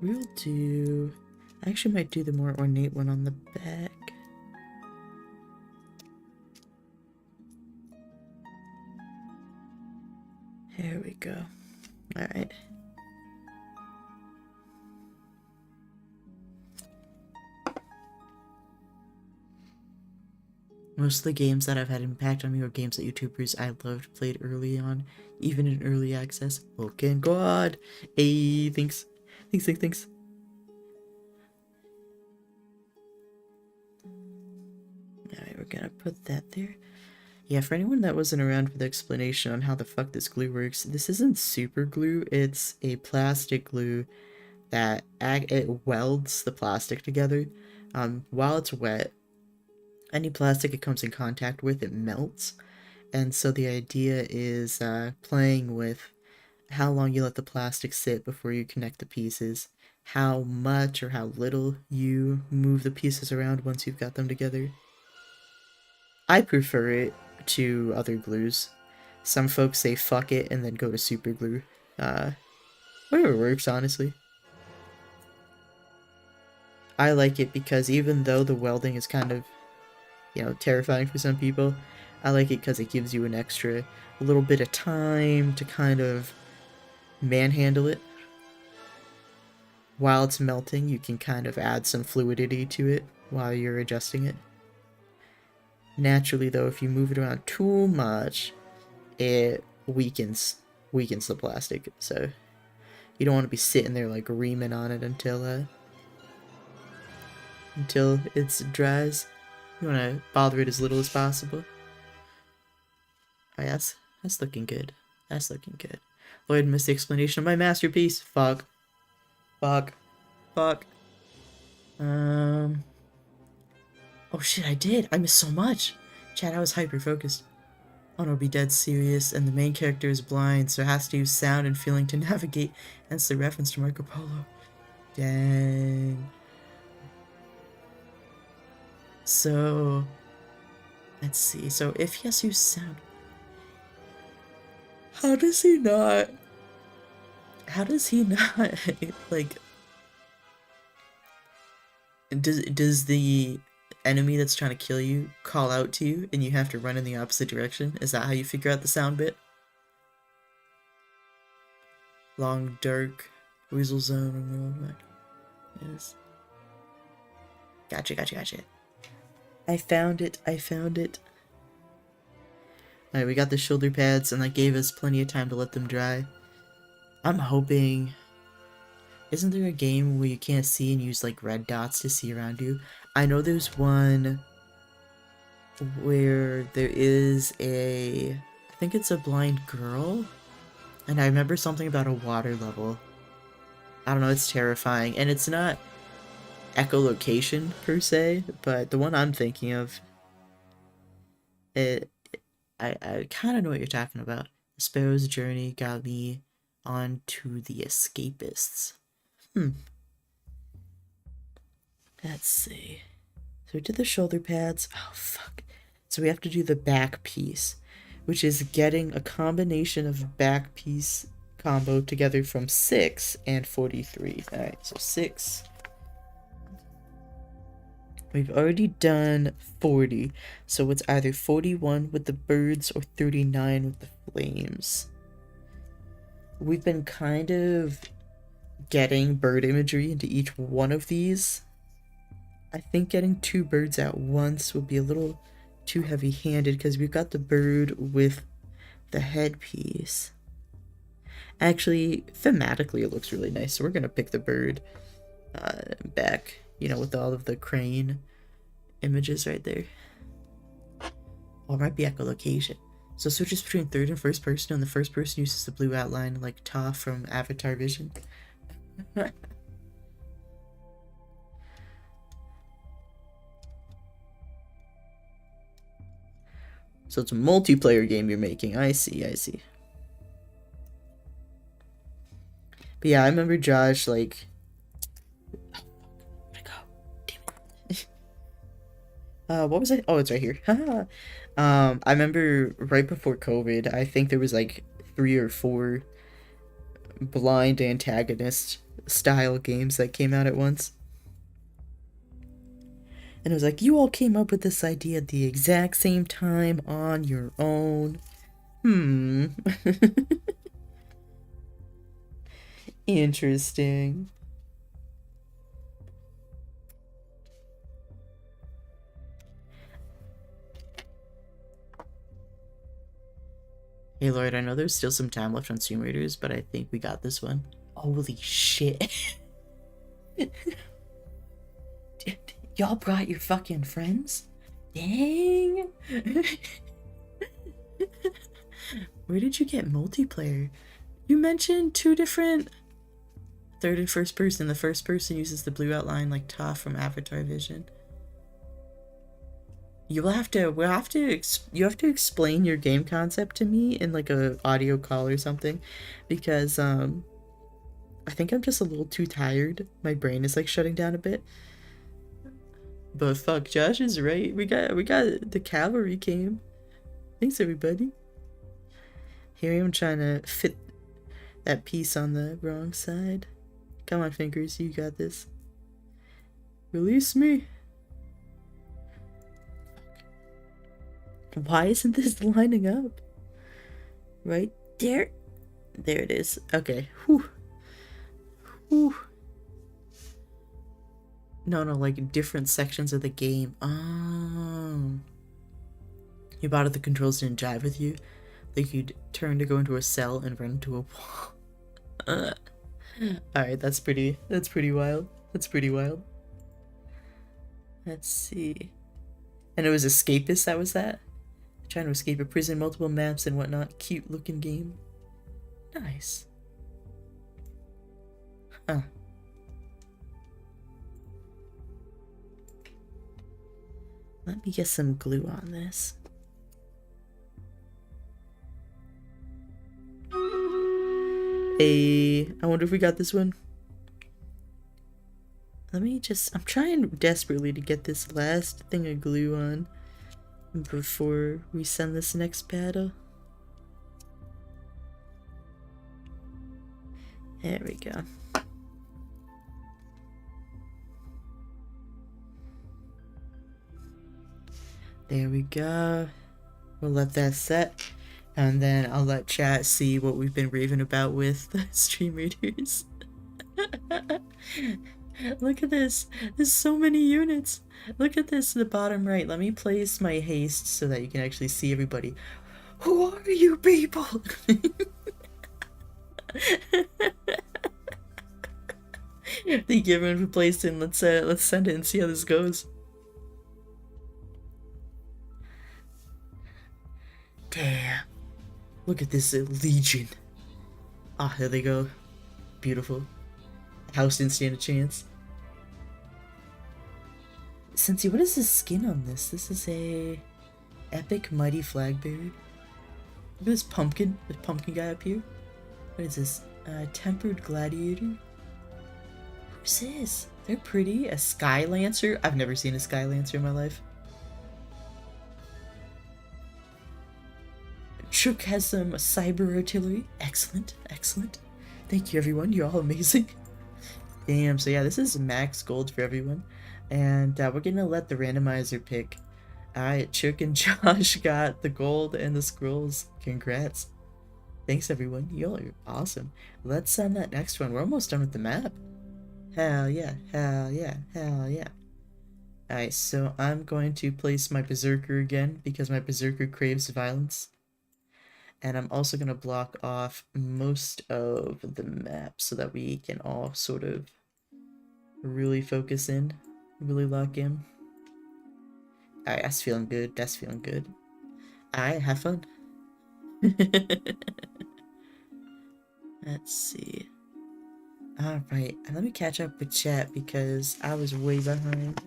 We'll do... I actually might do the more ornate one on the back. There we go. Alright. Most of the games that have had impact on me were games that YouTubers I loved played early on, even in early access. Vulcan God! Hey, thanks. Thanks. Alright, we're gonna put that there. Yeah, for anyone that wasn't around for the explanation on how the fuck this glue works, this isn't super glue, it's a plastic glue that it welds the plastic together. While it's wet, any plastic it comes in contact with, it melts. And so the idea is playing with how long you let the plastic sit before you connect the pieces, how much or how little you move the pieces around once you've got them together. I prefer it to other glues. Some folks say fuck it and then go to super glue. Whatever works, honestly. I like it because even though the welding is kind of, you know, terrifying for some people, I like it because it gives you a little bit of time to kind of manhandle it. While it's melting, you can kind of add some fluidity to it while you're adjusting it. Naturally, though, if you move it around too much, it weakens the plastic. So you don't want to be sitting there like reaming on it until it dries. You want to bother it as little as possible. Oh, yeah, that's looking good. That's looking good. Lloyd missed the explanation of my masterpiece. Fuck. Oh shit, I did. I missed so much. Chat, I was hyper-focused. Oh no, be dead serious, and the main character is blind, so has to use sound and feeling to navigate, hence the reference to Marco Polo. Dang. So, let's see. So if he has to use sound, how does he not, like, does the enemy that's trying to kill you call out to you and you have to run in the opposite direction? Is that how you figure out the sound bit? Long, dark, weasel zone. Yes. Gotcha. I found it. Alright, we got the shoulder pads, and that gave us plenty of time to let them dry. I'm hoping... Isn't there a game where you can't see and use, like, red dots to see around you? I know there's one where there is I think it's a blind girl? And I remember something about a water level. I don't know, it's terrifying. And it's not echolocation, per se, but the one I'm thinking of... I kind of know what you're talking about. The Sparrow's Journey got me onto the Escapists. Let's see. So we did the shoulder pads. Oh, fuck. So we have to do the back piece, which is getting a combination of back piece combo together from 6 and 43. Alright, so 6. We've already done 40, so it's either 41 with the birds or 39 with the flames. We've been kind of getting bird imagery into each one of these. I think getting 2 birds at once would be a little too heavy-handed because we've got the bird with the headpiece. Actually, thematically it looks really nice, so we're gonna pick the bird back, you know, with all of the crane images right there. Oh, it might be echolocation. So switches between third and first person, and the first person uses the blue outline like Ta from Avatar Vision. So it's a multiplayer game you're making. I see, I see. But yeah, I remember Josh, like... Oh, where'd it go? Damn it. What was it? Oh, it's right here. I remember right before COVID, I think there was like 3 or 4 blind antagonist style games that came out at once. And it was like, you all came up with this idea at the exact same time on your own. Interesting. Hey Lloyd, I know there's still some time left on Tomb Raiders, but I think we got this one. Holy shit. Y'all brought your fucking friends? Dang. Where did you get multiplayer? You mentioned 2 different third and first person. The first person uses the blue outline like Ta from Avatar Vision. You have to explain your game concept to me in like a audio call or something, because I think I'm just a little too tired. My brain is like shutting down a bit. But fuck, Josh is right. We got the cavalry came. Thanks everybody. Here I'm trying to fit that piece on the wrong side. Come on, fingers, you got this. Release me. Why isn't this lining up? Right there. There it is. Okay. Whew. Whew. No, like different sections of the game. Oh. You bought it, the controls didn't jive with you? Like you'd turn to go into a cell and run into a wall. Alright, that's pretty wild. That's pretty wild. Let's see. And it was Escapist that was that? Trying to escape a prison, multiple maps and whatnot. Cute looking game. Nice. Huh. Let me get some glue on this. Hey, I wonder if we got this one. Let me just... I'm trying desperately to get this last thing of glue on before we send this next battle. There we go. There we go. We'll let that set. And then I'll let chat see what we've been raving about with the stream readers. Look at this. There's so many units. Look at this in the bottom right. Let me place my haste so that you can actually see everybody. Who are you people? Thank you everyone for placing. Let's send it and see how this goes. Damn. Look at this legion. Ah, there they go. Beautiful. House didn't stand a chance. Cincy, what is this skin on this? This is a epic mighty flagbearer. Look at this pumpkin guy up here. What is this? Tempered gladiator? Who's this? They're pretty. A sky lancer? I've never seen a sky lancer in my life. Chook has some cyber artillery. Excellent, excellent. Thank you everyone, you're all amazing. Damn, so yeah, this is max gold for everyone. And we're gonna let the randomizer pick. Alright, Chook and Josh got the gold and the scrolls. Congrats. Thanks everyone, y'all are awesome. Let's send that next one. We're almost done with the map. Hell yeah, hell yeah, hell yeah. Alright, so I'm going to place my Berserker again because my Berserker craves violence. And I'm also going to block off most of the map so that we can all sort of really focus in, really lock in. Alright, that's feeling good, that's feeling good. Alright, have fun. Let's see. Alright, let me catch up with chat because I was way behind.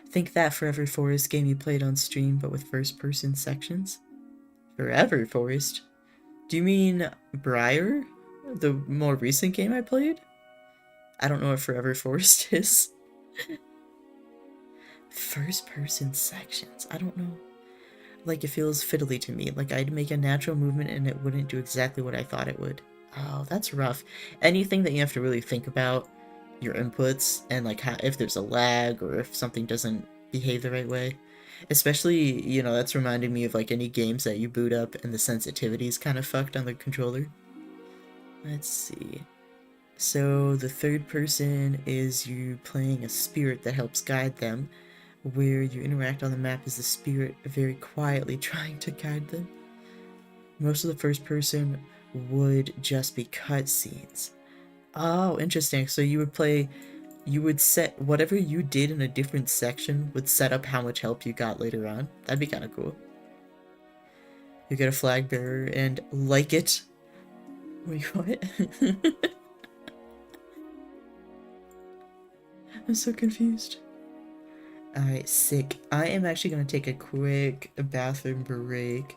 Think that Forever Forest game you played on stream but with first person sections? Forever Forest? Do you mean Briar? The more recent game I played? I don't know what Forever Forest is. First person sections? I don't know. Like, it feels fiddly to me. Like, I'd make a natural movement and it wouldn't do exactly what I thought it would. Oh, that's rough. Anything that you have to really think about your inputs and, like, how, if there's a lag or if something doesn't behave the right way. Especially, you know, that's reminding me of, like, any games that you boot up and the sensitivity is kind of fucked on the controller. Let's see. So, the third person is you playing a spirit that helps guide them, where you interact on the map as the spirit very quietly trying to guide them. Most of the first person would just be cutscenes. Oh, interesting. So you would set whatever you did in a different section would set up how much help you got later on. That'd be kind of cool. You get a flag bearer and like it. Wait, what? I'm so confused. Alright, sick. I am actually going to take a quick bathroom break,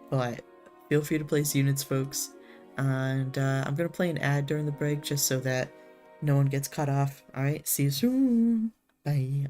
but feel free to place units, folks. And I'm going to play an ad during the break just so that no one gets cut off. Alright, see you soon. Bye.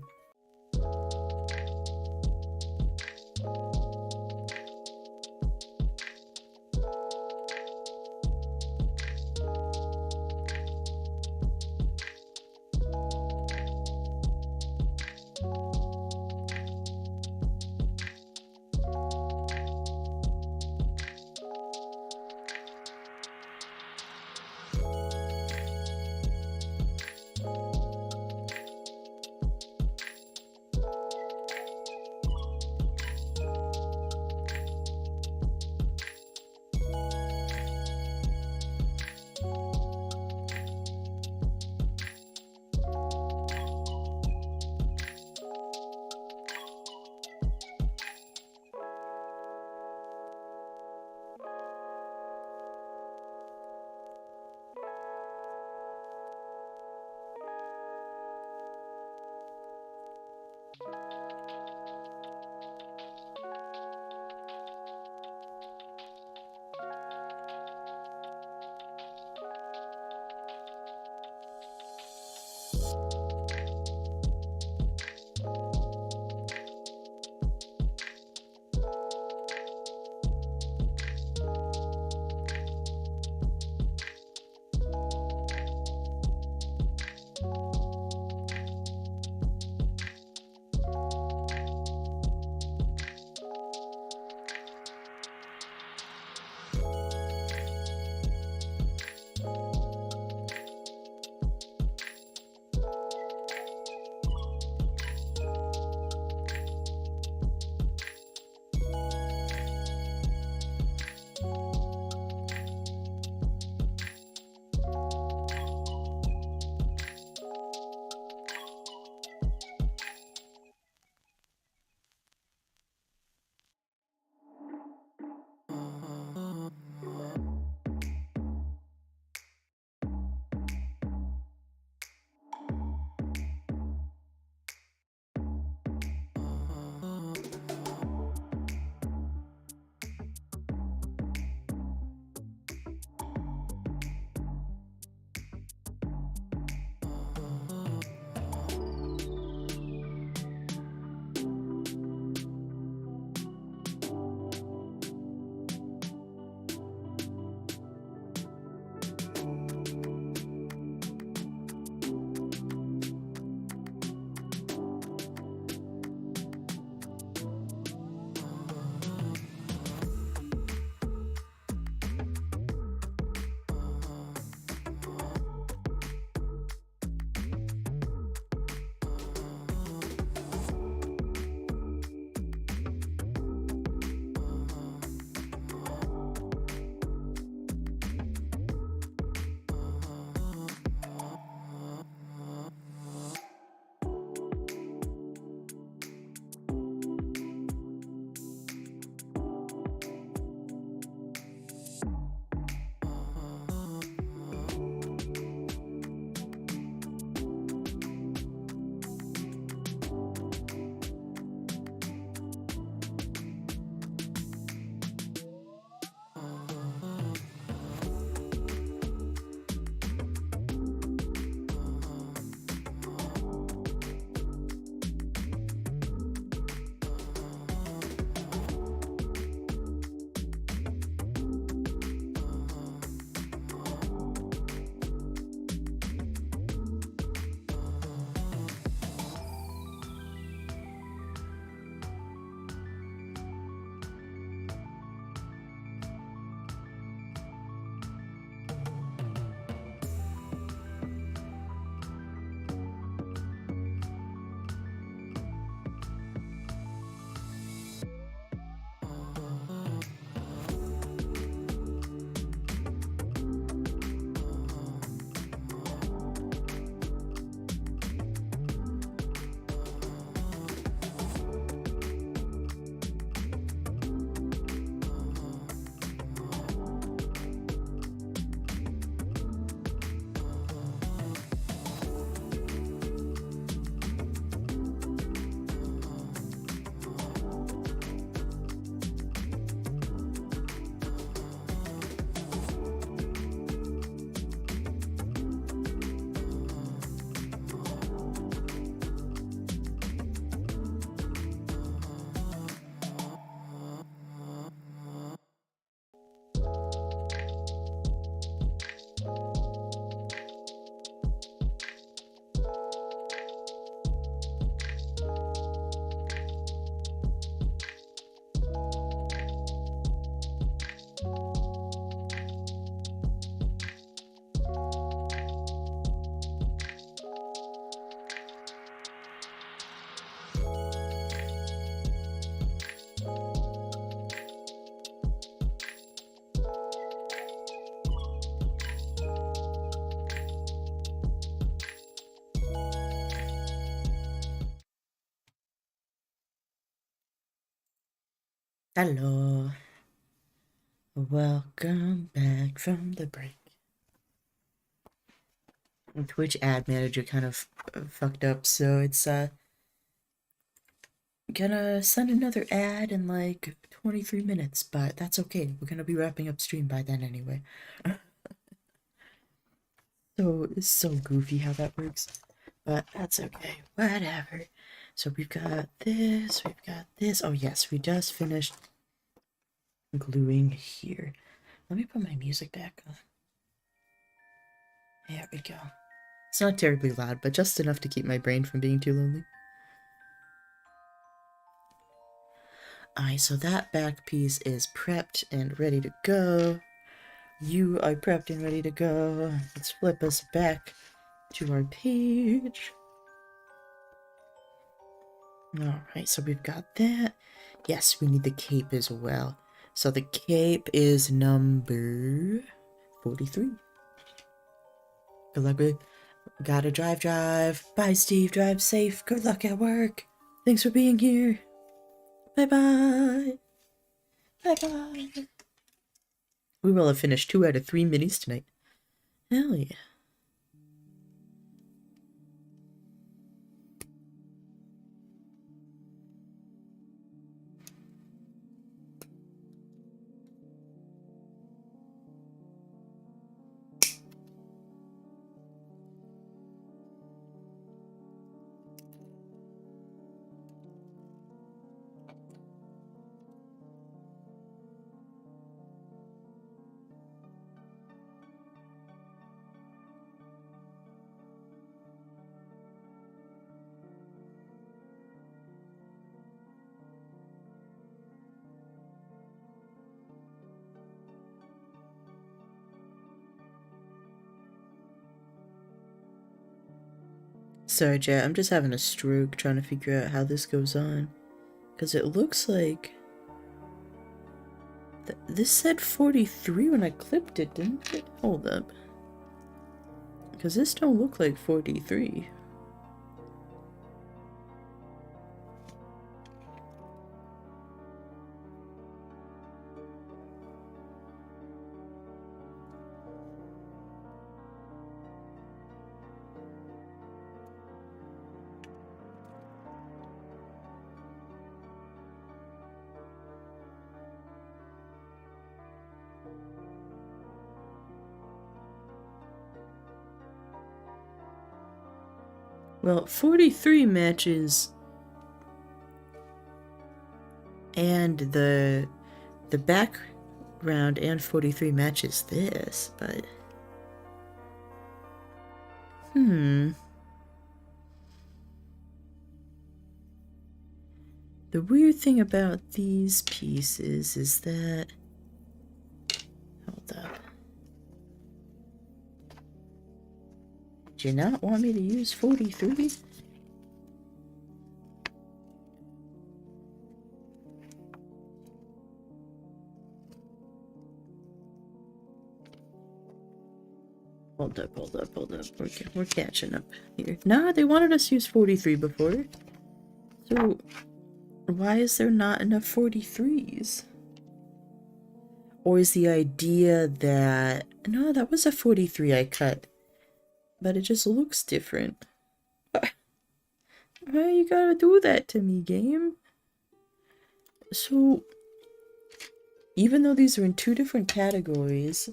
Hello. Welcome back from the break. Twitch ad manager kind of fucked up, so it's gonna send another ad in like 23 minutes, but that's okay. We're gonna be wrapping up stream by then anyway. So it's so goofy how that works, but that's okay. Whatever. So we've got this, we've got this. Oh yes, we just finished gluing here. Let me put my music back on. There we go. It's not terribly loud, but just enough to keep my brain from being too lonely. Alright, so that back piece is prepped and ready to go. You are prepped and ready to go. Let's flip us back to our page. Alright, so we've got that. Yes, we need the cape as well. So the cape is number 43. Good luck with. Gotta drive. Bye, Steve. Drive safe. Good luck at work. Thanks for being here. Bye-bye. Bye-bye. We will have finished 2 out of 3 minis tonight. Hell yeah. Sorry, Jet, I'm just having a stroke trying to figure out how this goes on. Because it looks like... this said 43 when I clipped it, didn't it? Hold up. Because this don't look like 43. Well, 43 matches, and the background and 43 matches this, but... The weird thing about these pieces is that... Hold up. Do you not want me to use 43? Hold up. We're catching up here. Nah, they wanted us to use 43 before. So, why is there not enough 43s? Or is the idea that... No, that was a 43 I cut. But it just looks different. Why you gotta do that to me, game? So, even though these are in 2 different categories...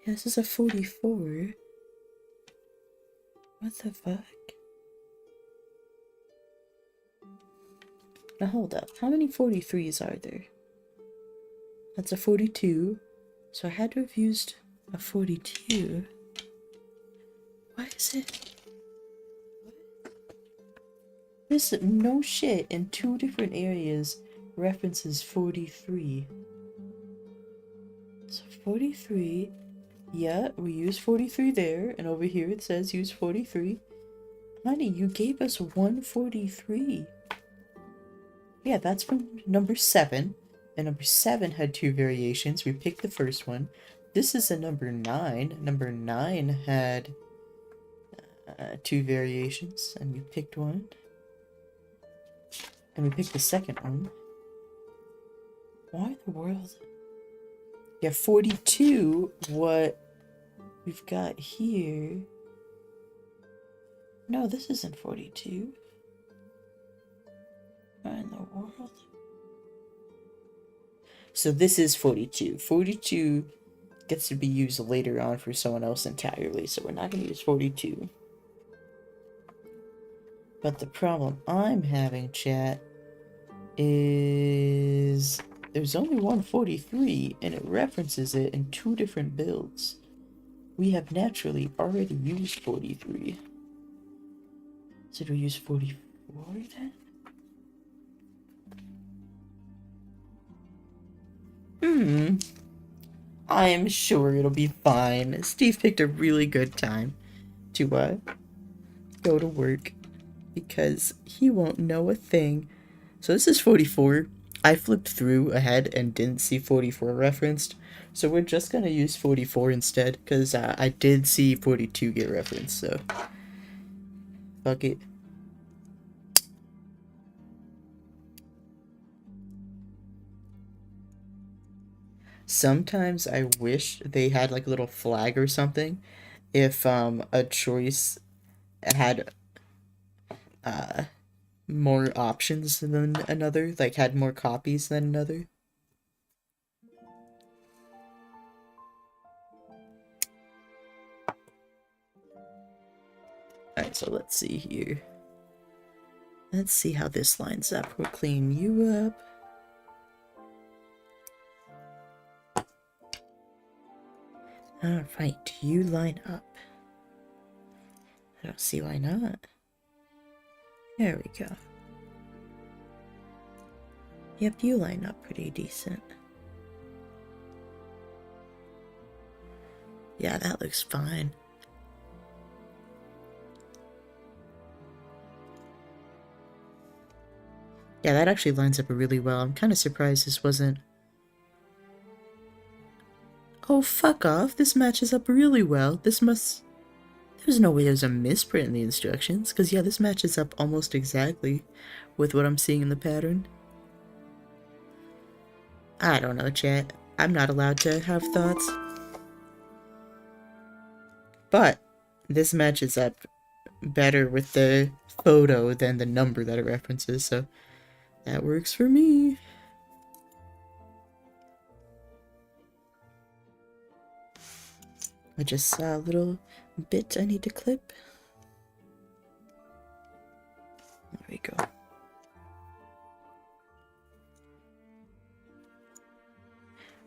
Yeah, this is a 44. What the fuck? Now hold up. How many 43s are there? That's a 42. So I had to have used a 42. Why is it? This no shit in 2 different areas references 43. So 43. Yeah, we use 43 there, and over here it says use 43. Honey, you gave us 143. Yeah, that's from number 7. And number 7 had 2 variations. We picked the first one. This is a number 9. Number 9 had 2 variations, and we picked one. And we pick the second one. Why in the world? Yeah, 42. What we've got here. No, this isn't 42. What in the world? So this is 42. 42 gets to be used later on for someone else entirely, so we're not going to use 42. But the problem I'm having, chat, is there's only one 43, and it references it in 2 different builds. We have naturally already used 43. So do we use 44 then? I am sure it'll be fine. Steve picked a really good time to go to work because he won't know a thing. So this is 44. I flipped through ahead and didn't see 44 referenced. So we're just going to use 44 instead because I did see 42 get referenced. So fuck it. Sometimes I wish they had like a little flag or something if a choice had more options than another, like had more copies than another. Alright, so let's see here. Let's see how this lines up. We'll clean you up. Alright, do you line up? I don't see why not. There we go. Yep, you line up pretty decent. Yeah, that looks fine. Yeah, that actually lines up really well. I'm kind of surprised this wasn't... Oh, fuck off. This matches up really well. This must... There's no way there's a misprint in the instructions, because yeah, this matches up almost exactly with what I'm seeing in the pattern. I don't know, chat. I'm not allowed to have thoughts. But this matches up better with the photo than the number that it references, so that works for me. I just saw a little bit I need to clip. There we go.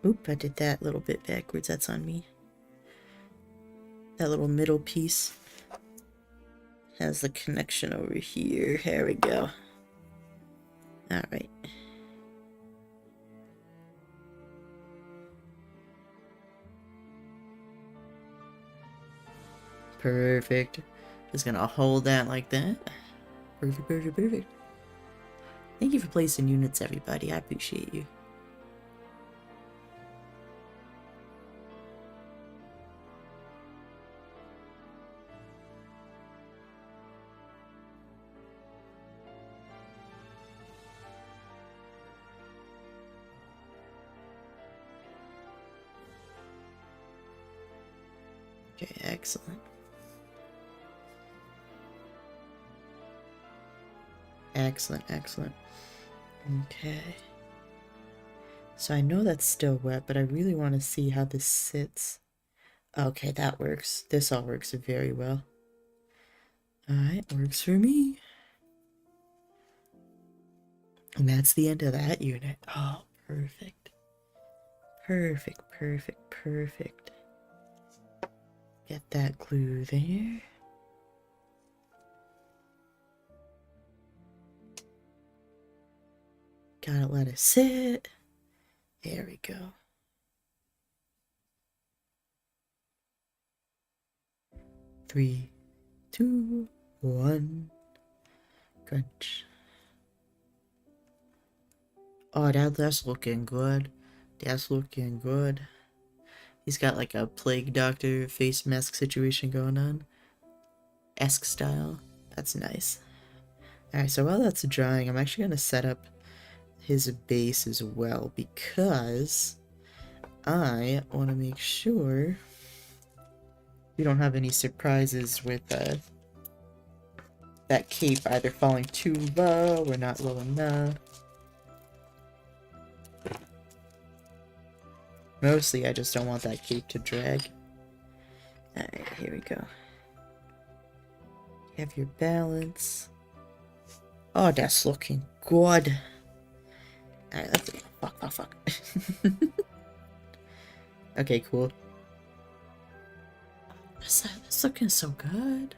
Oop, I did that little bit backwards. That's on me. That little middle piece has the connection over here. There we go. Alright. Perfect. Just gonna hold that like that. Perfect, perfect, perfect. Thank you for placing units, everybody. I appreciate you. Okay, excellent. Excellent, excellent. Okay. So I know that's still wet, but I really want to see how this sits. Okay, that works. This all works very well. Alright, works for me. And that's the end of that unit. Oh, perfect. Perfect, perfect, perfect. Get that glue there. Gotta let it sit. There we go. Three, two, one. Crunch. Oh, that's looking good. That's looking good. He's got like a plague doctor face mask situation going on. Esque style. That's nice. Alright, so while that's drying, I'm actually gonna set up his base as well because I want to make sure we don't have any surprises with that cape either falling too low or not low enough. Mostly, I just don't want that cape to drag. Alright, here we go. You have your balance. Oh, that's looking good. Alright, let's... Fuck. Okay, cool. That's looking so good.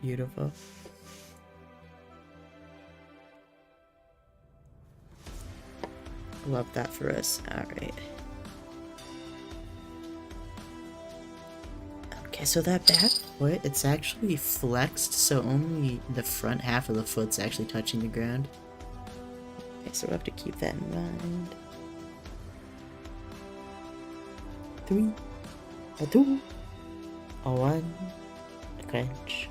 Beautiful. Love that for us. Alright. Okay, so that back foot, it's actually flexed, so only the front half of the foot's actually touching the ground. Okay, so we'll have to keep that in mind. 3, a 2, a 1, a crunch.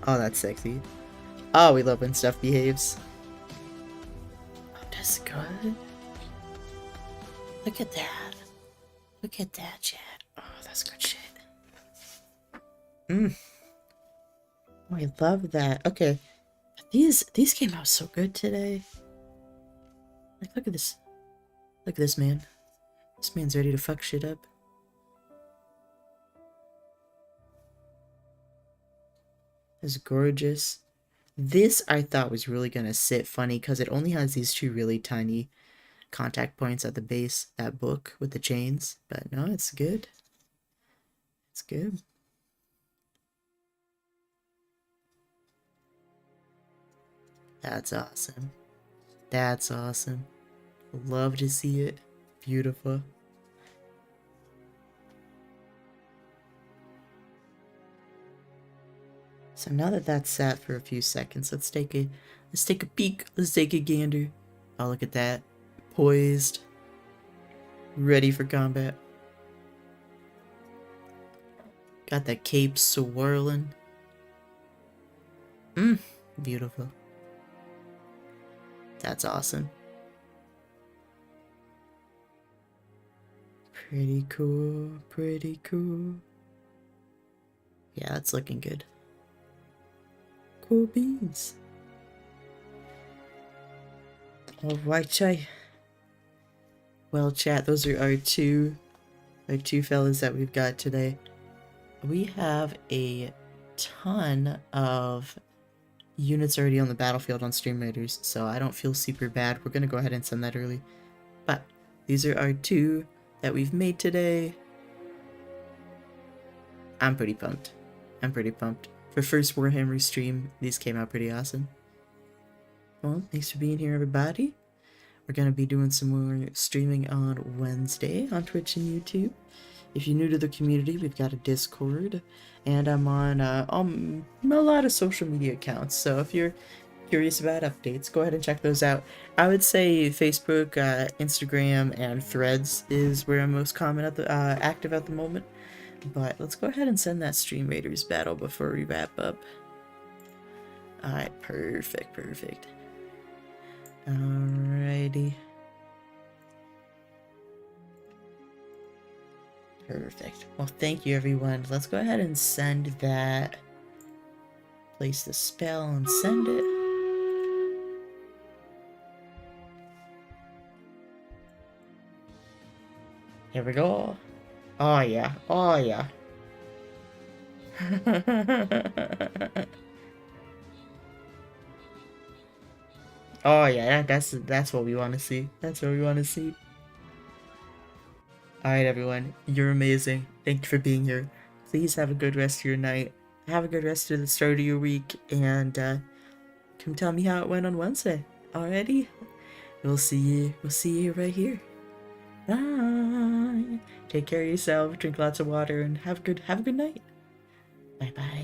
Oh, that's sexy. Oh, we love when stuff behaves. Oh, that's good. Look at that. Look at that, chat. Oh, that's good shit. Oh, I love that. Okay. These came out so good today. Like, look at this. Look at this, man. This man's ready to fuck shit up. It's gorgeous. This I thought was really gonna sit funny because it only has these two really tiny contact points at the base, that book with the chains. But no, it's good. It's good. That's awesome. That's awesome. Love to see it. Beautiful. So now that that's sat for a few seconds, let's take a peek. Let's take a gander. Oh, look at that. Poised. Ready for combat. Got that cape swirling. Beautiful. That's awesome. Pretty cool, pretty cool. Yeah, that's looking good. Cool beans. Alright, Chai. Well, chat, those are our two fellas that we've got today. We have a ton of units already on the battlefield on Stream Raiders, so I don't feel super bad. We're gonna go ahead and send that early. But these are our two that we've made today. I'm pretty pumped. For first Warhammer stream, these came out pretty awesome. Well, thanks for being here, everybody. We're going to be doing some more streaming on Wednesday on Twitch and YouTube. If you're new to the community, we've got a Discord, and I'm on a lot of social media accounts, so if you're curious about updates, go ahead and check those out. I would say Facebook, Instagram, and Threads is where I'm most active at the moment. But let's go ahead and send that Stream Raiders battle before we wrap up. Alright, perfect. Alrighty. Perfect. Well, thank you, everyone. Let's go ahead and send that. Place the spell and send it. Here we go. Oh yeah. Oh yeah. Oh yeah, that's what we want to see. That's what we want to see. Alright, everyone. You're amazing. Thank you for being here. Please have a good rest of your night. Have a good rest of the start of your week, and come tell me how it went on Wednesday. Alrighty? We'll see you right here. Bye. Take care of yourself, drink lots of water, and have a good night. Bye bye.